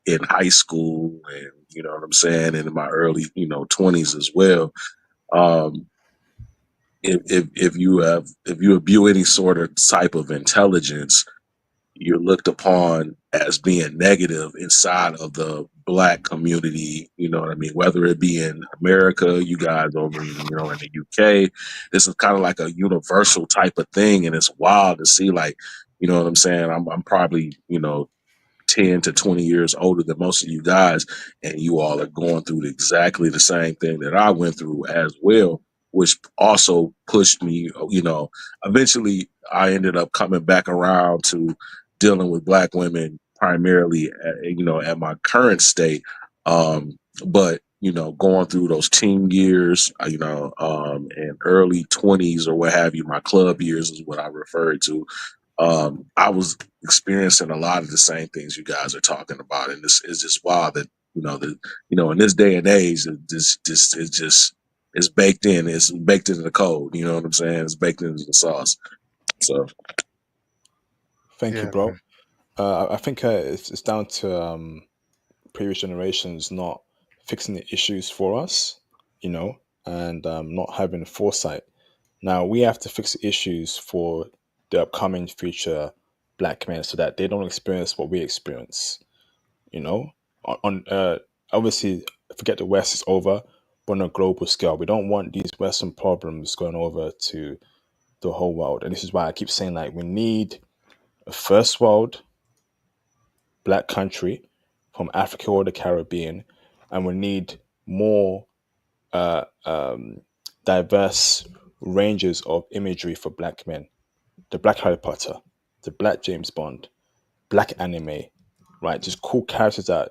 in high school and you know what I'm saying, and in my early, 20s as well. Um, if you view any sort of type of intelligence, you're looked upon as being negative inside of the black community, you know what I mean? Whether it be in America, you guys over in the UK, this is kind of like a universal type of thing. And it's wild to see like, you know what I'm saying? I'm probably, 10 to 20 years older than most of you guys, and you all are going through exactly the same thing that I went through as well, which also pushed me, eventually I ended up coming back around to dealing with black women primarily at my current state. But going through those teen years, and early 20s or what have you, my club years is what I referred to. I was experiencing a lot of the same things you guys are talking about, and this is just wild that in this day and age, it's baked in. It's baked into the code. You know what I'm saying? It's baked into the sauce. So Thank you, Yeah, bro. man. I think it's down to previous generations not fixing the issues for us, you know, and not having foresight. Now we have to fix the issues for the upcoming future black men so that they don't experience what we experience. You know, on obviously, forget the West is over, but on a global scale, we don't want these Western problems going over to the whole world. And this is why I keep saying like we need a first world black country from Africa or the Caribbean, and we need more uh, um, diverse ranges of imagery for black men. The Black Harry Potter, the Black James Bond, Black anime, right? Just cool characters that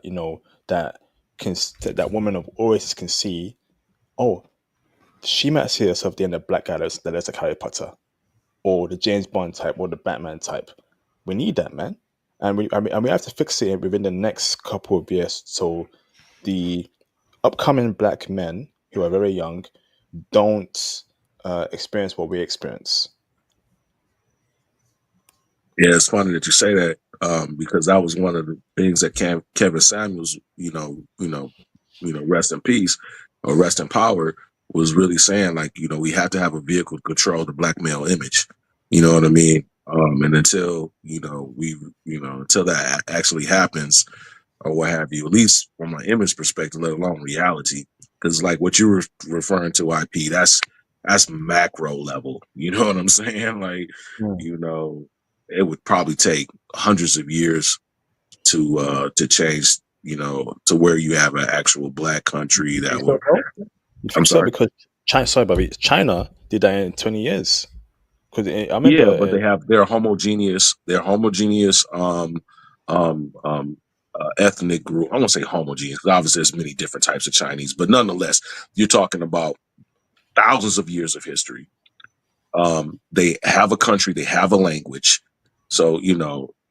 that can that women of always can see. Oh, she might see herself in the black guy that's like Harry Potter, or the James Bond type, or the Batman type. We need that, man, and we have to fix it within the next couple of years. So the upcoming black men who are very young don't experience what we experience. yeah, it's funny that you say that, because that was one of the things that Kevin Samuels, rest in peace or rest in power, was really saying like, we have to have a vehicle to control the black male image. You know what I mean? And until until that actually happens or what have you, at least from my image perspective, let alone reality, because like what you were referring to, IP, that's macro level. You know what I'm saying? Like, Mm. you know, it would probably take hundreds of years to change, to where you have an actual black country You that think so, would. bro? You I'm think so? sorry. Because China, sorry, Bobby, China did that in 20 years. Because I remember, Yeah, but they're homogeneous. They're homogeneous. Ethnic group. I won't say homogeneous, 'cause obviously there's many different types of Chinese, but nonetheless, you're talking about thousands of years of history. They have a country. They have a language. So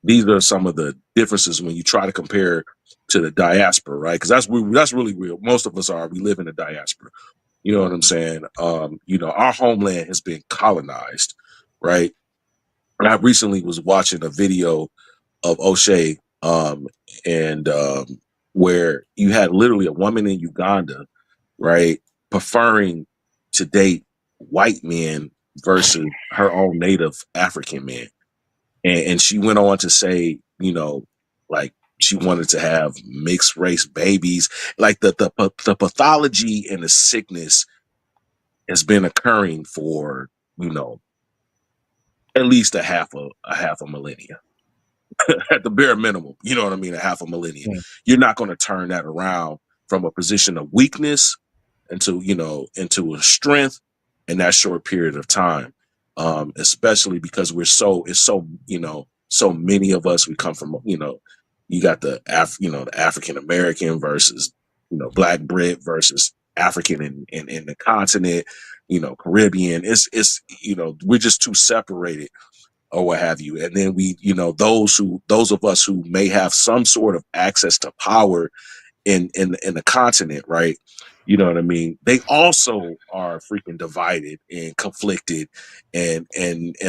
these are some of the differences when you try to compare to the diaspora, right? Because that's really real. Most of us are. We live in the diaspora. You know what I'm saying? Our homeland has been colonized, right? And I recently was watching a video of O'Shea, and where you had literally a woman in Uganda, right, preferring to date white men versus her own native African men. And she went on to say, like she wanted to have mixed race babies. Like the pathology and the sickness has been occurring for, at least a half a millennia. At the bare minimum, you know what I mean, a half a millennia. mm, You're not going to turn that around from a position of weakness into a strength in that short period of time. Especially because so many of us, we come from, you got the African American versus, Black Brit versus African in the continent, Caribbean. We're just too separated or what have you. And then those of us who may have some sort of access to power in the continent, right? You know what I mean? They also are freaking divided and conflicted, and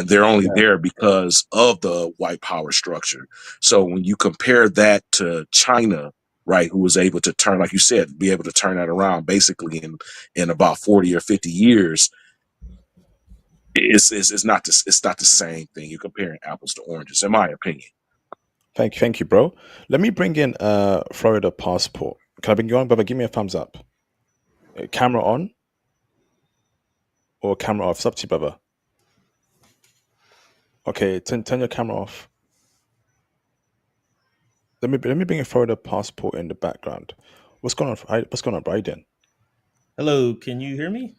they're only yeah, there because of the white power structure. So when you compare that to China, right, who was able to turn, like you said, be able to turn that around basically in about 40 or 50 years, it's not the same thing. You're comparing apples to oranges, in my opinion. thank you, bro. Let me bring in Florida passport. Can I bring you on, brother? Give me a thumbs up. Camera on or camera off? It's up to you, brother. Okay, turn your camera off. Let me bring a Florida passport in the background. What's going on? What's going on, Bryden? Hello, can you hear me?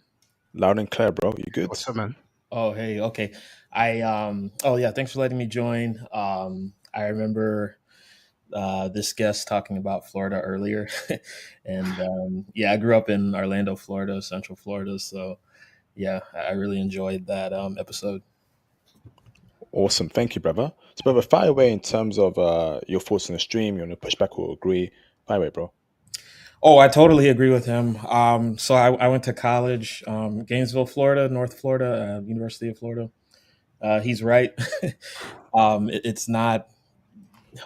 Loud and clear, bro. You good? What's up, man? Oh, hey, okay. Oh yeah, thanks for letting me join. I remember this guest talking about Florida earlier. And yeah, I grew up in Orlando, Florida, Central Florida, so yeah, I really enjoyed that episode. Awesome. Thank you, brother. So, brother, fire away in terms of your thoughts on the stream. You want to push back or agree? Fire away, bro. Oh, I totally agree with him. So I went to college, Gainesville, Florida, North Florida, University of Florida. He's right. It's not.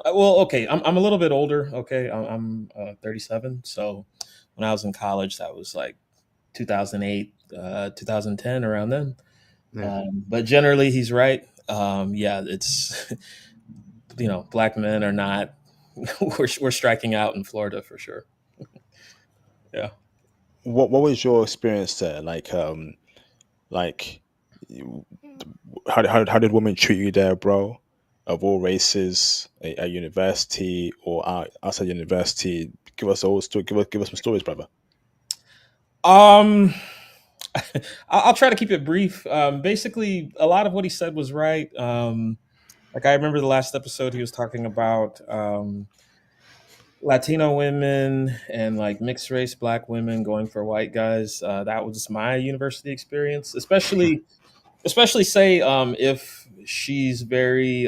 Well, okay, I'm a little bit older. Okay, I'm 37. So when I was in college, that was like 2008, 2010, around then. Yeah. But generally, he's right. Yeah, it's black men are not. We're striking out in Florida for sure. Yeah. What was your experience there? Like, you- how did women treat you there, bro? Of all races, at university or outside university? Give us all story. Give us some stories, brother. Um, I'll try to keep it brief. Basically, a lot of what he said was right. Like I remember the last episode he was talking about Latino women and like mixed race black women going for white guys. That was my university experience, especially say if she's very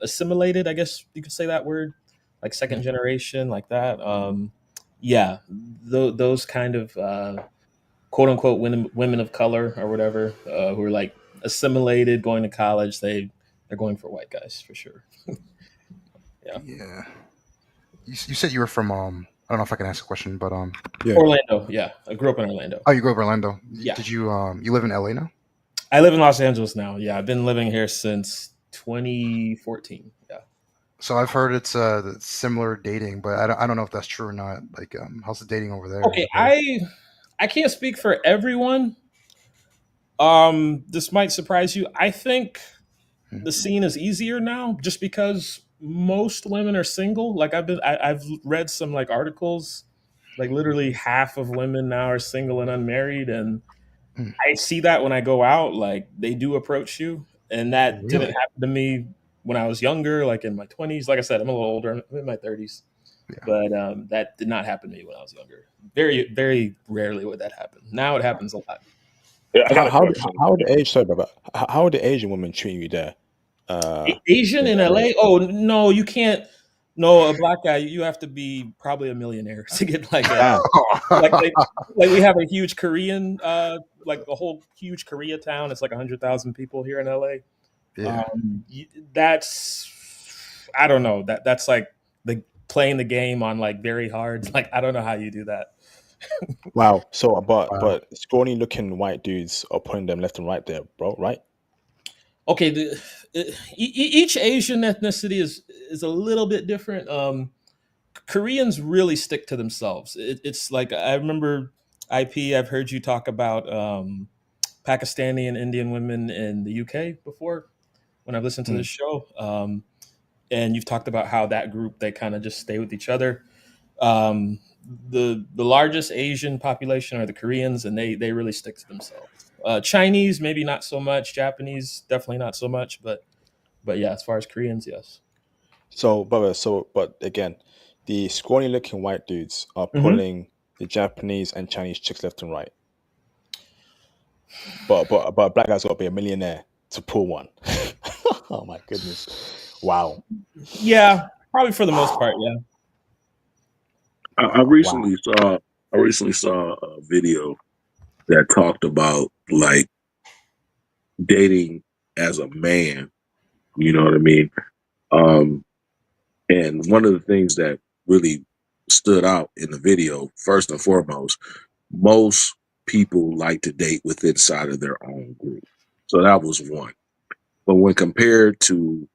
assimilated. I guess you could say that word, like second generation, like that. Yeah, those kind of quote unquote women of color or whatever who are like assimilated going to college. They're going for white guys for sure. Yeah. Yeah. You said you were from I don't know if I can ask a question, but Yeah. Orlando. Yeah, I grew up in Orlando. oh, you grew up in Orlando. Yeah. Did you you live in LA now? I live in Los Angeles now. Yeah, I've been living here since 2014. Yeah. So I've heard it's similar dating, but I don't know if that's true or not. Like, how's the dating over there? Is Okay, it better? I can't speak for everyone. This might surprise you. I think Hmm. the scene is easier now, just because most women are single. Like I've read some like articles, like literally half of women now are single and unmarried, and Hmm. I see that when I go out. Like they do approach you, and that didn't Really? happen to me when I was younger, like in my 20s. Like I said, I'm a little older. I'm in my 30s, Yeah. but that did not happen to me when I was younger. Very, very rarely would that happen. Now it happens a lot. Yeah, I How had a how question. how are the Asian sorry, brother, how are the Asian women treating you there? Asian In in LA? LA? Oh no, you can't. No, a black guy. You have to be probably a millionaire to get like a Damn. like like, like we have a huge Korean like a whole huge Koreatown. It's like 100,000 people here in LA. Yeah. That's I don't know. That's like the playing the game on like very hard. Like I don't know how you do that. Wow. So, but Wow. scrawny looking white dudes are putting them left and right there, bro. Right? Okay, each Asian ethnicity is a little bit different. Koreans really stick to themselves. It's like I remember IP. I've heard you talk about Pakistani and Indian women in the UK before when I've listened to Hmm. this show, and you've talked about how that group they kind of just stay with each other. Um, the largest Asian population are the Koreans, and they really stick to themselves. Chinese maybe not so much. Japanese definitely not so much, but yeah, as far as Koreans, yes. So, brother. So, but again, the scrawny looking white dudes are Hmm. pulling the Japanese and Chinese chicks left and right. But a black guy's got to be a millionaire to pull one. Oh my goodness! Wow. Yeah, probably for the most part, yeah. I Wow. recently saw a video that talked about like dating as a man. You know what I mean? Um, and one of the things that really stood out in the video, first and foremost, most people like to date with inside of their own group. So that was one. But when compared to,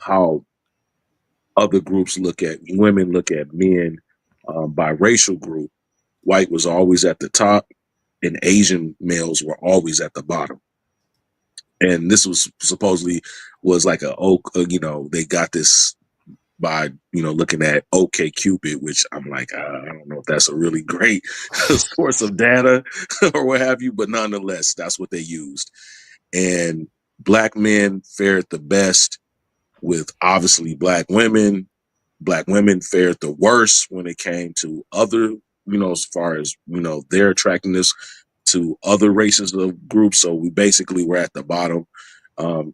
how other groups look at women, look at men, by racial group, white was always at the top and Asian males were always at the bottom. And this was supposedly was like they got this by looking at OK Cupid, which I'm like, I don't know if that's a really great source of data or what have you, but nonetheless, that's what they used. And black men fared the best with obviously black women. Black women fared the worst when it came to other, as far as their attractiveness to other races of groups. So we basically were at the bottom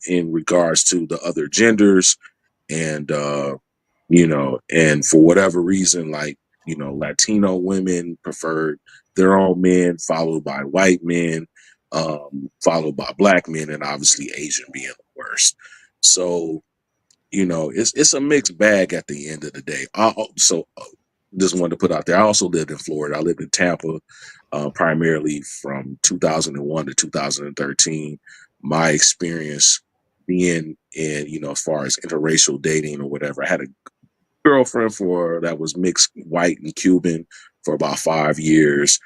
in regards to the other genders, and and for whatever reason, like Latino women preferred their own men, followed by white men, followed by black men, and obviously Asian being the worst. So it's a mixed bag at the end of the day. Just wanted to put out there. I also lived in Florida. I lived in Tampa, primarily from 2001 to 2013. My experience being in, as far as interracial dating or whatever, I had a girlfriend for that was mixed white and Cuban for about 5 years.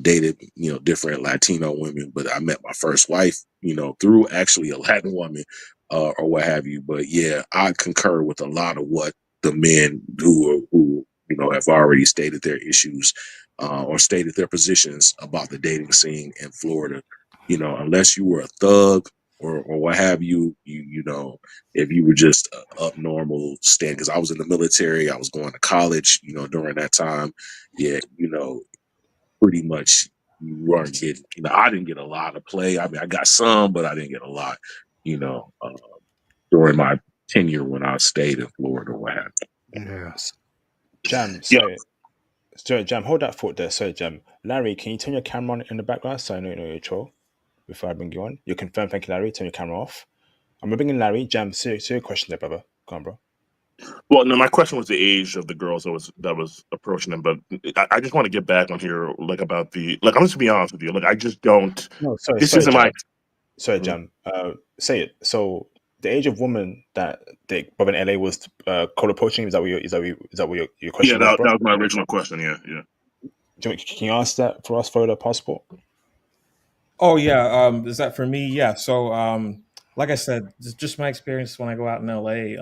Dated different Latino women, but I met my first wife through actually a Latin woman, or what have you. But yeah, I concur with a lot of what the men who have already stated their issues, or stated their positions about the dating scene in Florida. Unless you were a thug or what have you, if you were just up normal stand, because I was in the military, I was going to college, during that time. Yeah, pretty much you weren't getting, I didn't get a lot of play. I mean, I got some, but I didn't get a lot, you know, uh, during my tenure when I stayed in Florida or what have Yeah. Jam, you. sorry, Jam, hold that thought there. Sorry, Jam. Larry, can you turn your camera on in the background so I know you know your troll before I bring you on? You confirm, thank you, Larry. Turn your camera off. I'm gonna bring in Larry. Jam, serious question there, brother. Come on, bro. Well, no, my question was the age of the girls that was approaching them, but I just want to get back on here, like about the like. I'm just to be honest with you, like I just don't. No, sorry, This sorry, isn't my Jam. Sorry, Jam. Say it. So the age of woman that the Bob in LA was cold approaching. Is that what your Yeah, question was, bro? that was my original question. Yeah, yeah. Can you ask that for us for the passport? Oh yeah, is that for me? Yeah. So, like I said, just my experience when I go out in LA.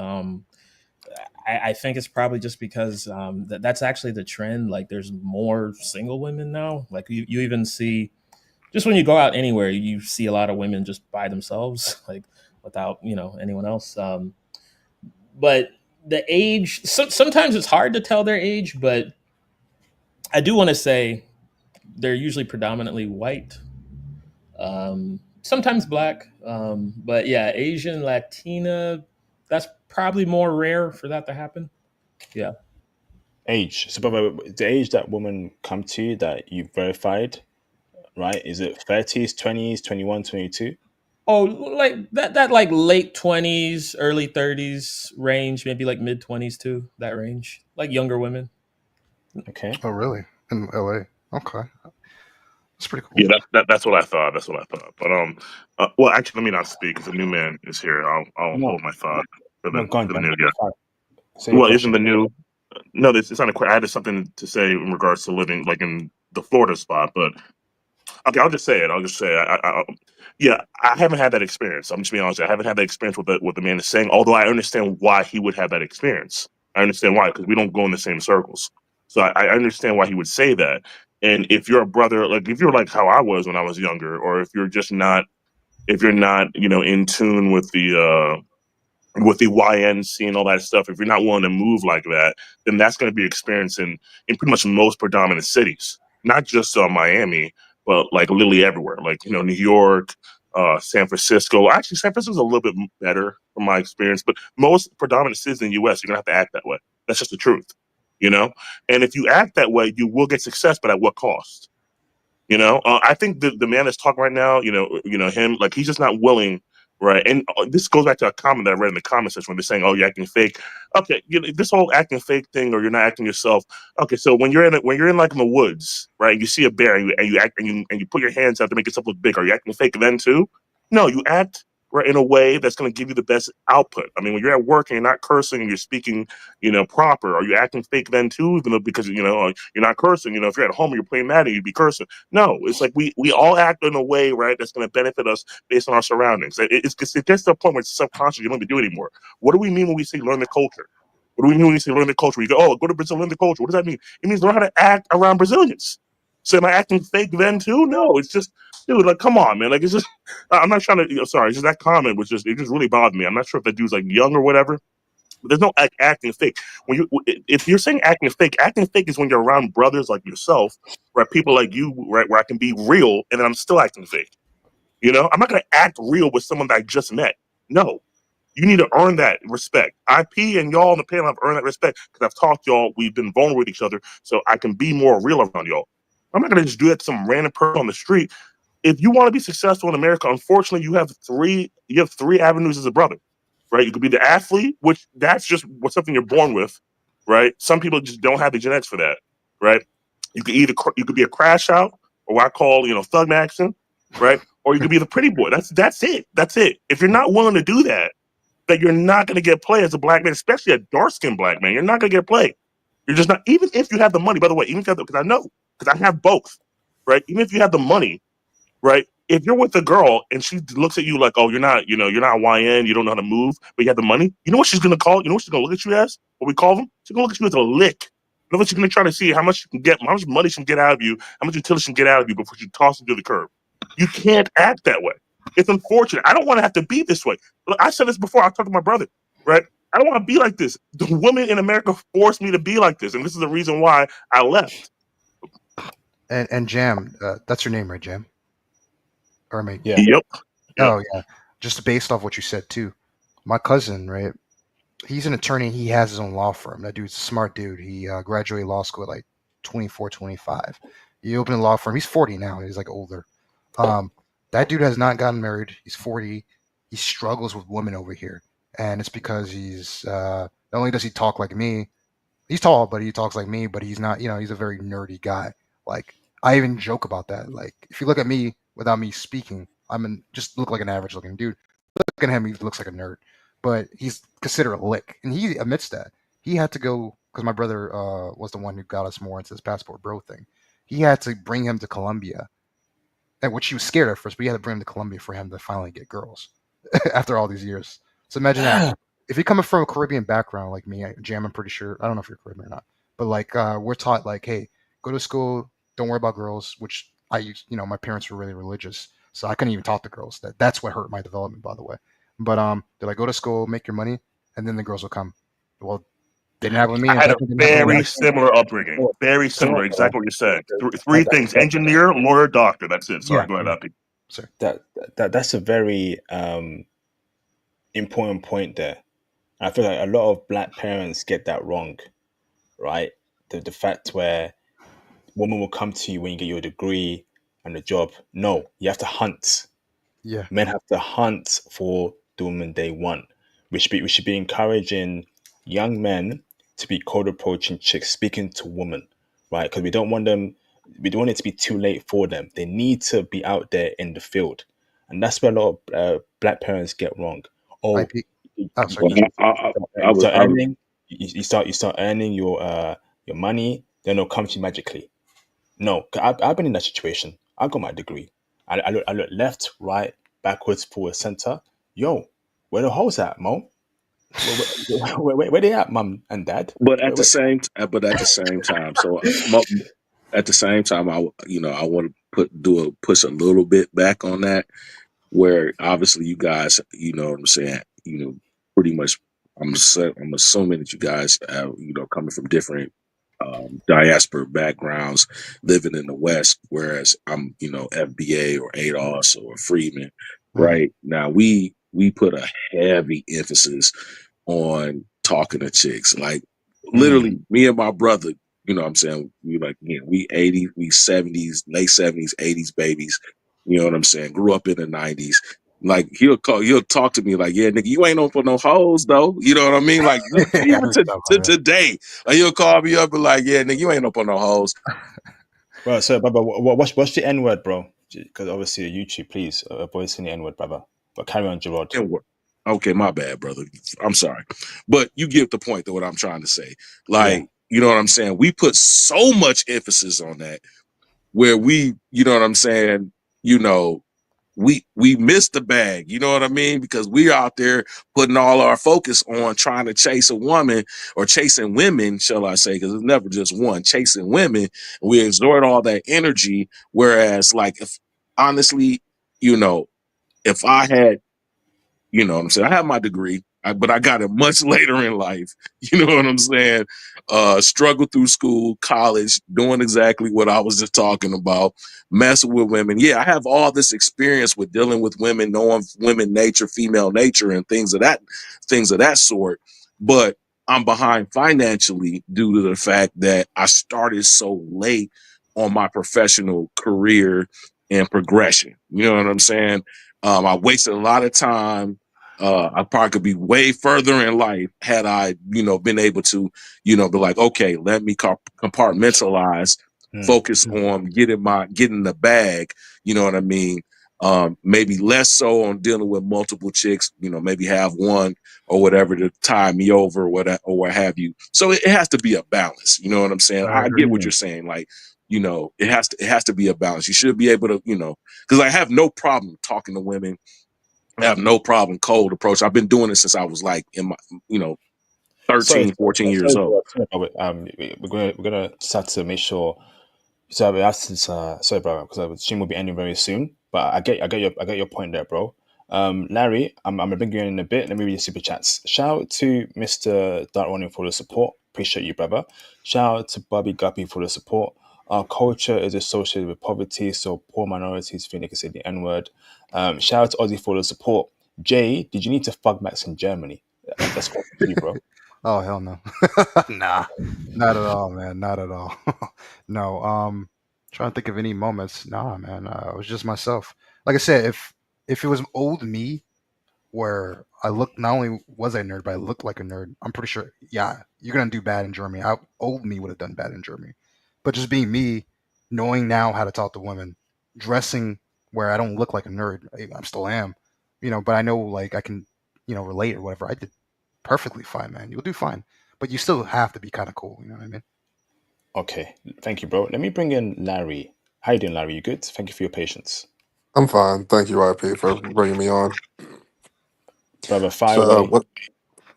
I think it's probably just because that's actually the trend. Like, there's more single women now. Like, you even see just when you go out anywhere, you see a lot of women just by themselves, like without anyone else. But the age, sometimes it's hard to tell their age, but I do want to say they're usually predominantly white, sometimes black, but yeah, Asian, Latina. That's probably more rare for that to happen. Yeah. Age. So, Bob, the age that women come to you that you verified, right? Is it 30s, 20s, 21, 22? Oh, like that like late 20s, early 30s range, maybe like mid 20s too. That range, like younger women. Okay. Oh, really? In LA? Okay, that's pretty cool. Yeah, that's what I thought. That's what I thought. But well, actually, let me not speak because the new man is here. I'll No, hold my thought no, go on, for the Jam. new guy. Say your Well, isn't question. the new? No, it's not a question. I had something to say in regards to living like in the Florida spot, but okay, I'll just say it. I'll just say, yeah, I haven't had that experience. I'm just being honest. I haven't had that experience with what the man is saying. Although I understand why he would have that experience. I understand why because we don't go in the same circles. So I understand why he would say that. And if you're a brother, like if you're like how I was when I was younger, or if you're just not, if you're not, in tune with the YNC and all that stuff, if you're not willing to move like that, then that's going to be experienced in pretty much most predominant cities, not just Miami, but like literally everywhere, like New York, San Francisco. Actually, San Francisco's a little bit better from my experience, but most predominant cities in the U.S. you're gonna have to act that way. That's just the truth, you know. And if you act that way, you will get success, but at what cost? I think the man that's talking right now, him, like he's just not willing, right? And this goes back to a comment that I read in the comment section when they're saying, "Oh, you're acting fake." Okay, this whole acting fake thing, or you're not acting yourself. Okay, so when you're in like in the woods, right? You see a bear, and you act, and you put your hands out to make yourself look big. Are you acting fake then too? No, you act right in a way that's going to give you the best output. I mean, when you're at work and you're not cursing and you're speaking, proper, are you acting fake then too? Even though because you're not cursing. If you're at home and you're playing Madden, you'd be cursing. No, it's like we all act in a way, right, that's going to benefit us based on our surroundings. It gets to a point where it's subconscious. You don't even do it anymore. What do we mean when we say learn the culture? What do we mean when we say learn the culture? You go, oh, go to Brazil, learn the culture. What does that mean? It means learn how to act around Brazilians. So am I acting fake then too? No, it's just, dude, like, come on, man. Like, it's just, I'm not trying to, sorry, it's just that comment it just really bothered me. I'm not sure if that dude's like young or whatever, but there's no acting fake. If you're saying acting fake is when you're around brothers like yourself, right? People like you, right? Where I can be real and then I'm still acting fake. I'm not gonna act real with someone that I just met. No, you need to earn that respect. IP and y'all on the panel have earned that respect because I've talked to y'all. We've been vulnerable with each other, so I can be more real around y'all. I'm not gonna just do that to some random person on the street. If you want to be successful in America, unfortunately, you have three avenues as a brother, right? You could be the athlete, which that's just something you're born with, right? Some people just don't have the genetics for that, right? You could be a crash out, or what I call thug action, right? Or you could be the pretty boy. That's it. That's it. If you're not willing to do that, you're not going to get play as a black man, especially a dark skinned black man. You're not going to get play. You're just not. Even if you have the money, by the way, even if you have because I know because I have both, right? Even if you have the money, right? If you're with a girl and she looks at you like, oh, you're not YN, you don't know how to move, but you have the money, you know what she's gonna call? You know what she's gonna look at you as? What we call them? She's gonna look at you as a lick. You know what she's gonna try to see how much she can get, how much money she can get out of you, how much utility she can get out of you before she tosses you to the curb. You can't act that way. It's unfortunate. I don't want to have to be this way. Look, I said this before. I talked to my brother, right? I don't want to be like this. The women in America forced me to be like this, and this is the reason why I left. And Jam, that's your name, right, Jam? Or am I? Yeah. Yep. Yep. Oh yeah. Just based off what you said too. My cousin, right? He's an attorney. He has his own law firm. That dude's a smart dude. He graduated law school at like 24, 25. He opened a law firm. He's 40 now. He's like older. That dude has not gotten married. He's 40. He struggles with women over here, and it's because he's not only does he talk like me. He's tall, but he talks like me. But he's not. He's a very nerdy guy. Like I even joke about that. Like if you look at me without me speaking, just look like an average looking dude. Look at him, he looks like a nerd, but he's considered a lick, and he admits that. He had to go because my brother was the one who got us more into this passport bro thing. He had to bring him to Colombia, and which he was scared at first, but he had to bring him to Colombia for him to finally get girls after all these years. So imagine that. If you're coming from a Caribbean background like me, Jam, I'm pretty sure. I don't know if you're Caribbean or not, but like we're taught like, hey, go to school, don't worry about girls. Which my parents were really religious, so I couldn't even talk to girls. That's what hurt my development, by the way. But they're like, go to school, make your money, and then the girls will come. Well, didn't happen with me, I and had a definitely didn't happen with very me. similar upbringing. Very similar. Exactly what you're saying. Three things: engineer, lawyer, doctor. That's it. Sorry, Yeah, go ahead, yeah. Happy. Sorry. That's a very important point there. I feel like a lot of black parents get that wrong, right? The fact where women will come to you when you get your degree and a job. No, you have to hunt. Yeah, Men have to hunt for the woman they want. We should be encouraging young men to be cold approaching chicks, speaking to women, right? Because we don't want them. We don't want it to be too late for them. They need to be out there in the field, and that's where a lot of black parents get wrong. Oh, IP. you, Oh, you, sorry. Well, Go ahead. you start earning. You start earning your money. Then they'll come to you magically. No, I've been in that situation. I got my degree. I look left, right, backwards, forward, center. Yo, where the hoes at, Mo? Where they at, mum and dad? but Where, at the where? same at the same time, at the same time, I want to push a little bit back on that, where obviously you guys, what I'm saying, pretty much, I'm assuming that you guys have, coming from different diaspora backgrounds, living in the West, whereas I'm, FBA or ADOS or Freeman. Mhm. Right now, we put a heavy emphasis on talking to chicks. Like literally, Mm. me and my brother, what I'm saying, we 80s, we 70s, late 70s, 80s babies. You know what I'm saying? Grew up in the 90s. Like he'll talk to me like, yeah, nigga, you ain't on for no hoes though. You know what I mean? Like I even heard stuff to like that. today, like, he'll call me up and like, yeah, nigga, you ain't up on no hoes. Bro, so, Baba, what's the N word, bro? Because obviously, YouTube, please avoid saying the N word, brother. But carry on, Gerard. And what? Okay, my bad, brother. I'm sorry, but you get the point of what I'm trying to say. Yeah. Like, you know what I'm saying? We put so much emphasis on that where we, you know what I'm saying, you know, we missed the bag, you know what I mean? Because we're out there putting all our focus on trying to chase a woman or chasing women, shall I say, because it's never just one, chasing women. We exert all that energy. Whereas, like, if honestly, you know, if I had, you know what I'm saying? I have my degree, but I got it much later in life. You know what I'm saying? Struggled through school, college, doing exactly what I was just talking about, messing with women. Yeah, I have all this experience with dealing with women, knowing women nature, female nature, and things of that sort. But I'm behind financially due to the fact that I started so late on my professional career and progression. You know what I'm saying? I wasted a lot of time. I probably could be way further in life had I, been able to, be like, okay, let me compartmentalize, Mm. focus on getting the bag. You know what I mean? Maybe less so on dealing with multiple chicks. Maybe have one or whatever to tie me over or what have you. So it has to be a balance. You know what I'm saying? I I agree. get what you're saying. Like, it has to be a balance. You should be able to, because I have no problem talking to women. I have no problem cold approach. I've been doing it since I was like in my, you know, Sorry, 13, 14 years sorry, old. bro. Sorry, Robert. We're gonna just have to make sure. So I asked this, sorry, bro, because the stream will be ending very soon. But I get your point there, bro. Larry, I'm gonna bring you in a bit. Let me read your super chats. Shout out to Mr. Dark Running for the support. Appreciate you, brother. Shout out to Bobby Guppy for the support. Our culture is associated with poverty, so poor minorities think they can say the N word. Shout out to Ozzy for the support. Jay, did you need to fuck Max in Germany? That's quite you, bro. Oh hell no. Nah, not at all, man. Not at all. No. Trying to think of any moments. Nah, man. I was just myself. Like I said, if it was old me where I looked, not only was I a nerd, but I looked like a nerd, I'm pretty sure. Yeah, you're gonna do bad in Germany. Old me would have done bad in Germany. But just being me, knowing now how to talk to women, dressing where I don't look like a nerd. I still am, but I know like I can, relate or whatever. I did perfectly fine, man. You'll do fine, but you still have to be kind of cool. You know what I mean? Okay, thank you, bro. Let me bring in Larry. How you doing, Larry? You good? Thank you for your patience, I'm fine. Thank you, RP, for bringing me on. brother. Fire So, away. what?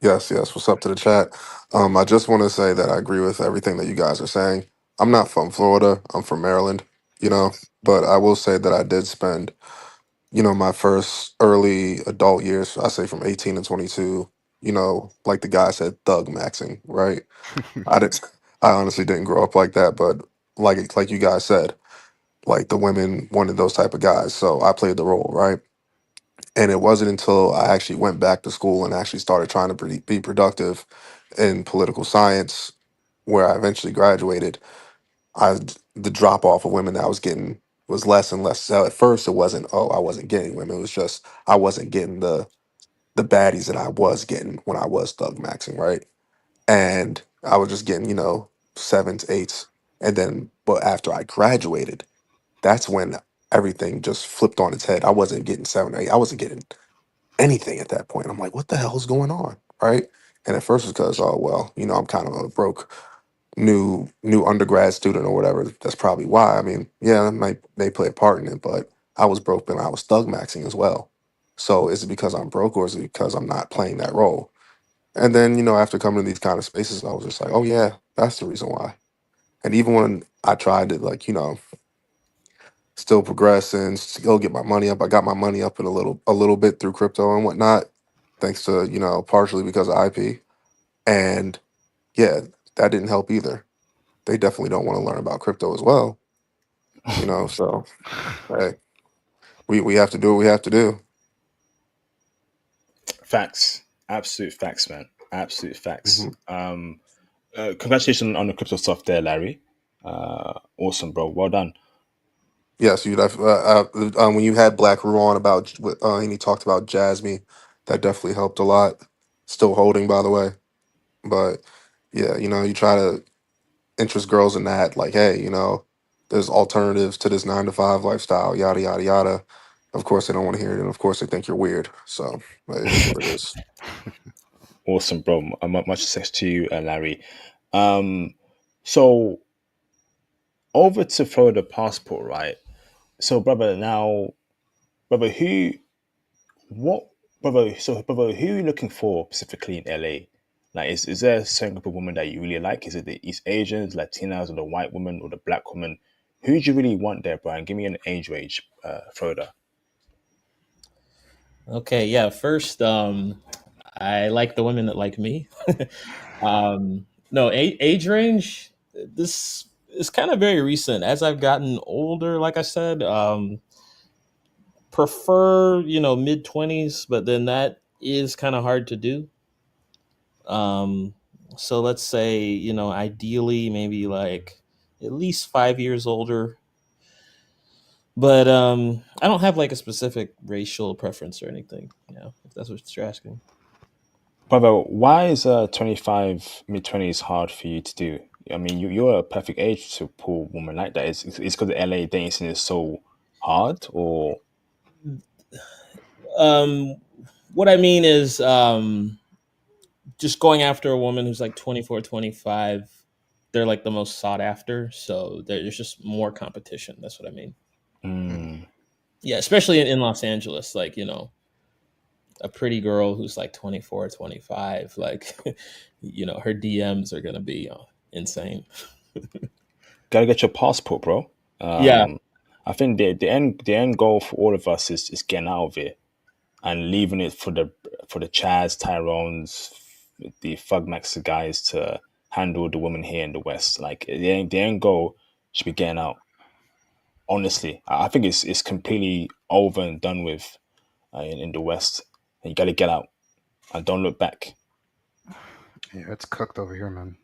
Yes, yes. What's up to the chat? I just want to say that I agree with everything that you guys are saying. I'm not from Florida. I'm from Maryland. But I will say that I did spend, my first early adult years. I say from 18 to 22. Like the guy said, thug maxing. Right? I didn't. I honestly didn't grow up like that, but like you guys said, like the women wanted those type of guys, so I played the role. Right? And it wasn't until I actually went back to school and actually started trying to be productive in political science, where I eventually graduated. The drop off of women that I was getting was less and less. So at first, it wasn't, oh, I wasn't getting women. It was just I wasn't getting the baddies that I was getting when I was thug maxing, right? And I was just getting, sevens, eights, and then but after I graduated, that's when everything just flipped on its head. I wasn't getting seven or eight. I wasn't getting anything at that point. I'm like, what the hell's going on? Right. And at first it's because, oh well, I'm kind of a broke new undergrad student or whatever. That's probably why. I mean, yeah, that may play a part in it, but I was broke and I was thug maxing as well. So is it because I'm broke or is it because I'm not playing that role? And then, after coming to these kind of spaces, I was just like, oh yeah, that's the reason why. And even when I tried to like, still progress and still get my money up. I got my money up in a little bit through crypto and whatnot, thanks to partially because of IP. And yeah, that didn't help either. They definitely don't want to learn about crypto as well. So hey, we have to do what we have to do. Facts, absolute facts, man. Absolute facts. hmm Congratulations on the crypto stuff there, Larry. Awesome, bro. Well done. Yes, when you had Black Rue on and he talked about Jasmine, that definitely helped a lot. Still holding, by the way. But yeah, you try to interest girls in that, like, hey, there's alternatives to this 9 to 5 lifestyle, yada yada yada. Of course they don't want to hear it, and of course they think you're weird. So it is what it is. Awesome, bro. Much success to you, Larry. Um, so over to Florida passport, right? So, brother, now, brother, what, brother, who are you looking for specifically in LA? Like, is there a certain group of women that you really like? Is it the East Asians, Latinas, or the white women, or the black woman? Who do you really want there, Brian? Give me an age range, Florida. Okay, yeah. First, I like the women that like me. No, age range. This is kind of very recent. As I've gotten older, like I said, prefer mid 20s, but then that is kind of hard to do. Um, so let's say ideally maybe like at least 5 years older. But I don't have like a specific racial preference or anything. If that's what you're asking. Brother, why is 25, mid 20s hard for you to do? I mean, you're a perfect age to pull a woman like that. It's because the LA dating scene is so hard, or Um, what I mean is just going after a woman who's like 24, 25. They're like the most sought after. So there's just more competition. That's what I mean. mm, Yeah, especially in Los Angeles. Like, a pretty girl who's like 24, 25. Like, her DMs are going to be insane. gotta get your passport, bro. Yeah. I think the end goal for all of us is getting out of it and leaving it for the Chaz, Tyrones, the Fug Max guys to handle the women here in the West. Like the end goal should be getting out. Honestly, I think it's completely over and done with in the West. And you got to get out and don't look back. Yeah, it's cooked over here, man.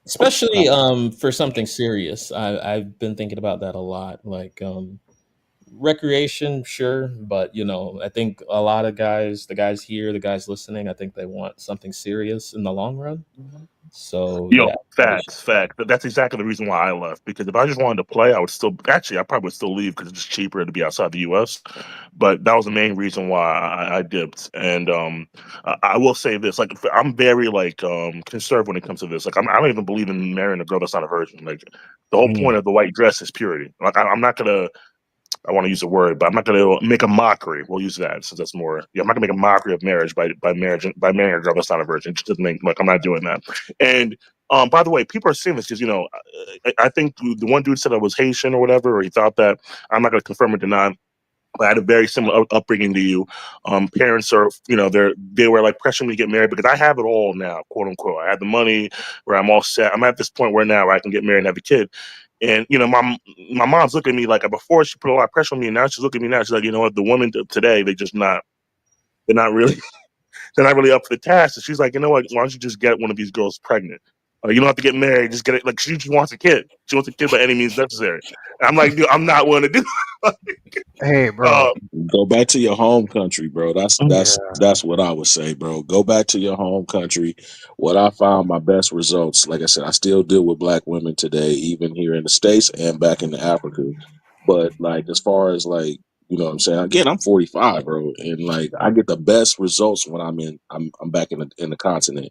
Especially for something serious. I've been thinking about that a lot. Like recreation, sure, but I think a lot of guys, the guys here, the guys listening, I think they want something serious in the long run. So Yo, yeah, facts. That's exactly the reason why I left. Because if I just wanted to play, I would still actually I probably would still leave because it's just cheaper to be outside the U.S. But that was the main reason why I dipped. And I will say this: like I'm very like conservative when it comes to this. Like I don't even believe in marrying a girl that's not a virgin. Like the whole point of the white dress is purity. Like I'm not gonna. I want to use a word, but I'm not going to make a mockery. We'll use that since that's more. Yeah, I'm not going to make a mockery of marriage by marrying a girl that's not a virgin. It just doesn't make like I'm not doing that. And by the way, people are seeing this because I think the one dude said I was Haitian or whatever, or he thought that. I'm not going to confirm or deny. I had a very similar upbringing to you. Parents are, they were like pressuring me to get married because I have it all now, quote unquote. I have the money where I'm all set. I'm at this point where now I can get married and have a kid. And my mom's looking at me like before she put a lot of pressure on me, and now she's looking at me now. She's like, you know what, the women today they're not really they're not really up for the task. And she's like, you know what, why don't you just get one of these girls pregnant? You don't have to get married, just get it. Like she just wants a kid. She wants a kid by any means necessary. And I'm like, dude, I'm not willing to do. Hey, bro. uh, Go back to your home country, bro. That's Yeah. that's that's what I would say, bro. Go back to your home country. What I found my best results, like I said, I still deal with black women today, even here in the States and back in Africa. But like as far as like, you know what I'm saying? Again, I'm 45, bro, and like I get the best results when I'm back in the continent.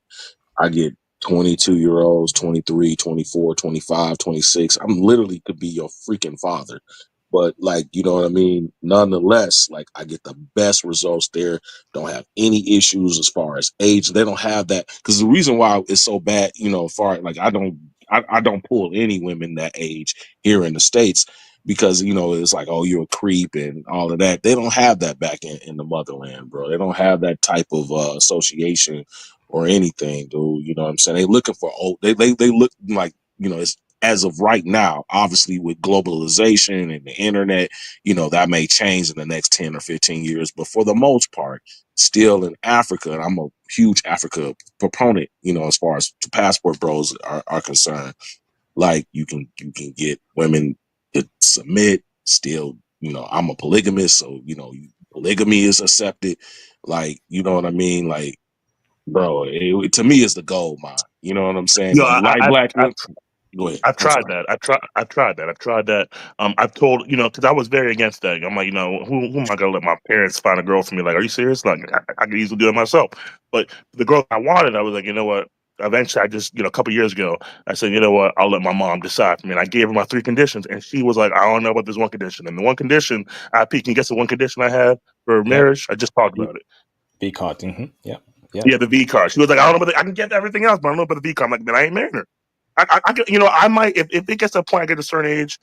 I get 22-year-olds, 23, 24, 25, 26. I'm literally could be your freaking father. But like, you know what I mean? Nonetheless, like I get the best results there. Don't have any issues as far as age. They don't have that because the reason why it's so bad, far like I don't pull any women that age here in the States because it's like, oh, you're a creep and all of that. They don't have that back in the motherland, bro. They don't have that type of association or anything, dude. You know what I'm saying? They looking for old. They look like it's as of right now. Obviously, with globalization and the internet, that may change in the next 10 or 15 years. But for the most part, still in Africa, and I'm a huge Africa proponent. As far as passport bros are concerned, like you can get women to submit. Still, I'm a polygamist, so polygamy is accepted. Like, you know what I mean? Like, bro, to me, it's the gold mine. You know what I'm saying? no, But like black I women, go ahead. I've I'm tried sorry. that. I've tried that. I've tried that. I've told because I was very against that. I'm like, who am I gonna let my parents find a girl for me? Like, are you serious? Like, I could easily do it myself. But the girl I wanted, I was like, you know what? Eventually, I just a couple years ago, I said, you know what? I'll let my mom decide for me. And I gave her my 3 conditions, and she was like, I don't know about this one condition. And the one condition, can you guess the one condition I had for Yep. marriage? I just talked about it. B card. Mm-hmm. Yep. Yep. Yeah, the V card. She was like, I don't know, I can get everything else, but I don't know about the V card. I'm like, then I ain't marrying her. I could, I might if it gets to a point I get to a certain age,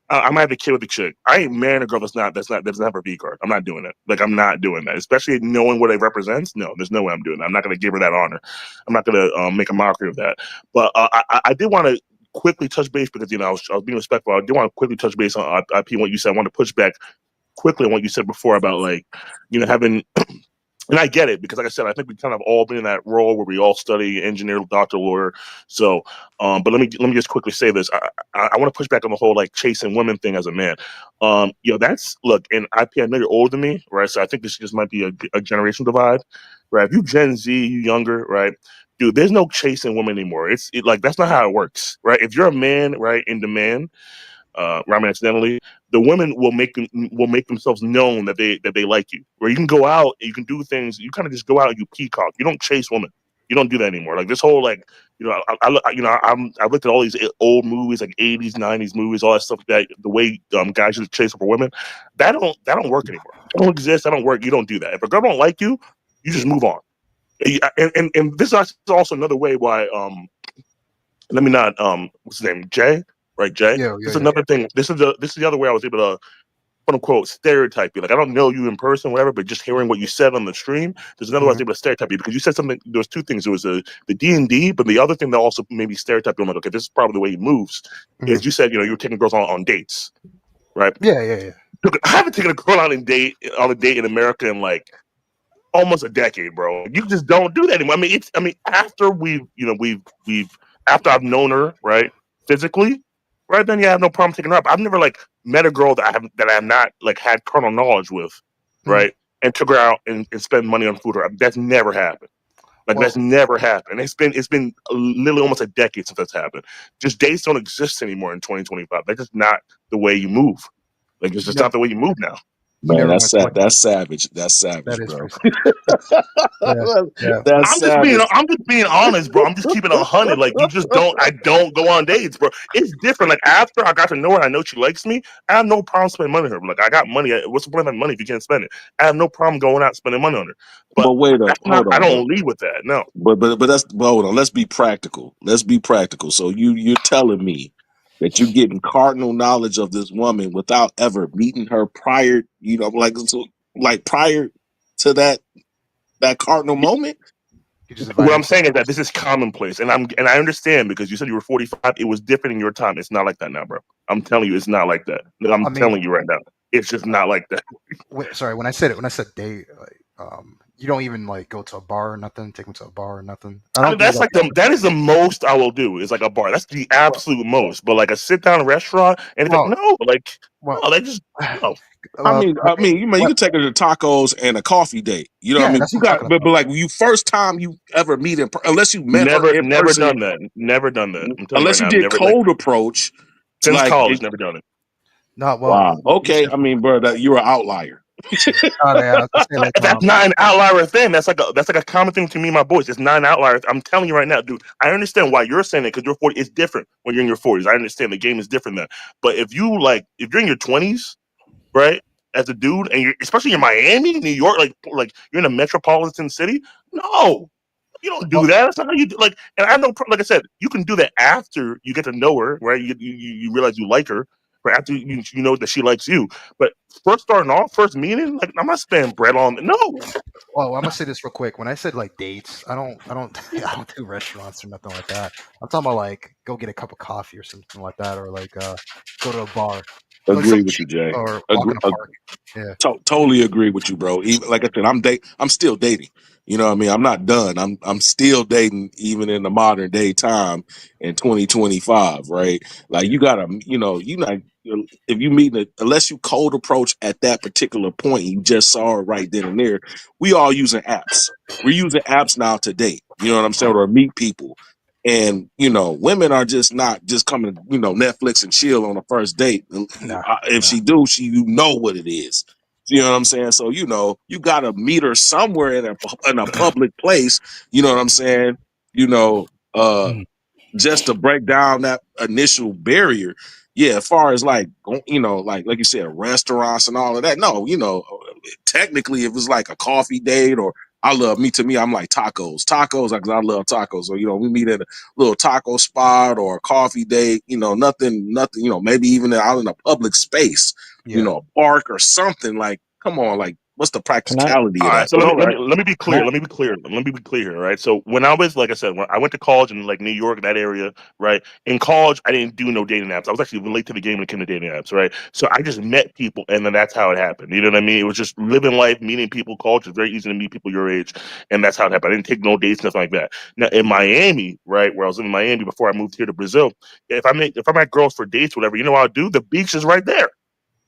I might have a kid with the chick. I ain't marrying a girl that doesn't have her V card. I'm not doing it. Like I'm not doing that, especially knowing what it represents. No, there's no way I'm doing that. I'm not going to give her that honor. I'm not going to make a mockery of that. But I did want to quickly touch base because I was being respectful. I did want to quickly touch base on IP what you said. I want to push back quickly on what you said before about like having and I get it because, like I said, I think we kind of all been in that role where we all study engineer, doctor, lawyer. So, but let me just quickly say this. I want to push back on the whole like chasing women thing as a man. That's look, and IP. I know you're older than me, right? So I think this just might be a generation divide, right? If you Gen Z, you younger, right? Dude, there's no chasing women anymore. Like that's not how it works, right? If you're a man, right, in demand, rhyme accidentally, the women will make themselves known that they like you. Where you can go out, you can do things. You kind of just go out and you peacock. You don't chase women. You don't do that anymore. Like this whole like I've looked at all these old movies like 80s, 90s movies, all that stuff like that. The way guys used to chase over women, that don't work anymore. That don't exist. That don't work. You don't do that. If a girl don't like you, you just move on. And this is also another way why let me not what's his name, Jay, right? Jay. Yeah, This yeah, is yeah. another thing. This is the other way I was able to quote unquote stereotype you. Like I don't know you in person, whatever, but just hearing what you said on the stream, there's another way I was Mhm. able to stereotype you because you said something. There was two things. There was the D&D, but the other thing that also maybe stereotyped you. I'm like, okay, this is probably the way he moves. Mhm. Is you said you were taking girls on dates, right? Yeah, yeah, yeah. Look, I haven't taken a girl on a date in America in like almost a decade, bro. You just don't do that anymore. I mean, after we've after I've known her, right, physically, right, then yeah, I have no problem taking her up. I've never like met a girl that I have not like had carnal knowledge with, Mhm. right, and took her out and spend money on food. That's never happened. Like that's never happened. It's been literally almost a decade since that's happened. Just dates don't exist anymore in 2025. That's just not the way you move. Like it's just not the way you move now. You Man, never that's went to sad. That's savage. That's that savage, is bro. pretty yeah. That's savage. I'm just being honest, bro. I'm just keeping 100. Like you just don't. I don't go on dates, bro. It's different. Like after I got to know her, I know she likes me. I have no problem spending money on her. Like I got money. What's the point of having money if you can't spend it? I have no problem going out spending money on her. But But wait up, that's not. hold I on, bro. don't lead with that. No. But that's but hold on. Let's be practical. Let's be practical. So you're telling me that you're getting cardinal knowledge of this woman without ever meeting her prior, like prior to that cardinal moment. You just What invited I'm saying is that this is commonplace, and I understand because you said you were 45. It was different in your time. It's not like that now, bro. I'm telling you, it's not like that. I'm I mean, telling you right now, it's just not like that. sorry, when I said date, like, you don't even like go to a bar or nothing, take them to a bar or nothing. I I don't mean, do that's like like that is the most I will do is like a bar. That's the well, absolute most. But like a sit down restaurant, and it's like well, no, like well, no, they just no. I well, mean, you what? can take her to tacos and a coffee date. You know what I Yeah, mean? that's You what I'm got, talking but about. like you first time you ever meet unless you met her Never, in never person, done that. Never done that. I'm telling you right unless you now, I've did never like cold approach. since college, never done it. No, Wow. well, you Okay. said I mean, bro, that you're an outlier. yeah, I was gonna say like That's not an outlier thing. That's like a common thing to me and my boys. It's not an outlier. I'm telling you right now, dude. I understand why you're saying it because you're 40. It's different when you're in your 40s. I understand the game is different then. But if you're in your 20s, right, as a dude, and you're especially in Miami, New York, like you're in a metropolitan city, no, you don't do well, that. That's not how you do. Like, and I know, like I said, you can do that after you get to know her, right? You realize you like her, right? After you know that she likes you. But first starting off, first meeting, like I'm not spending bread on. No, well, I'm gonna say this real quick. When I said like dates, I don't, I don't do restaurants or nothing like that. I'm talking about like go get a cup of coffee or something like that, or like go to a bar, like Agree something with you, cheap, Jay. or walk Agree, in a park. Yeah, totally agree with you, bro. Even like I said, I'm still dating. You know what I mean? I'm not done. I'm still dating even in the modern day time in 2025, right? Like yeah, you gotta, you not if you meet unless you cold approach at that particular point, you just saw it right then and there. We all using apps. We're using apps now to date. You know what I'm saying? Or meet people. And women are just not just coming, Netflix and chill on the first date. nah, If nah. she do, you know what it is. You know what I'm saying? So you got to meet her somewhere in a public place. You know what I'm saying? You know, uh, Mhm. just to break down that initial barrier. Yeah, as far as like like you said, restaurants and all of that. No, technically, if it's like a coffee date or to me, I'm like tacos. Tacos, because I love tacos. So, we meet at a little taco spot or a coffee date, nothing, maybe even out in a public space, Yeah. a park or something. Like, come on, like, what's the Can I practicality all of right, that? so But all right. let me be can clear. I Let me be clear here, right? So when I was, like I said, when I went to college in like New York, that area, right? In college, I didn't do no dating apps. I was actually late to the game when it came to dating apps, right? So I just met people, and then that's how it happened. You know what I mean? It was just living life, meeting people. College is very easy to meet people your age, and that's how it happened. I didn't take no dates, nothing like that. Now in Miami, right, where I was in Miami before I moved here to Brazil, if I'm at girls for dates, whatever, you know what I'll do? The beach is right there.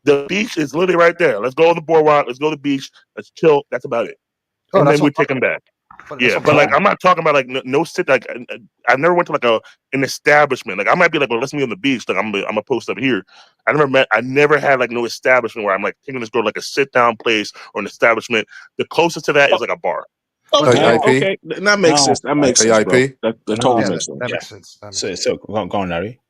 The beach is literally right there. Let's go on the boardwalk. Let's go to the beach. Let's chill. That's about it. Oh, And that's then what we I'm take talking them back. about. But that's Yeah, what I'm but talking like can about. I'm not talking about like no sit like I never went to like an establishment. Like I might be like, well, let's meet on the beach. Like I'm gonna post up here. I never had like no establishment where I'm like taking this girl to like a sit down place or an establishment. The closest to that Oh, is like a bar. But okay, no, IP, okay, that can makes I sense. ask, That right? makes sense, bro. AIP. That Can I totally yeah, ask? makes sense. that Yeah. makes sense. That makes So sense. so go on, Larry.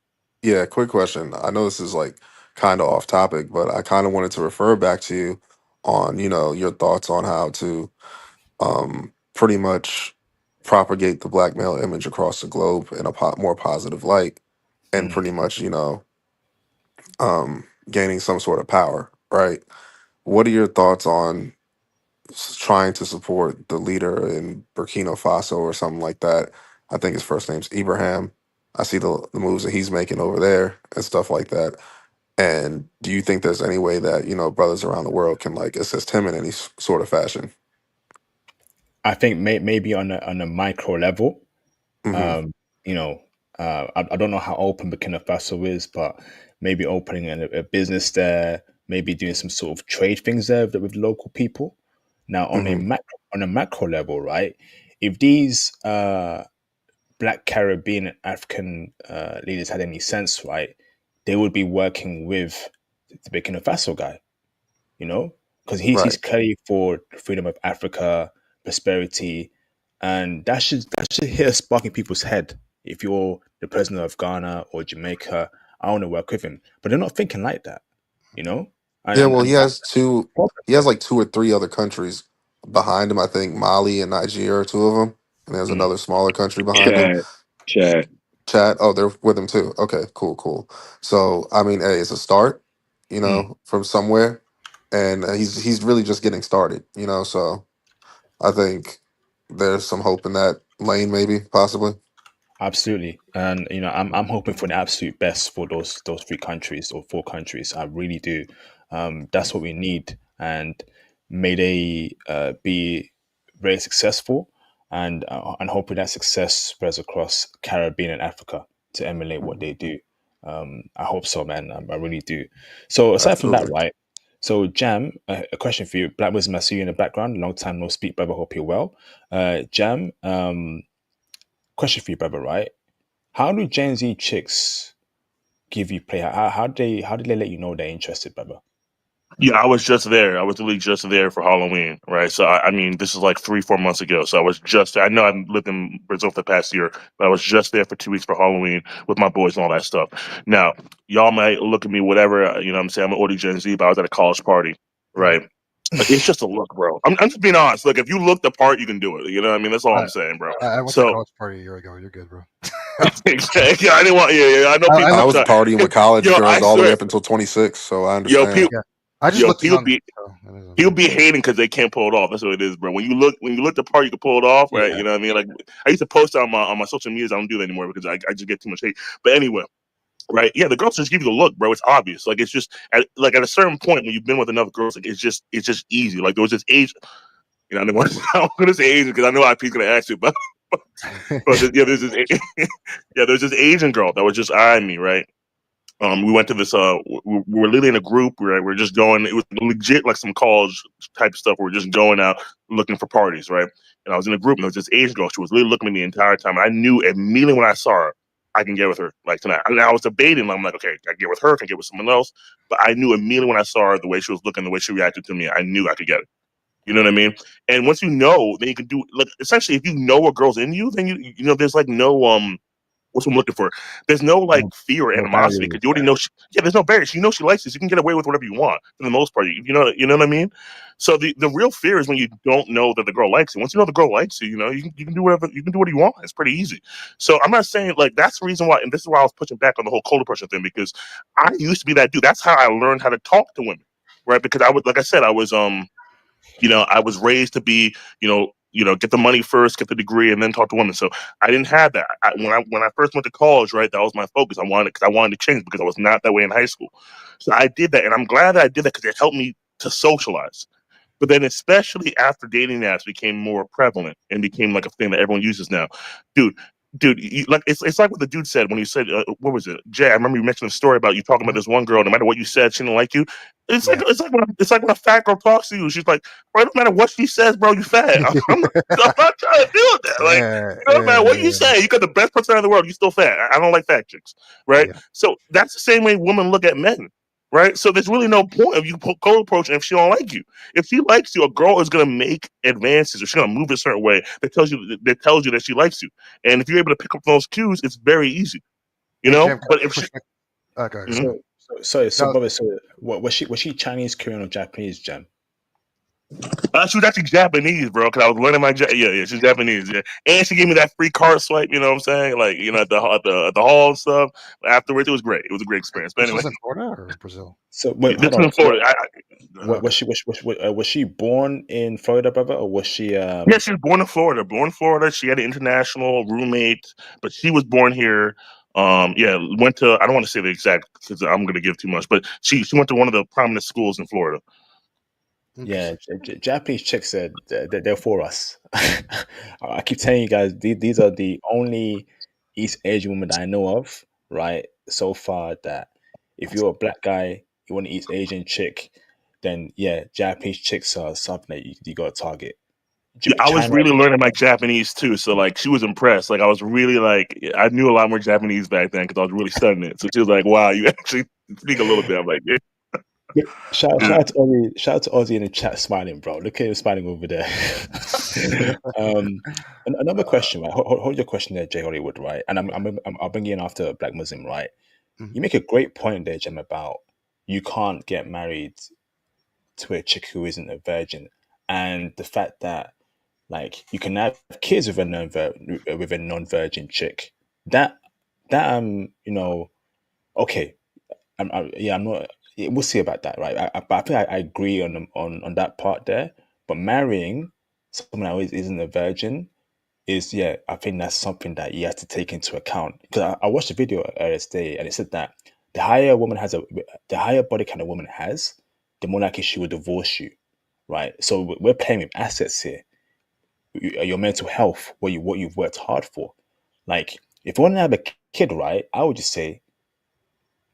Yeah, quick question. I know this is like kind of off topic, but I kind of wanted to refer back to you on, your thoughts on how to pretty much propagate the black male image across the globe in a more positive light and Mm. pretty much, gaining some sort of power, right? What are your thoughts on trying to support the leader in Burkina Faso or something like that? I think his first name's Ibrahim. I see the moves that he's making over there and stuff like that. And do you think there's any way that, brothers around the world can like assist him in any sort of fashion? I think maybe on a micro level. Hmm. Um, you know, I don't know how open Burkina Faso is, but maybe opening a business there, maybe doing some sort of trade things there with local people. Now, Hmm. on a macro level, right? if these Black Caribbean and African leaders had any sense, right, they would be working with the Burkina Faso guy, you know, because he's Right. clearly for the freedom of Africa, prosperity, and that should hit a spark in people's head. If you're the president of Ghana or Jamaica, I want to work with him, but they're not thinking like that, you know, and Yeah, and, well, and that's two. the problem He has like two or three other countries behind him. I think Mali and Nigeria are two of them, and there's there. another smaller country behind him. Chad, Chad. Chad. Oh, they're with him too. Okay, cool, cool. So I mean, hey, it's a start, Mm. from somewhere, and he's really just getting started, So I think there's some hope in that lane, maybe, possibly. Absolutely, and I'm hoping for the absolute best for those three countries or four countries. I really do. That's what we need, and may they be very successful, and hopefully that success spreads across Caribbean and Africa to emulate what they do. I hope so, man. I really do. So aside from that, Absolutely. right? So Jam, a question for you. Black Wisdom, I see you in the background. Long time no speak, brother. Hope you're well. Jam, question for you, brother. Right? How do Gen Z chicks give you play? How did they let you know they're interested, brother? Yeah, I was just there. I was literally just there for Halloween, right? So I mean, this is like 3, 4 months ago. So I was just. I know I've lived in Brazil for the past year, but I was just there for 2 weeks for Halloween with my boys and all that stuff. Now, y'all might look at me, whatever. What I'm saying, I'm an oldie Gen Z, but I was at a college party, Mm. right? Like, it's just a look, bro. I'm just being honest. Look, if you look the part, you can do it. You know what I mean? That's all I, I'm saying, bro. I went to a So, college party a year ago. You're good, bro. yeah, I didn't want. Yeah, I know I people. I was looked. partying with college Yo, girls I all the way swear, up until 26, so I yo, understand. people, Yeah, I just yo, looked people young. be So it is what he'll it is. be hating because they can't pull it off. That's what it is, bro. When you look the part, you can pull it off, right? Yeah. You know what I mean? Like I used to post on my social medias. I don't do that anymore because I just get too much hate. But anyway, right? Yeah, the girls just give you the look, bro. It's obvious. Like it's just at a certain point when you've been with enough girls, like it's just easy. Like there was this age. I didn't want to, I'm gonna say Asian because I know IP's gonna ask you, but yeah, there's this Asian girl that was just eyeing me, right? We went to this. We were literally in a group. We're just going. It was legit like some college type of stuff. We are just going out looking for parties, right? And I was in a group, and there was this Asian girl. She was literally looking at me the entire time. And I knew immediately when I saw her, I can get with her like tonight. And I was debating. I'm like, okay, can I get with her? Can I get with someone else? But I knew immediately when I saw her, the way she was looking, the way she reacted to me, I knew I could get it. You know what I mean? And once you know, then you can do like essentially if you know a girl's in you, then there's like no what's what I'm looking for. There's no like No, fear or no animosity because barriers. you already know. Yeah, there's no barriers. You know she likes this. You can get away with whatever you want for the most part. You know what I mean. So the real fear is when you don't know that the girl likes you. Once you know the girl likes you, you can do whatever you can do what you want. It's pretty easy. So I'm not saying like that's the reason why, and this is why I was pushing back on the whole cold depression thing because I used to be that dude. That's how I learned how to talk to women, right? Because I would, like I said, I was raised to be, get the money first, get the degree, and then talk to women. So I didn't have that. When I first went to college, right, that was my focus. I wanted to change because I was not that way in high school. So I did that, and I'm glad that I did that because it helped me to socialize. But then, especially after dating apps became more prevalent and became like a thing that everyone uses now, dude. Dude, like it's like what the dude said when he said, "What was it, Jay?" I remember you mentioned a story about you talking about Mhm. this one girl. No matter what you said, she didn't like you. It's like Yeah. when a fat girl talks to you, she's like, "Bro, it don't matter what she says, bro, you fat." I'm not trying to deal with that. Like, Yeah, it don't yeah, matter what you yeah, say. You got the best person in the world. You still fat. I don't like fat chicks, right? yeah. So that's the same way women look at men, right? So there's really no point of you go approach if she don't like you. If she likes you, a girl is gonna make advances or she's gonna move a certain way that tells you that she likes you. And if you're able to pick up those cues, it's very easy, you Hey, know. Jim, can I But if she, push back? Okay, go Mhm. ahead. So No, brother, so what was she Chinese, Korean, or Japanese, Jam? She was actually Japanese, bro. Because I was learning yeah, she's Japanese. Yeah, and she gave me that free card swipe. You know what I'm saying? Like at the hall and stuff. Afterwards, it was great. It was a great experience. But this anyway, was in Florida or Brazil? So wait, this hold is on. in Florida. What Okay. was she born in Florida, brother, or was she Yeah, she was born in Florida. Born in Florida. She had an international roommate, but she was born here. Yeah, went to. I don't want to say the exact because I'm going to give too much, but she went to one of the prominent schools in Florida. Yeah, Interesting. Japanese chicks said they're for us. I keep telling you guys, these are the only East Asian women that I know of, right? So far, that if you're a black guy, you want an East Asian chick, then yeah, Japanese chicks are something that you got to target. Yeah, I was China. really learning my Japanese too, so like she was impressed. Like I was really like I knew a lot more Japanese back then because I was really studying it. So she was like, "Wow, you actually speak a little bit." I'm like, "Yeah." Shout out to Ozzy. Shout out to Ozzy in the chat, smiling, bro. Look at him smiling over there. Another question, right? Hold your question there, Jay Hollywood, right? And I'll bring you in after Black Muslim, right? Mhm. You make a great point there, Jem, about you can't get married to a chick who isn't a virgin, and the fact that like you can have kids with a non-virgin chick. That okay. Yeah, I'm not. Yeah, we'll see about that, right? But I think I agree on that part there. But marrying someone who isn't a virgin is, yeah, I think that's something that you have to take into account. Because I watched a video earlier today, and it said that the higher body count a woman has, the more likely she will divorce you, right? So we're playing with assets here. Your mental health, what you've worked hard for. Like, if you want to have a kid, right? I would just say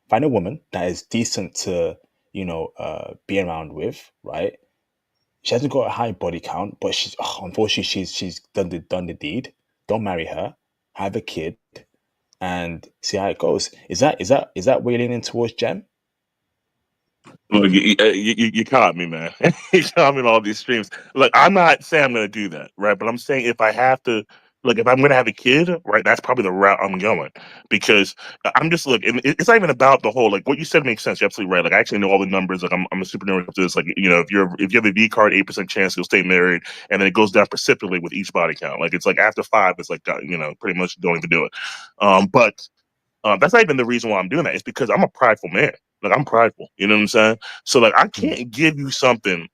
find a woman that is decent to be around with, right? She hasn't got a high body count, but she's unfortunately she's done the deed. Don't marry her. Have a kid and see how it goes. Is that what you're leaning towards, Jem? Look, you caught me, man. You caught me in all these streams. Look, I'm not saying I'm going to do that, right? But I'm saying if I have to, like, if I'm going to have a kid, right, that's probably the route I'm going because I'm just look. And it's not even about the whole like what you said makes sense. You're absolutely right. Like, I actually know all the numbers. Like, I'm a super nerd of this. Like, if you have a V card, 8% chance you'll stay married, and then it goes down precipitously with each body count. Like, it's like after 5, it's like pretty much don't even do it. But that's not even the reason why I'm doing that. It's because I'm a prideful man. Like I'm prideful. You know what I'm saying? So like I Mm, can't give you something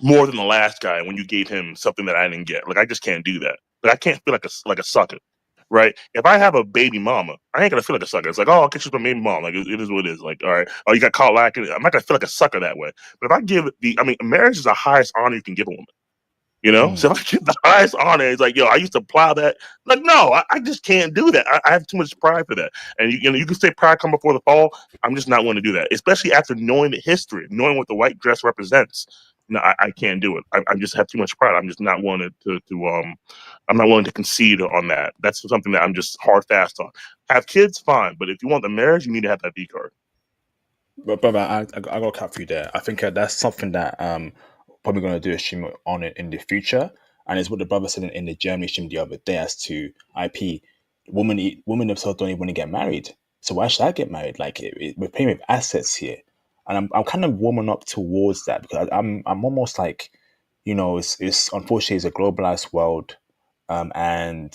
more than the last guy when you gave him something that I didn't get. Like I just can't do that. Like I can't feel like a sucker. Right? If I have a baby mama, I ain't gonna feel like a sucker. It's like, oh, okay, she's my baby mom. Like it is what it is. Like, all right, oh, you got caught lacking. I'm not gonna feel like a sucker that way. But if I give marriage is the highest honor you can give a woman. mm, So if I get the highest honor, it's like, yo, I used to plow that. Like, no, I just can't do that. I have too much pride for that. And you can say pride come before the fall. I'm just not going to do that, especially after knowing the history, knowing what the white dress represents. No, I can't do it. I just have too much pride. I'm just not willing I'm not willing to concede on that. That's something that I'm just hard fast on. Have kids, fine, but if you want the marriage, you need to have that V card. But brother, I got to cut through there. I think that's something that probably going to do a stream on it in the future, and it's what the brother said in the Germany stream the other day as to IP. Women themselves don't even want to get married, so why should I get married? Like we're playing with assets here, and I'm kind of warming up towards that because I'm almost like, it's unfortunately it's a globalized world, and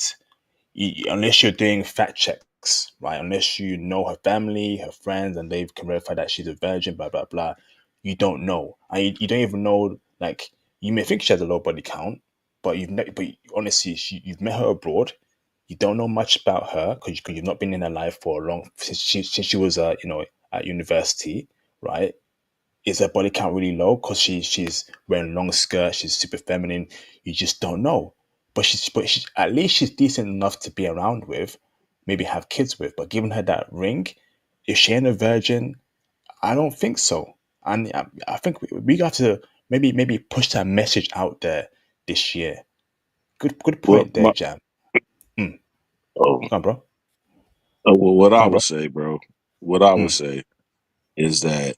unless you're doing fact checks, right? Unless you know her family, her friends, and they can verify that she's a virgin, blah blah blah. You don't know, and you don't even know. Like you may think she has a low body count, but but honestly, you've met her abroad. You don't know much about her because you've not been in her life for a long since she was at university, right? Is her body count really low because she's wearing long skirt, she's super feminine? You just don't know. But she's at least she's decent enough to be around with, maybe have kids with. But giving her that ring, if she ain't a virgin, I don't think so. And I think we got to maybe push that message out there this year. Good Well, point there, Jam. Mm. oh, Come on, bro. well, what Come I on, would bro. say, bro, what I would Mm. say is that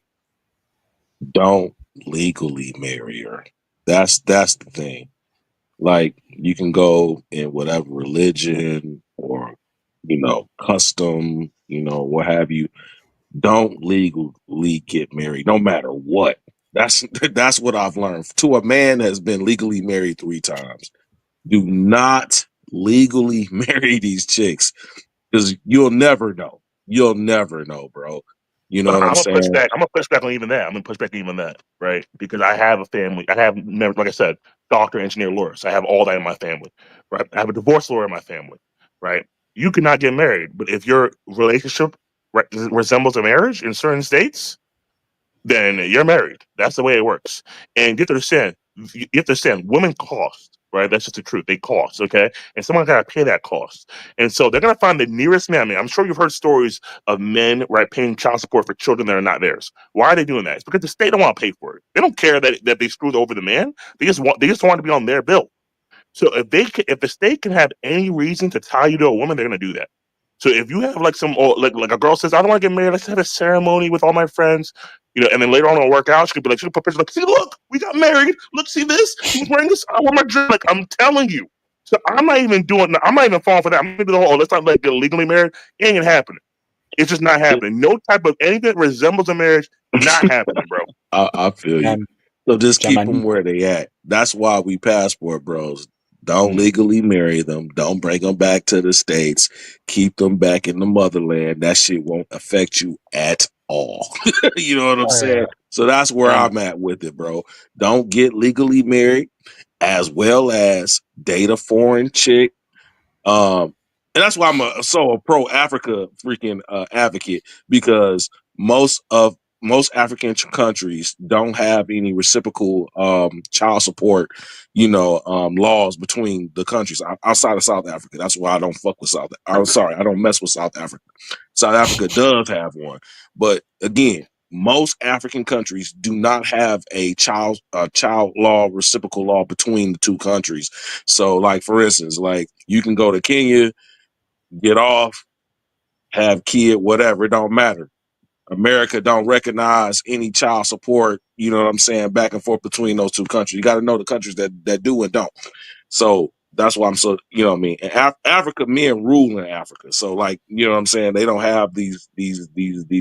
don't legally marry her. That's the thing. Like you can go in whatever religion or custom, what have you. Don't legally get married, no matter what. That's that's what I've learned. To a man that has been legally married 3 times, do not legally marry these chicks because you'll never know. You'll never know, bro. You know But what I'm I'm gonna push saying? back. I'm gonna push back on even that. I'm gonna push back on even that, right? Because I have a family. I have, like I said, doctor, engineer, lawyers. I have all that in my family, right? I have a divorce lawyer in my family, right? You cannot get married, but if your relationship resembles a marriage in certain states, then you're married. That's the way it works. And you have to understand, women cost, right? That's just the truth. They cost, okay? And someone got to pay that cost. And so they're going to find the nearest man. I mean, I'm sure you've heard stories of men, right, paying child support for children that are not theirs. Why are they doing that? It's because the state don't want to pay for it. They don't care that they screwed over the man. They just want to be on their bill. So if the state can have any reason to tie you to a woman, they're gonna do that. So if you have like like a girl says, I don't want to get married, let's have a ceremony with all my friends, and then later on it'll work out. She could be like, she could put pictures like, see, look, we got married. Look, see this? He was wearing this. I want my dress. Like, I'm telling you. So I'm not even falling for that. I'm gonna do the whole, let's not like get legally married. It ain't happening. It's just not happening. No type of anything that resembles a marriage, not happening, bro. I feel you. Jam, So just keep them Jaman, where they at. That's why we passport bros. Don't mm, legally marry them. Don't bring them back to the States. Keep them back in the motherland. That shit won't affect you at all. You know what I'm Oh saying? yeah. So that's where Jam, I'm at with it, bro. Don't get legally married, as well as date a foreign chick. And that's why I'm a pro Africa freaking advocate, because most African countries don't have any reciprocal child support, laws between the countries outside of South Africa. That's why I don't fuck with South. I'm sorry, I don't mess with South Africa. South Africa does have one, but again, most African countries do not have a child law reciprocal law between the two countries. So, like for instance, like you can go to Kenya, get off, have kid, whatever, it don't matter. America don't recognize any child support, you know what I'm saying, back and forth between those two countries. You got to know the countries that do and don't. So that's why I'm so, you know what I mean. And Africa, men rule in Africa. So like, you know what I'm saying, they don't have these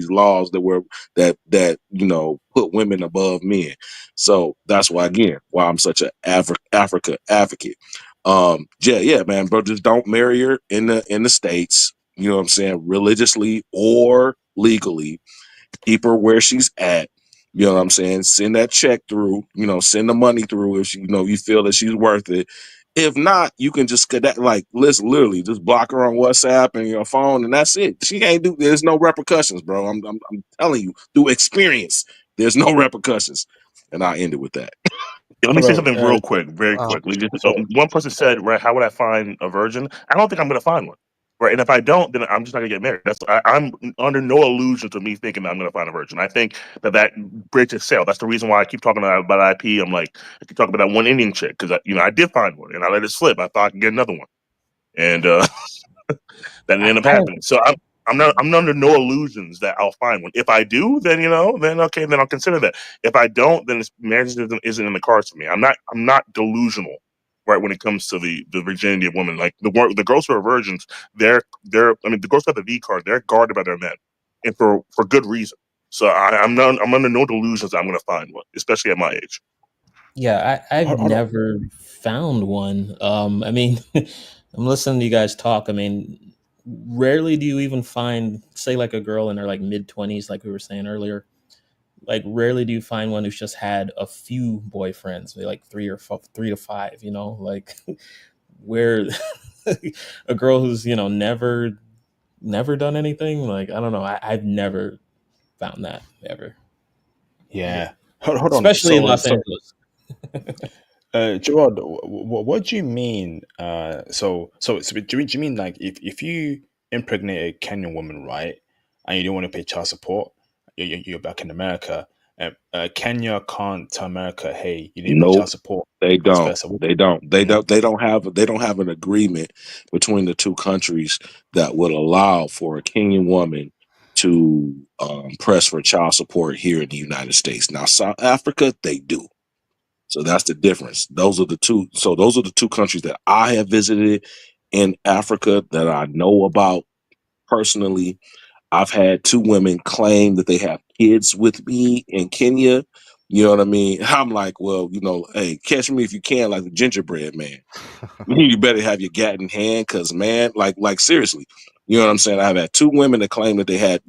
laws that put women above men. So that's why, again, why I'm such a Africa advocate. Yeah, man, bro, just don't marry her in the States. You know what I'm saying, religiously or legally. Keep her where she's at. You know what I'm saying? Send that check through, send the money through if you feel that she's worth it. If not, you can just let's literally just block her on WhatsApp and your phone, and that's it. She ain't there's no repercussions, bro. I'm telling you through experience, there's no repercussions. And I end it with that. Let me say bro. something real quick, very Uh, quickly. Just, So one person said, right, how would I find a virgin? I don't think I'm going to find one. Right. And if I don't, then I'm just not going to get married. I'm under no illusions of me thinking that I'm going to find a virgin. I think that bridge is sailed. That's the reason why I keep talking about IP. I'm like, I keep talking about that one Indian chick because, I did find one and I let it slip. I thought I could get another one. And that didn't end up I happening. So I'm under no illusions that I'll find one. If I do, then okay, then I'll consider that. If I don't, then marriage isn't in the cards for me. I'm not delusional, right? When it comes to the virginity of women, like the girls who are virgins, the girls who have the V card, they're guarded by their men, and for good reason. So I'm under no delusions that I'm going to find one, especially at my age. Yeah, I've hold on. never found one. I mean, I'm listening to you guys talk. I mean, rarely do you even find, say, like a girl in her like mid 20s, like we were saying earlier. Like, rarely do you find one who's just had a few boyfriends, maybe like 3 to 5. Like where a girl who's never done anything. Like, I don't know. I've never found that ever, Yeah, hold on. especially in Los Angeles. Gerard, what do you mean? Do you mean like if you impregnate a Kenyan woman, right, and you don't want to pay child support, you're back in America, Kenya can't tell America, hey, you didn't pay child Nope. support, They vice don't. versa. They don't. They Mm, don't. They don't have an agreement between the two countries that would allow for a Kenyan woman to press for child support here in the United States. Now, South Africa, they do. So that's the difference. Those are the two. So those are the two countries that I have visited in Africa that I know about personally. I've had two women claim that they have kids with me in Kenya. You know what I mean? I'm like, well, hey, catch me if you can, like the gingerbread man. You better have your gat in hand, cause man, like seriously, you know what I'm saying? I've had two women that claim that they had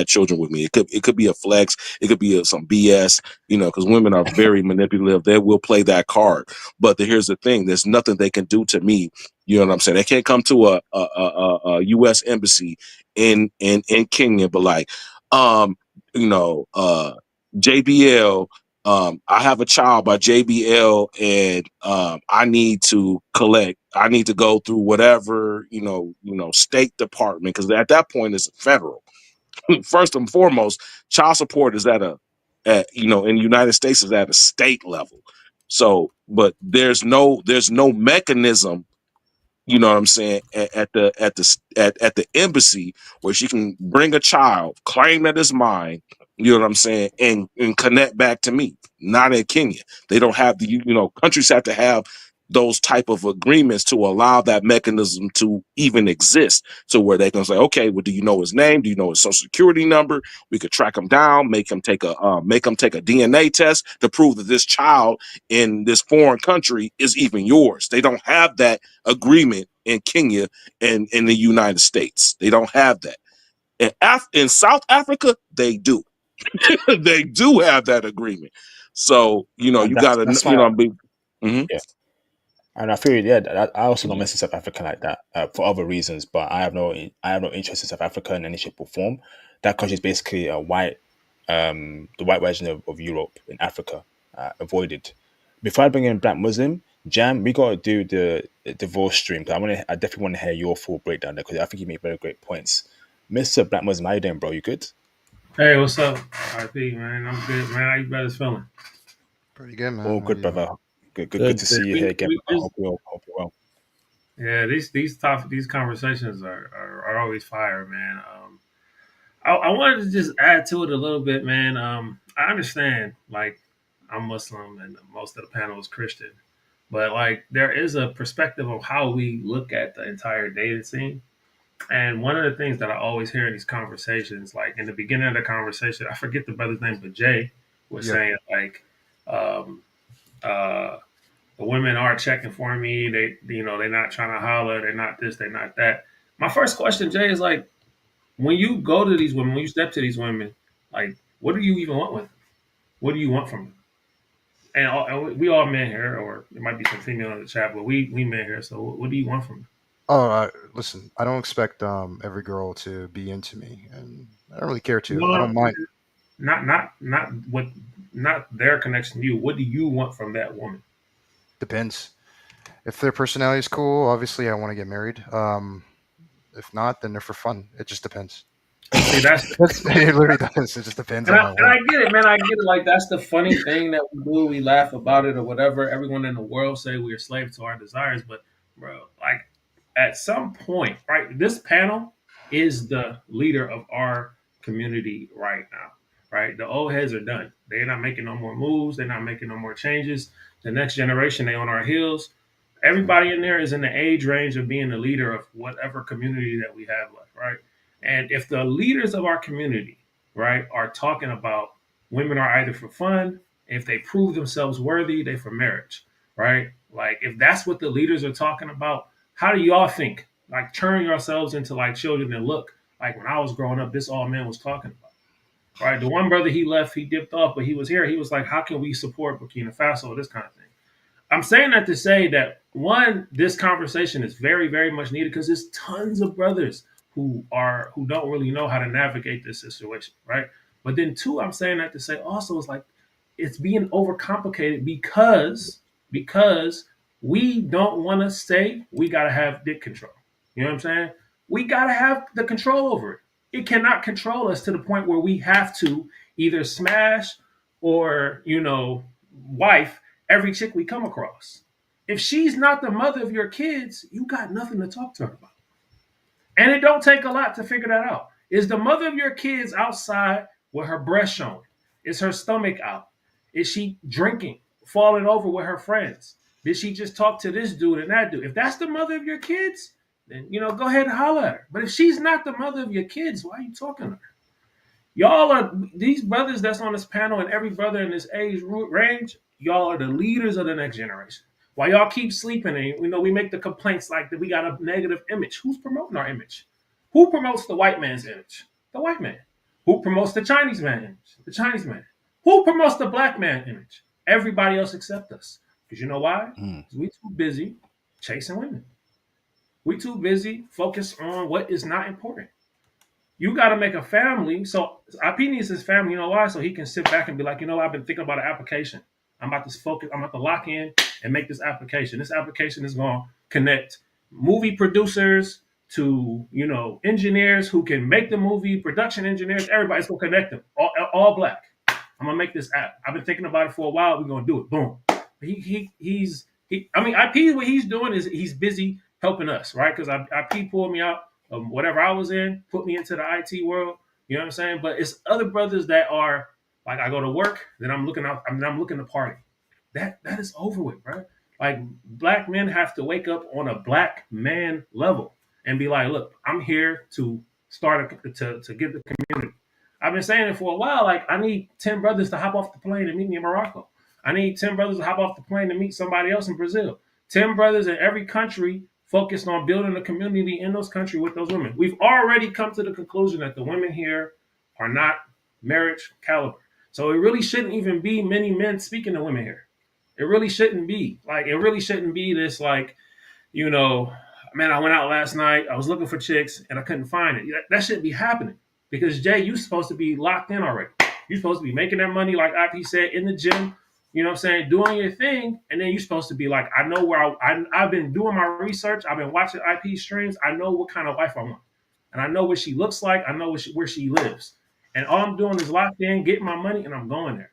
children with me. It could be a flex, it could be some BS, because women are very manipulative. They will play that card. But here's the thing: there's nothing they can do to me. You know what I'm saying? They can't come to a U.S. embassy in Kenya, but like, um, you know, uh, JBL. I have a child by JBL, and I need to collect. I need to go through whatever State Department, because at that point it's federal. First and foremost, child support is at in the United States is at a state level. So, but there's no mechanism, you know what I'm saying, at the embassy where she can bring a child, claim that it's mine, you know what I'm saying, and connect back to me. Not in Kenya. They don't have the, you know, countries have to have those type of agreements to allow that mechanism to even exist, to where they can say, okay, well, do you know his name? Do you know his social security number? We could track him down, make him take a DNA test to prove that this child in this foreign country is even yours. They don't have that agreement in Kenya and in the United States. They don't have that. In South Africa, they do. They do have that agreement. So, you know, And you got to, that's you why, know, be. Mhm. yeah. And I feel, yeah, I also don't mess in South Africa like that for other reasons. But I have no interest in South Africa in any shape or form. That country is basically a white, the white version of Europe in Africa, avoided. Before I bring in Black Muslim, Jam, we gotta do the divorce stream. 'Cause I definitely want to hear your full breakdown there because I think you make very great points. Mr. Black Muslim, how you doing, bro? You good? Hey, what's up, RP, man? I'm good, man. How you brothers feeling? Pretty good, man. All How good, you doing? brother. Good to see you here again. I hope you well. Yeah, these conversations are always fire, man. I wanted to just add to it a little bit, man. I understand, like, I'm Muslim and most of the panel is Christian, but like, there is a perspective of how we look at the entire dating scene. And one of the things that I always hear in these conversations, like in the beginning of the conversation, I forget the brother's name, but Jay was Yeah. saying like, um, uh, the women are checking for me. They're not trying to holler. They're not this. They're not that. My first question, Jay, is like, when you go to these women, when you step to these women, like, what do you even want with them? What do you want from them? And we all men here, or there might be some female in the chat, but we men here. So what do you want from them? Oh, listen, I don't expect every girl to be into me, and I don't really care to. I No, don't mind. not what, not their connection to you. What do you want from that woman? Depends. If their personality is cool, obviously I want to get married. If not, then they're for fun. It just depends. See, that's It literally does. It just depends And on I, my and I woman. get it, man. I get it. Like, that's the funny thing that we do. We laugh about it or whatever. Everyone in the world say we are slave to our desires, but bro, like, at some point, right? This panel is the leader of our community right now, right? The old heads are done. They're not making no more moves. They're not making no more changes. The next generation, they on our heels. Everybody in there is in the age range of being the leader of whatever community that we have left, right? And if the leaders of our community, right, are talking about women are either for fun, if they prove themselves worthy, they for marriage, right? Like, if that's what the leaders are talking about, how do y'all think? Like, turn yourselves into like children and look like when I was growing up, this all men was talking about, right? The one brother, he left, he dipped off, but he was here. He was like, how can we support Burkina Faso? This kind of thing. I'm saying that to say that, one, this conversation is very, very much needed because there's tons of brothers who don't really know how to navigate this situation, right? But then two, I'm saying that to say also it's like it's being overcomplicated because we don't want to say we gotta have dick control. You know what I'm saying? We gotta have the control over it. It cannot control us to the point where we have to either smash or, wife every chick we come across. If she's not the mother of your kids, you got nothing to talk to her about. And it don't take a lot to figure that out. Is the mother of your kids outside with her breast showing? Is her stomach out? Is she drinking, falling over with her friends? Did she just talk to this dude and that dude? If that's the mother of your kids, then go ahead and holler at her. But if she's not the mother of your kids, why are you talking to her? Y'all are these brothers that's on this panel, and every brother in this age range. Y'all are the leaders of the next generation. While y'all keep sleeping, and we make the complaints like that we got a negative image. Who's promoting our image? Who promotes the white man's image? The white man. Who promotes the Chinese man image? The Chinese man. Who promotes the black man image? Everybody else except us. Because you know why? Because we too busy chasing women. We too busy focused on what is not important. You got to make a family. So IP needs his family. You know why? So he can sit back and be like, I've been thinking about an application. I'm about to focus. I'm about to lock in and make this application. This application is going to connect movie producers to, engineers who can make the movie, production engineers. Everybody's going to connect them. All black. I'm going to make this app. I've been thinking about it for a while. We're going to do it. Boom. I mean, IP, what he's doing is he's busy helping us, right? Because IP pulled me out of whatever I was in, put me into the IT world. You know what I'm saying? But it's other brothers that are like, I go to work, then I'm looking out, I'm looking to party. That is over with, bro. Like, black men have to wake up on a black man level and be like, look, I'm here to to give the community. I've been saying it for a while. Like, I need 10 brothers to hop off the plane and meet me in Morocco. I need 10 brothers to hop off the plane to meet somebody else in Brazil. 10 brothers in every country focused on building a community in those countries with those women. We've already come to the conclusion that the women here are not marriage caliber. So it really shouldn't even be many men speaking to women here. It really shouldn't be. Like, it really shouldn't be this, like, you know, man, I went out last night, I was looking for chicks and I couldn't find it. That shouldn't be happening. Because Jay, you're supposed to be locked in already. You're supposed to be making that money, like IP said, in the gym, you know what I'm saying, doing your thing. And then you're supposed to be like, I know where I've been doing my research. I've been watching IP streams. I know what kind of wife I want. And I know what she looks like. I know where she lives. And all I'm doing is locked in, getting my money, and I'm going there.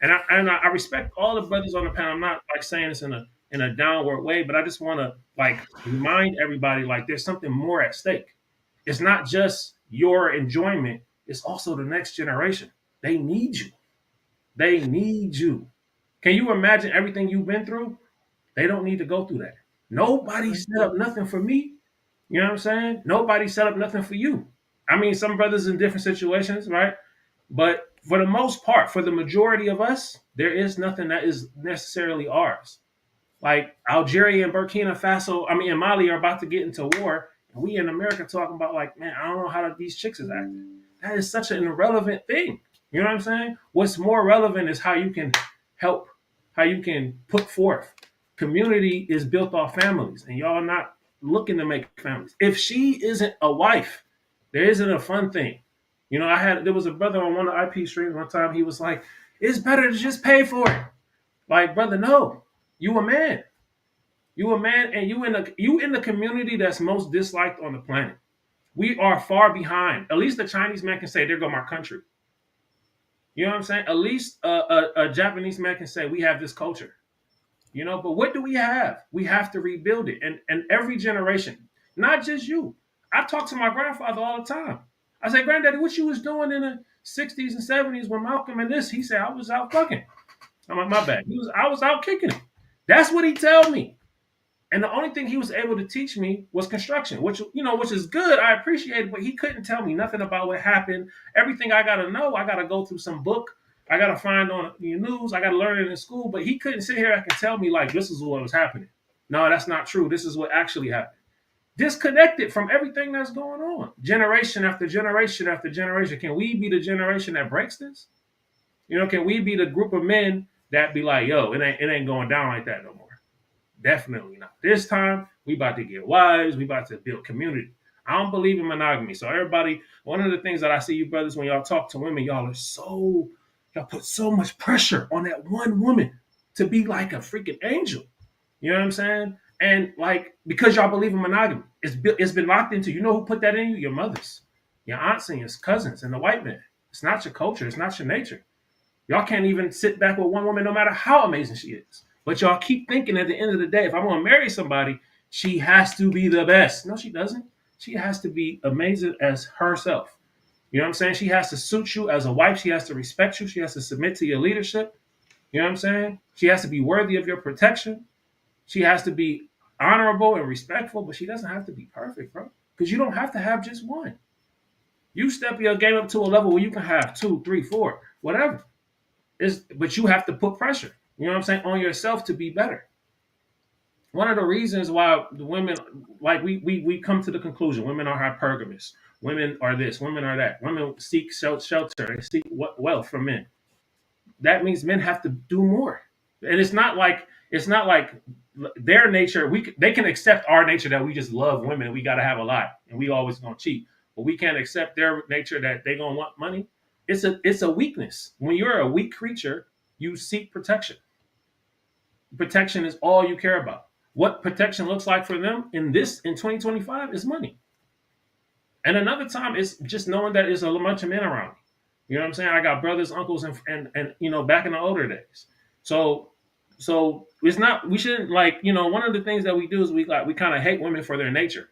And I respect all the brothers on the panel. I'm not like saying this in a downward way, but I just want to like remind everybody like there's something more at stake. It's not just your enjoyment, it's also the next generation. They need you. They need you. Can you imagine everything you've been through? They don't need to go through that. Nobody set up nothing for me. You know what I'm saying? Nobody set up nothing for you. I mean, some brothers in different situations, right? But for the most part, for the majority of us, there is nothing that is necessarily ours. Like Algeria and Burkina Faso, I mean, and Mali are about to get into war, and we in America talking about like, man, I don't know how these chicks is acting. That is such an irrelevant thing. You know what I'm saying? What's more relevant is how you can help, how you can put forth. Community is built off families, and y'all not looking to make families. If she isn't a wife, there isn't a fun thing. You know, there was a brother on one of the IP streams one time. He was like, "It's better to just pay for it." Like, brother, no, you a man. You a man, and you in the community that's most disliked on the planet. We are far behind. At least the Chinese man can say, "There go my country." You know what I'm saying? At least a Japanese man can say, "We have this culture." You know, but what do we have? We have to rebuild it, and every generation, not just you. I talk to my grandfather all the time. I say, "Granddaddy, what you was doing in the '60s and '70s when Malcolm and this?" He said, "I was out fucking." I'm like, "My bad." I was out kicking it. That's what he tell me. And the only thing he was able to teach me was construction, which is good. I appreciate it, but he couldn't tell me nothing about what happened. Everything I gotta know, I gotta go through some book. I gotta find on the news. I gotta learn it in school. But he couldn't sit here and tell me like this is what was happening. No, that's not true. This is what actually happened. Disconnected from everything that's going on, generation after generation after generation. Can we be the generation that breaks this? You know, can we be the group of men that be like, "Yo, it ain't going down like that no more"? Definitely not. This time, we about to get wise. We about to build community. I don't believe in monogamy. So everybody, one of the things that I see you brothers when y'all talk to women, y'all put so much pressure on that one woman to be like a freaking angel. You know what I'm saying? And like because y'all believe in monogamy, it's been locked into you. You know who put that in you? Your mothers, your aunts, and your cousins, and the white man. It's not your culture. It's not your nature. Y'all can't even sit back with one woman, no matter how amazing she is. But y'all keep thinking at the end of the day, if I'm going to marry somebody, she has to be the best. No, she doesn't. She has to be amazing as herself. You know what I'm saying? She has to suit you as a wife. She has to respect you. She has to submit to your leadership. You know what I'm saying? She has to be worthy of your protection. She has to be honorable and respectful, but she doesn't have to be perfect, bro. Because you don't have to have just one. You step your game up to a level where you can have two, three, four, whatever. But you have to put pressure, you know what I'm saying, on yourself to be better. One of the reasons why the women, like we come to the conclusion, women are hypergamous, women are this, women are that, women seek shelter, they seek wealth from men. That means men have to do more, and it's not like their nature. They can accept our nature that we just love women and we got to have a lot and we always gonna cheat, but we can't accept their nature that they gonna want money. It's a weakness. When you're a weak creature, you seek protection. Protection is all you care about. What protection looks like for them in 2025 is money. And another time is just knowing that there's a bunch of men around me. You know what I'm saying? I got brothers, uncles, and back in the older days. So So it's not, we shouldn't, like, one of the things that we do is we kind of hate women for their nature,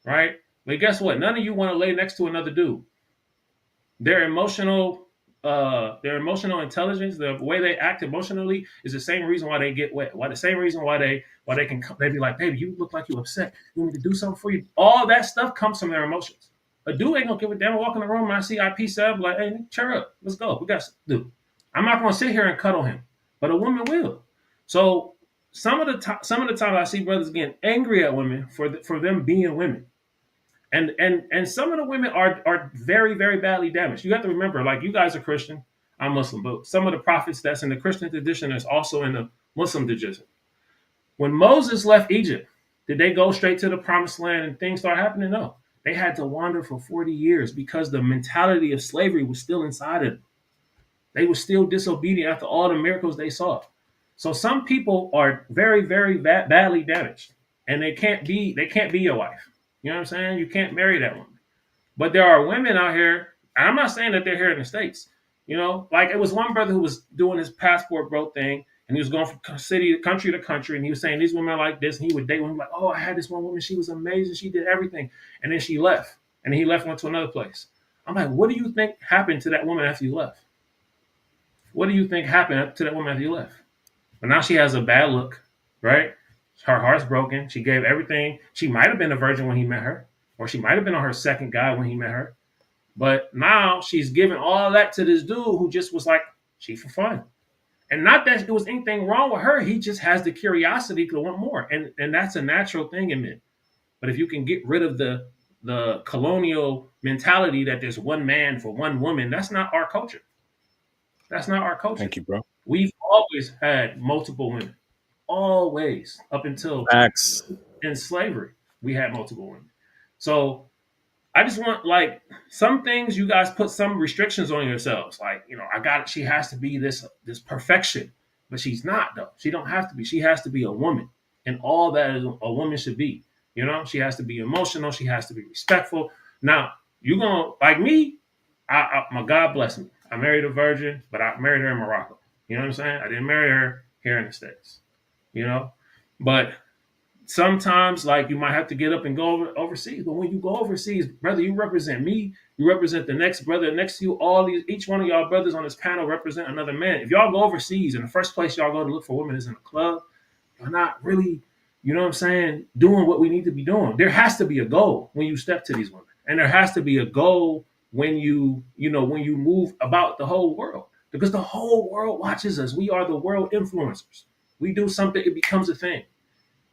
right? But guess what? None of you want to lay next to another dude. Their emotional intelligence, the way they act emotionally, is the same reason why they get wet. Why the same reason why they can they be like, baby, you look like you upset. You want me to do something for you? All that stuff comes from their emotions. A dude ain't gonna give a damn. Walk in the room and I see IP7, like, hey, cheer up, let's go. We got to do. I'm not gonna sit here and cuddle him, but a woman will. So some of the time I see brothers getting angry at women for them being women. And some of the women are very, very badly damaged. You have to remember, like, you guys are Christian, I'm Muslim, but some of the prophets that's in the Christian tradition is also in the Muslim tradition. When Moses left Egypt, did they go straight to the promised land and things start happening? No. They had to wander for 40 years because the mentality of slavery was still inside of them. They were still disobedient after all the miracles they saw. So some people are very, very badly damaged, and they can't be your wife. You know what I'm saying? You can't marry that woman. But there are women out here, and I'm not saying that they're here in the States. Like, it was one brother who was doing his passport bro thing, and he was going from country to country, and he was saying these women are like this, and he would date women like, oh, I had this one woman, she was amazing, she did everything, and then she left, and he left, went to another place. I'm like, what do you think happened to that woman after you left? What do you think happened to that woman after you left? But now she has a bad look, right? Her heart's broken. She gave everything. She might have been a virgin when he met her, or she might have been on her second guy when he met her. But now she's giving all that to this dude who just was like, she for fun. And not that there was anything wrong with her. He just has the curiosity to want more. And that's a natural thing in men. But if you can get rid of the colonial mentality that there's one man for one woman, that's not our culture. That's not our culture. Thank you, bro. We've always had multiple women. Always. Up until Facts. in slavery, we had multiple women. So I just want, like, some things you guys put some restrictions on yourselves. Like, I got it. She has to be this perfection, but she's not, though. She don't have to be. She has to be a woman, and all that a woman should be. She has to be emotional. She has to be respectful. Now, you gonna, like me? My God bless me. I married a virgin, but I married her in Morocco. You know what I'm saying? I didn't marry her here in the States. But sometimes, like, you might have to get up and go overseas. But when you go overseas, brother, you represent me. You represent the next brother next to you. Each one of y'all brothers on this panel represent another man. If y'all go overseas, and the first place y'all go to look for women is in a club, you're not really, you know what I'm saying, doing what we need to be doing. There has to be a goal when you step to these women, and there has to be a goal when when you move about the whole world, because the whole world watches us. We are the world influencers. We do something, it becomes a thing.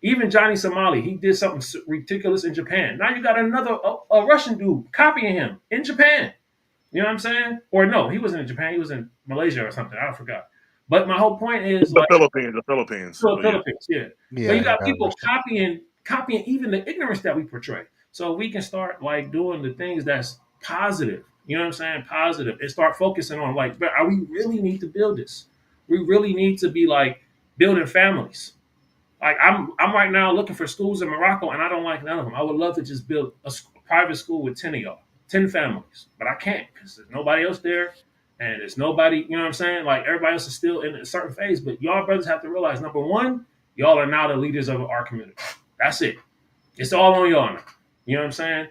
Even Johnny Somali, he did something ridiculous in Japan. Now you got another a Russian dude copying him in Japan. You know what I'm saying? Or no, he wasn't in Japan. He was in Malaysia or something. I forgot. But my whole point is, The like, Philippines, the Philippines. But yeah. Philippines, yeah. But Yeah, you got yeah, people copying even the ignorance that we portray. So we can start, like, doing the things that's positive. You know what I'm saying? Positive, and start focusing on, like, but we really need to build this. We really need to be, like, building families. Like, I'm right now looking for schools in Morocco, and I don't like none of them. I would love to just build a private school with 10 of y'all, 10 families, but I can't because there's nobody else there, and there's nobody. You know what I'm saying? Like, everybody else is still in a certain phase, but y'all brothers have to realize, number one, y'all are now the leaders of our community. That's it. It's all on y'all now. You know what I'm saying?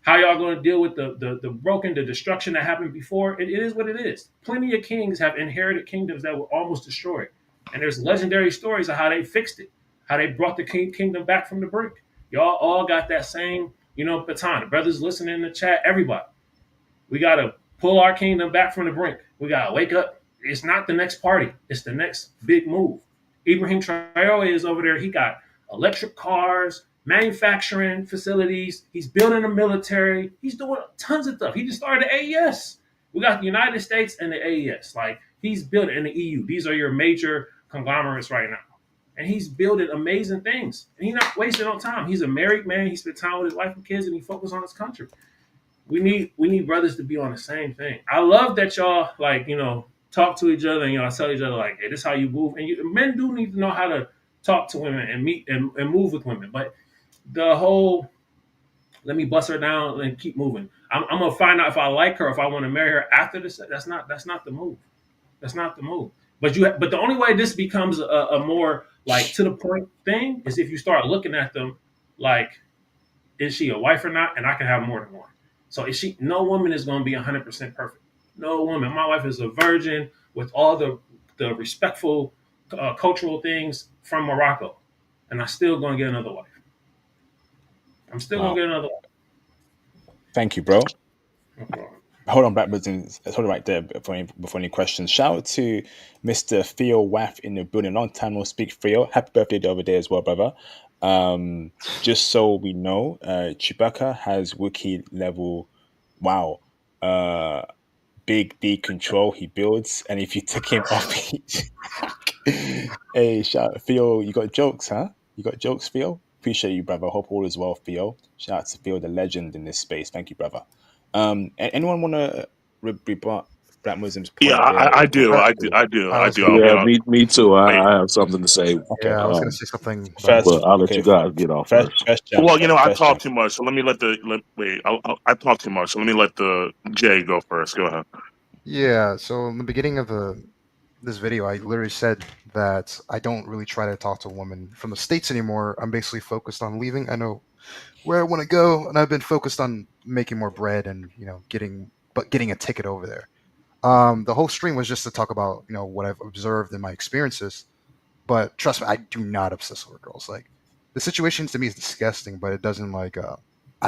How y'all going to deal with the destruction that happened before? It is what it is. Plenty of kings have inherited kingdoms that were almost destroyed, and there's legendary stories of how they fixed it, how they brought the kingdom back from the brink. Y'all all got that same, baton. The brothers listening in the chat, everybody. We got to pull our kingdom back from the brink. We got to wake up. It's not the next party. It's the next big move. Ibrahim Traore is over there. He got electric cars, manufacturing facilities. He's building a military. He's doing tons of stuff. He just started the AES. We got the United States and the AES. Like, he's building in the EU. These are your major conglomerates right now. And he's building amazing things. And he's not wasting on time. He's a married man. He spent time with his wife and kids, and he focused on his country. We need brothers to be on the same thing. I love that y'all, like, talk to each other, and y'all tell each other, like, hey, this is how you move. And men do need to know how to talk to women and meet and move with women. But the whole, let me bust her down and keep moving. I'm gonna find out if I like her, if I want to marry her after this. That's not the move. That's not the move. But the only way this becomes a more like to the point thing is if you start looking at them like, is she a wife or not? And I can have more than one. So is she? No woman is going to be 100% perfect. No woman. My wife is a virgin with all the respectful cultural things from Morocco, and I'm still going to get another wife. I'm still going Wow. to get another wife. Thank you, bro. No problem. Hold on, Blackbirds, and hold it right there before any questions. Shout out to Mr. Theo Waff in the building. Long time no speak, Theo. Happy birthday the other day as well, brother. Just so we know, Chewbacca has Wookiee level. Wow. Big D control he builds, and if you took him off, hey, shout Theo, you got jokes, huh? You got jokes, Theo? Appreciate you, brother. Hope all is well, Theo. Shout out to Theo, the legend in this space. Thank you, brother. Anyone want to rebut Black Muslim's Yeah, point there? I Or do. I, I I was do. gonna I'll Yeah, get on. me too. Wait. I have something to say, okay, yeah, I was gonna um, say something, but first, but I'll let okay, you guys get off first. first chance, Well, I first talk chance. too much, so let me wait. I talk too much, so let me let the Jay go first. Go ahead. yeah. So in the beginning of this video, I literally said that I don't really try to talk to women from the States anymore. I'm basically focused on leaving. I know where I want to go, and I've been focused on making more bread and getting a ticket over there. The whole stream was just to talk about what I've observed in my experiences. But trust me, I do not obsess over girls. Like the situation to me is disgusting, but it doesn't I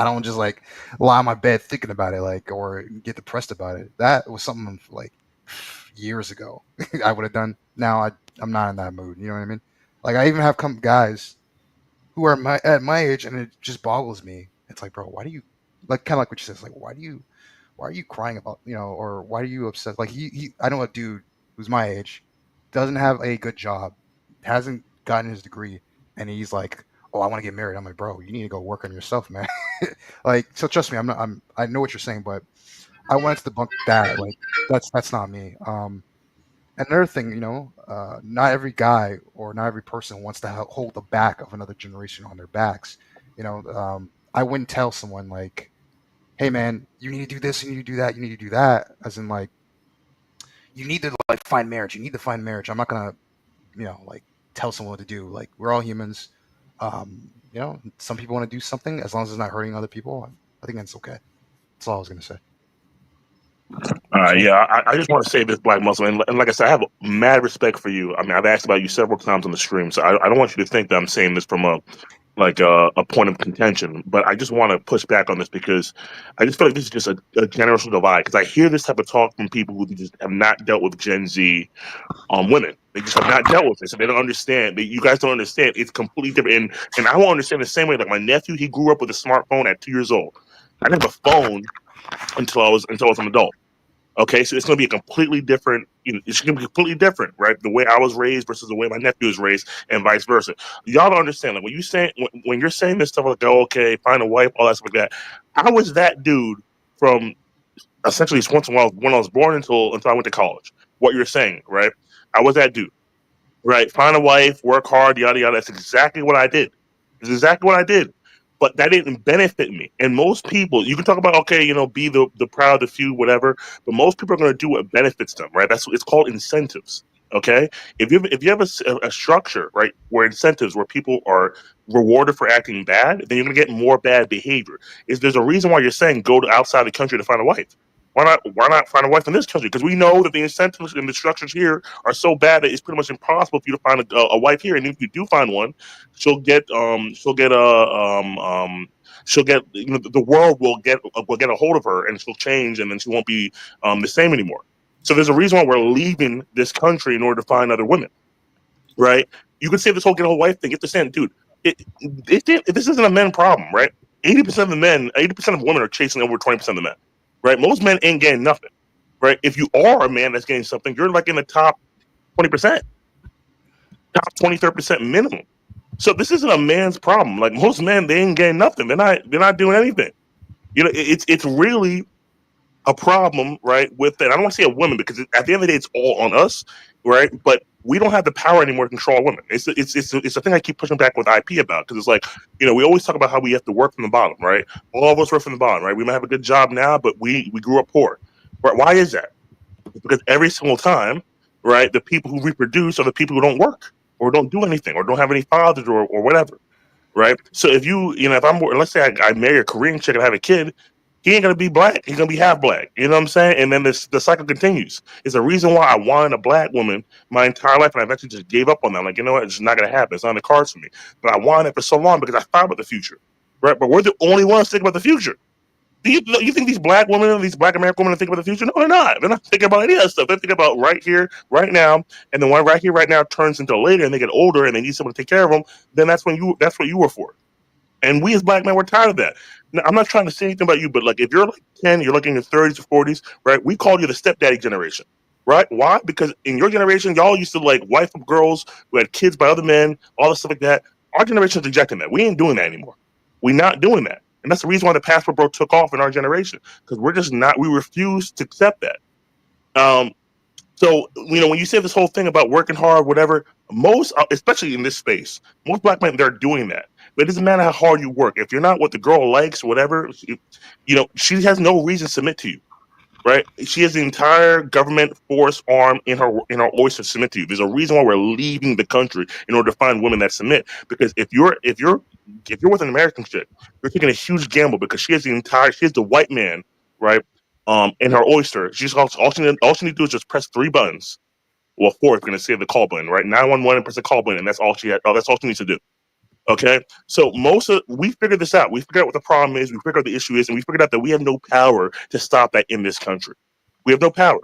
don't just lie on my bed thinking about it or get depressed about it. That was something like years ago I would have done. Now I'm not in that mood. You know what I mean? Like I even have come guys who are at my age, and it just boggles me. It's like, bro, why do you kind of like what you said? It's like, why are you crying about or why are you upset? Like I know a dude who's my age, doesn't have a good job, hasn't gotten his degree, and he's like, oh, I want to get married. I'm like, bro, you need to go work on yourself, man. So trust me, I know what you're saying, but I wanted to debunk that. Like that's not me. Another thing, not every guy or not every person wants to hold the back of another generation on their backs. I wouldn't tell someone like, hey man, you need to do this, you need to do that, you need to do that, as in like you need to find marriage, you need to find marriage. I'm not gonna tell someone what to do. Like we're all humans. Some people want to do something as long as it's not hurting other people. I think that's okay. That's all I was gonna say. Okay. Yeah, I just want to say this, Black Muslim, and like I said, I have mad respect for you. I mean, I've asked about you several times on the stream, so I don't want you to think that I'm saying this from a point of contention, but I just want to push back on this because I just feel like this is just a generational divide. Because I hear this type of talk from people who just have not dealt with Gen Z women. They just have not dealt with this, and they don't understand. You guys don't understand. It's completely different, and I won't understand the same way. Like my nephew, he grew up with a smartphone at 2 years old. I didn't have a phone until I was an adult. Okay, so it's going to be a completely different. It's going to be completely different, right? The way I was raised versus the way my nephew was raised, and vice versa. Y'all don't understand. Like when you're saying this stuff like, "Oh, okay, find a wife," all that stuff like that. I was that dude from essentially once when I was born until I went to college. What you're saying, right? I was that dude, right? Find a wife, work hard, yada yada. That's exactly what I did. It's exactly what I did. But that didn't benefit me. And most people, you can talk about, okay, be the proud, the few, whatever. But most people are going to do what benefits them, right? It's called incentives. Okay, if you have a structure, right, where incentives, where people are rewarded for acting bad, then you're going to get more bad behavior. There's a reason why you're saying go to outside the country to find a wife. Why not find a wife in this country? Because we know that the incentives and the structures here are so bad that it's pretty much impossible for you to find a wife here. And if you do find one, she'll get she'll get the world will get a hold of her, and she'll change, and then she won't be the same anymore. So there's a reason why we're leaving this country in order to find other women, right? You could say this whole get a whole wife thing. You have to stand, dude. This isn't a men problem, right? 80% of the men, 80% of women are chasing over 20% of the men, right? Most men ain't getting nothing, right? If you are a man that's getting something, you're like in the top 20%, top 20, 30% minimum. So this isn't a man's problem. Like most men, they ain't getting nothing. They're not doing anything. It's really a problem, right? With that, I don't want to say a woman because at the end of the day, it's all on us, right? But we don't have the power anymore to control women. It's a thing I keep pushing back with IP about because it's like we always talk about how we have to work from the bottom, right? All of us work from the bottom, right? We might have a good job now, but we grew up poor. Right? Why is that? Because every single time right? The people who reproduce are the people who don't work or don't do anything or don't have any fathers or whatever, right? So if if I'm, let's say I marry a Korean chick and have a kid, he ain't gonna be black. He's gonna be half black. You know what I'm saying? And then the cycle continues. It's a reason why I wanted a black woman my entire life, and I eventually just gave up on that. I'm like, you know what? It's just not gonna happen. It's not in the cards for me. But I wanted it for so long because I thought about the future, right? But we're the only ones thinking about the future. Do you think these black women, these black American women, think about the future? No, they're not. They're not thinking about any of that stuff. They're thinking about right here, right now, and then when right here, right now turns into later, and they get older, and they need someone to take care of them. Then that's what you were for. And we as black men, we're tired of that. Now, I'm not trying to say anything about you, but like if you're like 10, you're like in your 30s or 40s, right? We call you the stepdaddy generation, right? Why? Because in your generation, y'all used to like wife up girls who had kids by other men, all this stuff like that. Our generation's rejecting that. We ain't doing that anymore. We're not doing that. And that's the reason why the passport bro took off in our generation. Because we're just not, we refuse to accept that. Um, so, when you say this whole thing about working hard, whatever, most, especially in this space, most black men, they're doing that. But it doesn't matter how hard you work. If you're not what the girl likes, whatever, she has no reason to submit to you, right? She has the entire government force arm in her oyster to submit to you. There's a reason why we're leaving the country in order to find women that submit. Because if you're with an American chick, you're taking a huge gamble because she has the white man, right? In her oyster. All she need to do is just press three buttons. Well, four if you're gonna say the call button, right? 911 and press the call button, and that's all she had. Oh, that's all she needs to do. Okay, so we figured this out. We figured out what the problem is. We figured out the issue is, and we figured out that we have no power to stop that in this country. We have no power.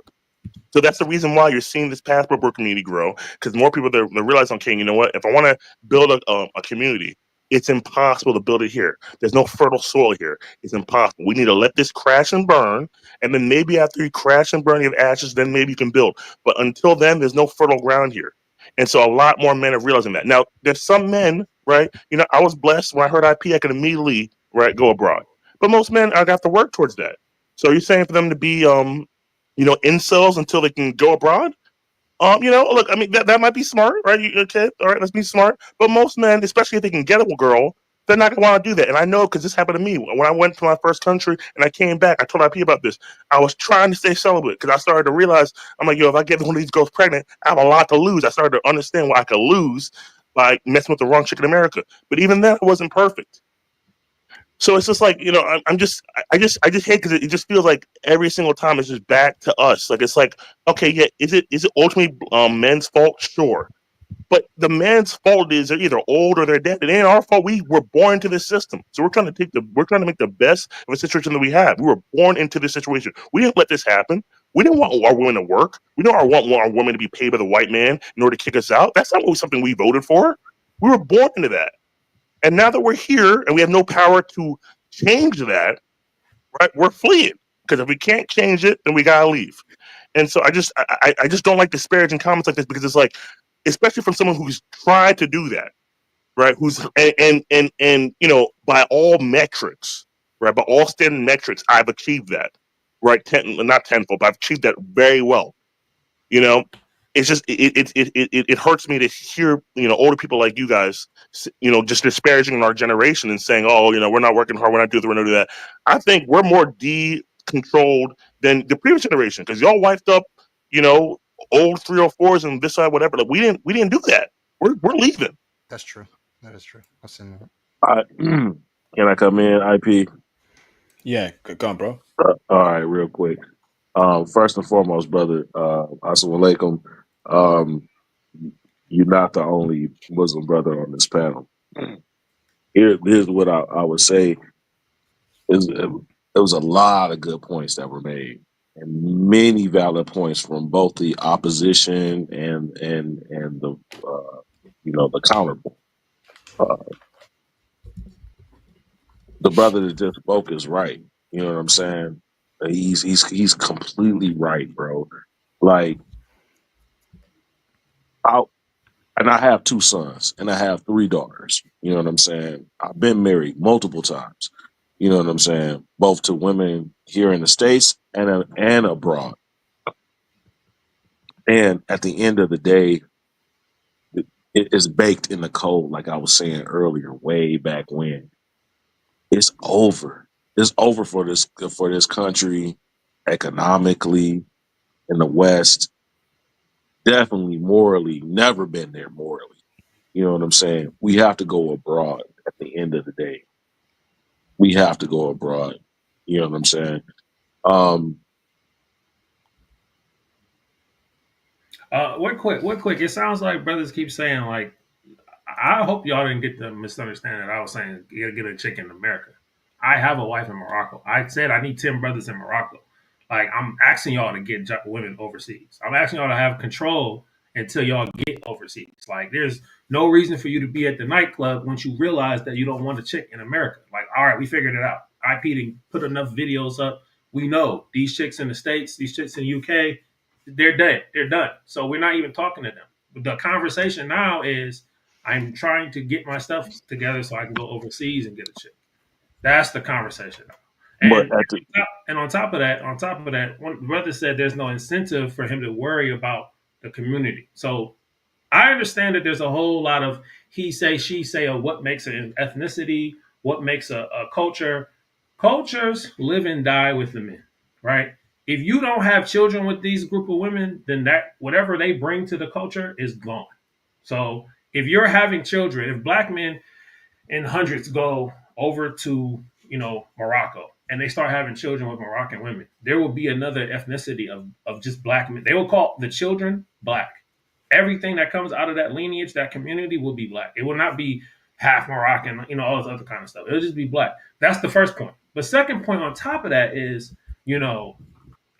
So that's the reason why you're seeing this passport bro community grow, because more people they're realizing, okay, you know what? If I want to build a community, it's impossible to build it here. There's no fertile soil here. It's impossible. We need to let this crash and burn, and then maybe after you crash and burn, you have ashes, then maybe you can build. But until then, there's no fertile ground here. And so a lot more men are realizing that. Now, there's some men, right? I was blessed when I heard IP, I could immediately, right, go abroad. But most men, I have to work towards that. So you're saying for them to be incels until they can go abroad. Look, I mean that might be smart, right? Okay, all right, let's be smart. But most men, especially if they can get a girl, they're not gonna want to do that. And I know because this happened to me when I went to my first country and I came back. I told IP about this. I was trying to stay celibate because I started to realize I'm like, yo, if I get one of these girls pregnant, I have a lot to lose. I started to understand what I could lose by messing with the wrong chick in America. But even then, I wasn't perfect. So it's just like I just hate because it just feels like every single time it's just back to us. Like it's like okay, yeah, is it ultimately men's fault? Sure, but the man's fault is they're either old or they're dead. It ain't our fault. We were born into this system, so we're trying to make the best of a situation that we have. We were born into this situation. We didn't let this happen. We didn't want our women to work. We don't want our women to be paid by the white man in order to kick us out. That's not something we voted for. We were born into that. And now that we're here and we have no power to change that, right? We're fleeing because if we can't change it, then we gotta leave. And so I just don't like disparaging comments like this because it's like, especially from someone who's tried to do that, right? Who's and by all metrics, right? By all standard metrics, I've achieved that, right? Not tenfold, but I've achieved that very well. You know, it's just it hurts me to hear older people like you guys just disparaging our generation and saying, oh, we're not working hard, we're not doing this, we're not doing that. I think we're more controlled than the previous generation because y'all wiped up you know old 304s and this side whatever. Like we didn't do that. We're leaving. That's true. That is true. I've seen that. Can I come in, IP? Yeah, go on, bro. All right, real quick. First and foremost, brother, assalamu alaikum. Um, you're not the only Muslim brother on this panel. Here's what I would say is there was a lot of good points that were made, and many valid points from both the opposition and the the counterpoint. Uh, the brother that just spoke is right. You know what I'm saying? He's completely right, bro. Like I and I have two sons and I have three daughters. You know what I'm saying? I've been married multiple times. You know what I'm saying? Both to women here in the States and abroad. And at the end of the day, it is baked in the code, like I was saying earlier, way back when. It's over. It's over for this country economically in the West. definitely morally never been there morally. You know what I'm saying? We have to go abroad at the end of the day. We have to go abroad. You know what I'm saying? Um, What quick. It sounds like brothers keep saying like, I hope y'all didn't get the misunderstanding that I was saying you gotta get a chick in America. I have a wife in Morocco. I said I need 10 brothers in Morocco. Like I'm asking y'all to get women overseas. I'm asking y'all to have control until y'all get overseas. Like there's no reason for you to be at the nightclub once you realize that you don't want a chick in America. Like, all right, we figured it out. IP put enough videos up. We know these chicks in the States, these chicks in the UK, they're dead. They're done. So we're not even talking to them. The conversation now is I'm trying to get my stuff together so I can go overseas and get a chick. That's the conversation. But And at the on top of that, one brother said there's no incentive for him to worry about the community. So I understand that there's a whole lot of he say, she say, of what makes an ethnicity, what makes a culture. Cultures live and die with the men, right? If you don't have children with these group of women, then that whatever they bring to the culture is gone. So if you're having children, if black men in hundreds go over to Morocco and they start having children with Moroccan women, there will be another ethnicity of just black men. They will call the children black. Everything that comes out of that lineage, that community will be black. It will not be half Moroccan, all this other kind of stuff. It'll just be black. That's the first point. The second point on top of that is, you know,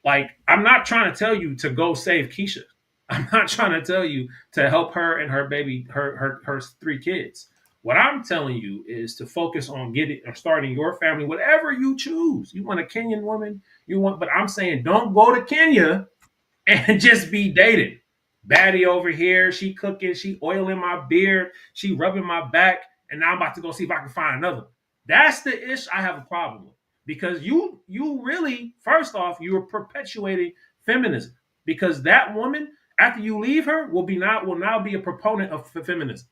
like, I'm not trying to tell you to go save Keisha. I'm not trying to tell you to help her and her baby, her 3 kids. What I'm telling you is to focus on getting or starting your family, whatever you choose. You want a Kenyan woman, but I'm saying don't go to Kenya and just be dating. Baddie over here, she cooking, she oiling my beard, she rubbing my back, and now I'm about to go see if I can find another. That's the ish I have a problem with because you really first off you're perpetuating feminism because that woman after you leave her will now be a proponent of feminism.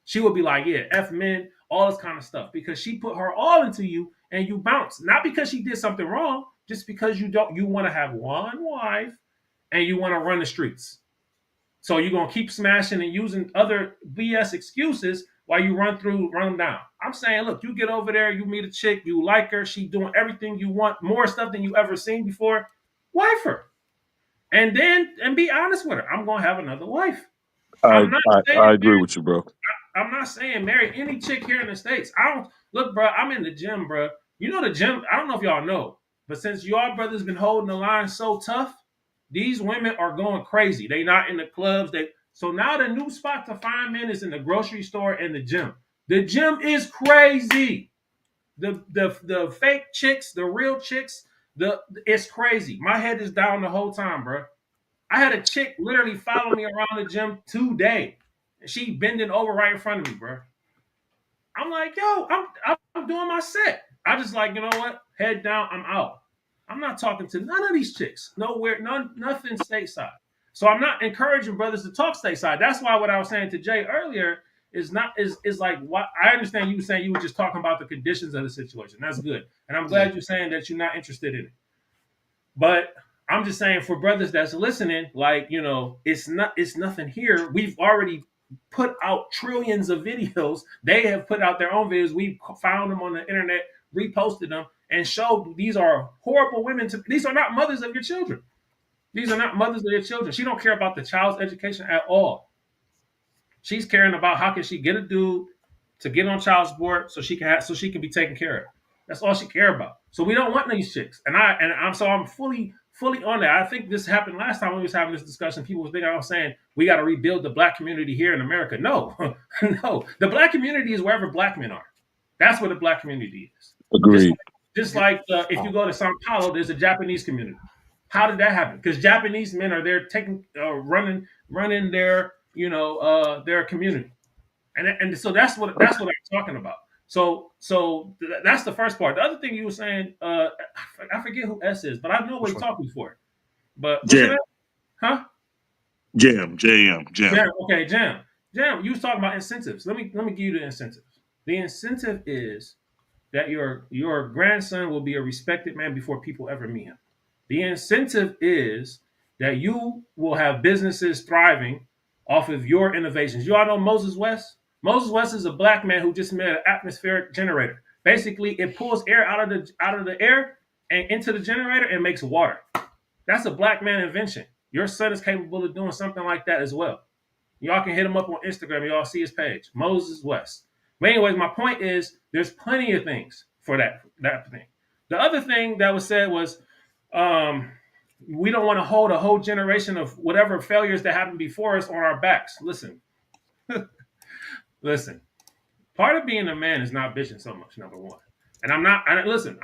She will be like, yeah, f men, all this kind of stuff because she put her all into you and you bounce not because she did something wrong, just because you want to have one wife and you want to run the streets. So you're gonna keep smashing and using other BS excuses while you run them down. I'm saying, look, you get over there, you meet a chick, you like her, she doing everything you want, more stuff than you ever seen before. Wife her, and be honest with her. I'm gonna have another wife. I, I'm not I saying I agree with you, bro. I'm not saying marry any chick here in the States. I don't look, bro. I'm in the gym, bro. You know the gym. I don't know if y'all know, but since y'all brothers been holding the line so tough, these women are going crazy. They not in the clubs. So now the new spot to find men is in the grocery store and the gym. The gym is crazy. The fake chicks, the real chicks, it's crazy. My head is down the whole time, bro. I had a chick literally follow me around the gym today. And she bending over right in front of me, bro. I'm like, yo, I'm doing my set. I just like, you know what? Head down, I'm out. I'm not talking to none of these chicks. Nowhere, nothing stateside. So I'm not encouraging brothers to talk stateside. That's why what I was saying to Jay earlier is like what I understand you were saying you were just talking about the conditions of the situation. That's good. And I'm glad you're saying that you're not interested in it. But I'm just saying for brothers that's listening, like, it's nothing here. We've already put out trillions of videos. They have put out their own videos. We found them on the internet, reposted them, and showed these are horrible women. These are not mothers of your children. These are not mothers of your children. She don't care about the child's education at all. She's caring about how can she get a dude to get on child support so she can be taken care of. That's all she care about. So we don't want these chicks. I'm fully on that. I think this happened last time when we was having this discussion. People were thinking I was saying we got to rebuild the black community here in America. No, no. The black community is wherever black men are. That's where the black community is. Just Agreed. just like if you go to Sao Paulo, there's a Japanese community. How did that happen? Because Japanese men are there taking running their community, and so that's what I'm talking about. So that's the first part. The other thing you were saying, I forget who S is, but I know what Which he one? talked before. But what's your Jam, name? Huh? Jam. Jam. Okay, Jam. Jam. You was talking about incentives. Let me give you the incentives. The incentive is that your grandson will be a respected man before people ever meet him. The incentive is that you will have businesses thriving off of your innovations. You all know Moses West? Moses West is a black man who just made an atmospheric generator. Basically, it pulls air out of the air and into the generator and makes water. That's a black man invention. Your son is capable of doing something like that as well. Y'all can hit him up on Instagram. Y'all see his page, Moses West. But anyways, my point is there's plenty of things for that thing. The other thing that was said was we don't want to hold a whole generation of whatever failures that happened before us on our backs. Listen, listen. Part of being a man is not bitching so much. Number one, and I'm not. Listen,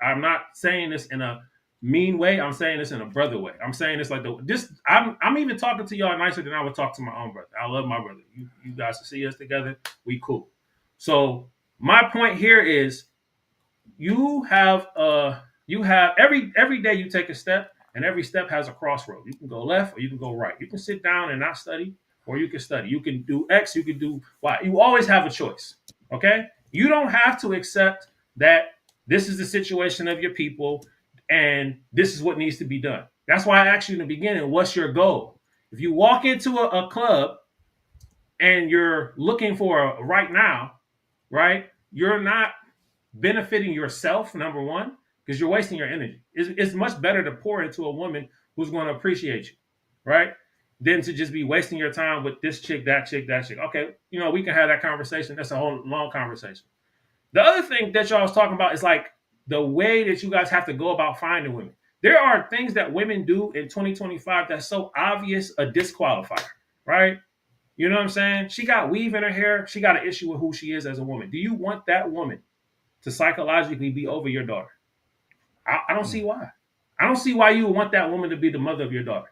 I'm not saying this in a mean way. I'm saying this in a brother way. I'm saying this like this. I'm even talking to y'all nicer than I would talk to my own brother. I love my brother. You guys see us together. We cool. So my point here is you have every day you take a step, and every step has a crossroad. You can go left or you can go right. You can sit down and not study, or you can study. You can do X, you can do Y. You always have a choice. Okay? You don't have to accept that this is the situation of your people and this is what needs to be done. That's why I asked you in the beginning, what's your goal? If you walk into a club and you're looking for a right now, right? You're not benefiting yourself, number one, because you're wasting your energy. It's much better to pour into a woman who's going to appreciate you, right? Than to just be wasting your time with this chick, that chick, that chick. Okay, we can have that conversation. That's a whole long conversation. The other thing that y'all was talking about is like the way that you guys have to go about finding women. There are things that women do in 2025 that's so obvious a disqualifier, right? You know what I'm saying? She got weave in her hair. She got an issue with who she is as a woman. Do you want that woman to psychologically be over your daughter? I don't see why. I don't see why you would want that woman to be the mother of your daughter.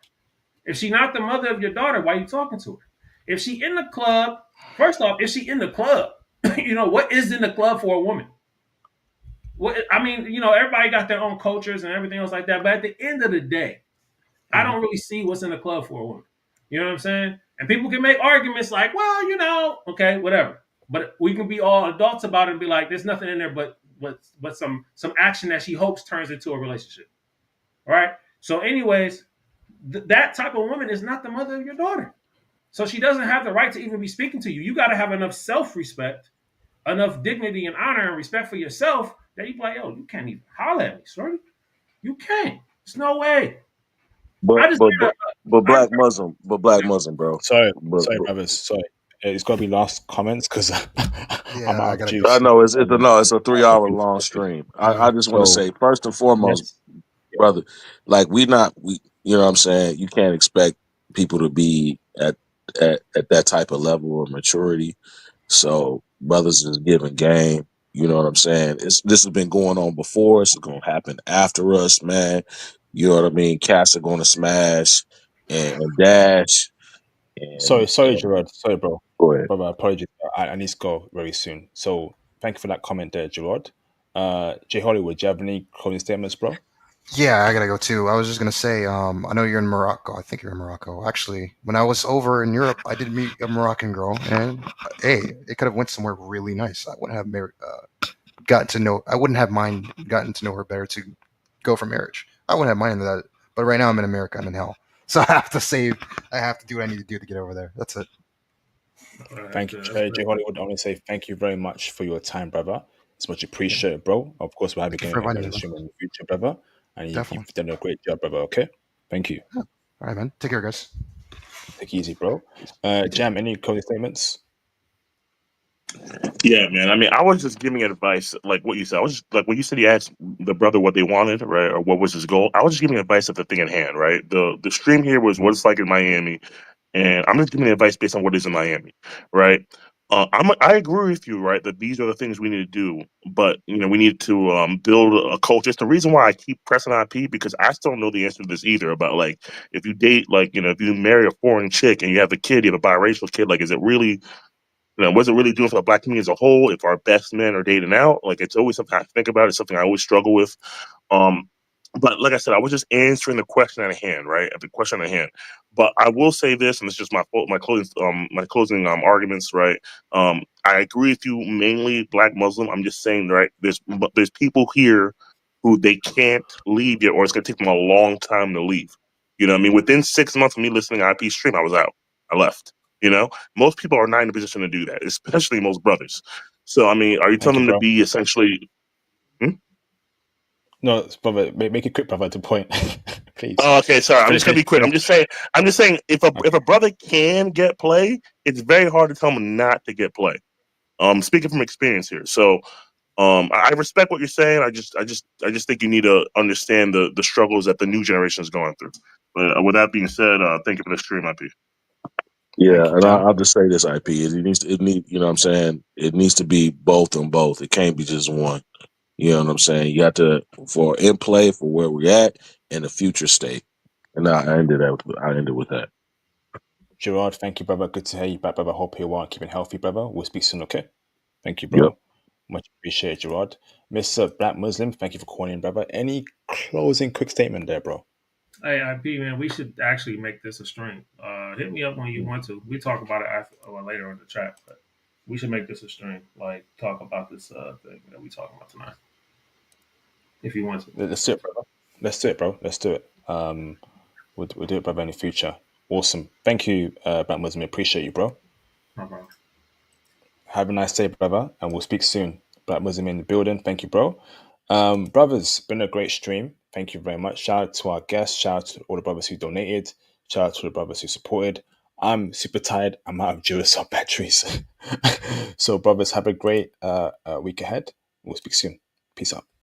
If she's not the mother of your daughter, why are you talking to her? If she in the club, first off, if she in the club, what is in the club for a woman? Everybody got their own cultures and everything else like that. But at the end of the day, I don't really see what's in the club for a woman. You know what I'm saying? And people can make arguments like, well, okay, whatever. But we can be all adults about it and be like, there's nothing in there but some action that she hopes turns into a relationship. All right. So, anyways, that type of woman is not the mother of your daughter. So she doesn't have the right to even be speaking to you. You got to have enough self-respect, enough dignity and honor and respect for yourself that you be like, yo, you can't even holler at me, shorty. You can't. There's no way. But I just but heard but but black Muslim, bro. Sorry, But, sorry, brothers. Sorry, it's got to be last comments because I'm Yeah, I out of gotta I juice. go. know it's a 3 hour Juice. long stream. Yeah. I just want to So say first and foremost, let's. brother, like we you know what I'm saying, you can't expect people to be at that type of level of maturity. So brothers is giving game. You know what I'm saying? This has been going on before. It's gonna happen after us, man. You know what I mean? Cats are gonna smash and dash Sorry, and Gerard. Sorry, bro. go ahead. Brother, apologies. I need to go very soon. So thank you for that comment there, Gerard. J Hollywood, do you have any closing statements, bro? Yeah, I gotta go too. I was just gonna say, I know you're in Morocco. I think you're in Morocco. Actually, when I was over in Europe, I did meet a Moroccan girl, and hey, it could have went somewhere really nice. I wouldn't have gotten to know. I wouldn't have mind gotten to know her better to go for marriage. I wouldn't have minded that. But right now, I'm in America. I'm in hell, so I have to save. I have to do what I need to do to get over there. That's it. Thank you, J Hollywood. I want to say thank you very much for your time, brother. It's much Yeah. appreciated, bro. Of course, we'll have you Thank you again for in inviting another me, bro. stream in the future, brother. And Definitely. you've done a great job, brother. Okay, thank you. All right, man. Take care, guys. Take it easy, bro. You too. Jam, any closing statements? Yeah, man. I mean, I was just giving advice, like what you said. I was just, like when you said he asked the brother what they wanted, right, or what was his goal. I was just giving advice of the thing at hand, right. The stream here was what it's like in Miami, and I'm just giving advice based on what is in Miami, right. I agree with you, right, that these are the things we need to do, but we need to build a culture. It's the reason why I keep pressing IP because I still don't know the answer to this either. About like if you date, like if you marry a foreign chick and you have a kid, you have a biracial kid, like is it really what's it really doing for the black community as a whole if our best men are dating out? Like, it's always something I think about. It's something I always struggle with. Um, but like I said, I was just answering the question at hand, right? At the question at hand. But I will say this, and it's just my closing arguments, right? I agree with you, mainly black Muslim. I'm just saying, right? There's people here who they can't leave yet, or it's gonna take them a long time to leave. You know what I mean? Within 6 months of me listening to IP stream, I was out. I left. You know, most people are not in a position to do that, especially most brothers. So, I mean, are you Thank telling you, them to bro. be essentially? Hmm? No, brother, make it quick, brother. To point, please. Oh, okay, sorry. I'm just Finish, gonna finish, be quick. finish. I'm just saying, if Okay. a brother can get play, it's very hard to tell him not to get play. Speaking from experience here. So, I respect what you're saying. I just think you need to understand the struggles that the new generation is going through. But with that being said, thank you for the stream, IP. Yeah, Thank you, and John. I'll just say this: IP. It needs. You know what I'm saying? It needs to be both and both. It can't be just one. You know what I'm saying? You got to for in play for where we're at and the future state. And I ended that. I ended with that. Gerard, thank you, brother. Good to hear you back, brother. Hope you're well, keeping healthy, brother. We'll speak soon, okay? Thank you, Yep. bro. Much appreciated, Gerard. Mr. Black Muslim, thank you for calling in, brother. Any closing quick statement there, bro? Hey, IP man, we should actually make this a stream. Hit me up when you want to. We talk about it after, or later in the chat, but we should make this a stream. Like talk about this thing that we talking about tonight, if you want to. Let's do it, brother. Let's do it, bro. Let's do it. We'll do it, brother, in the future. Awesome. Thank you, Black Muslim. Appreciate you, bro. No problem. Have a nice day, brother, and we'll speak soon. Black Muslim in the building. Thank you, bro. Brothers, been a great stream. Thank you very much. Shout out to our guests. Shout out to all the brothers who donated. Shout out to the brothers who supported. I'm super tired. I'm out of Duracell batteries. So, brothers, have a great week ahead. We'll speak soon. Peace out.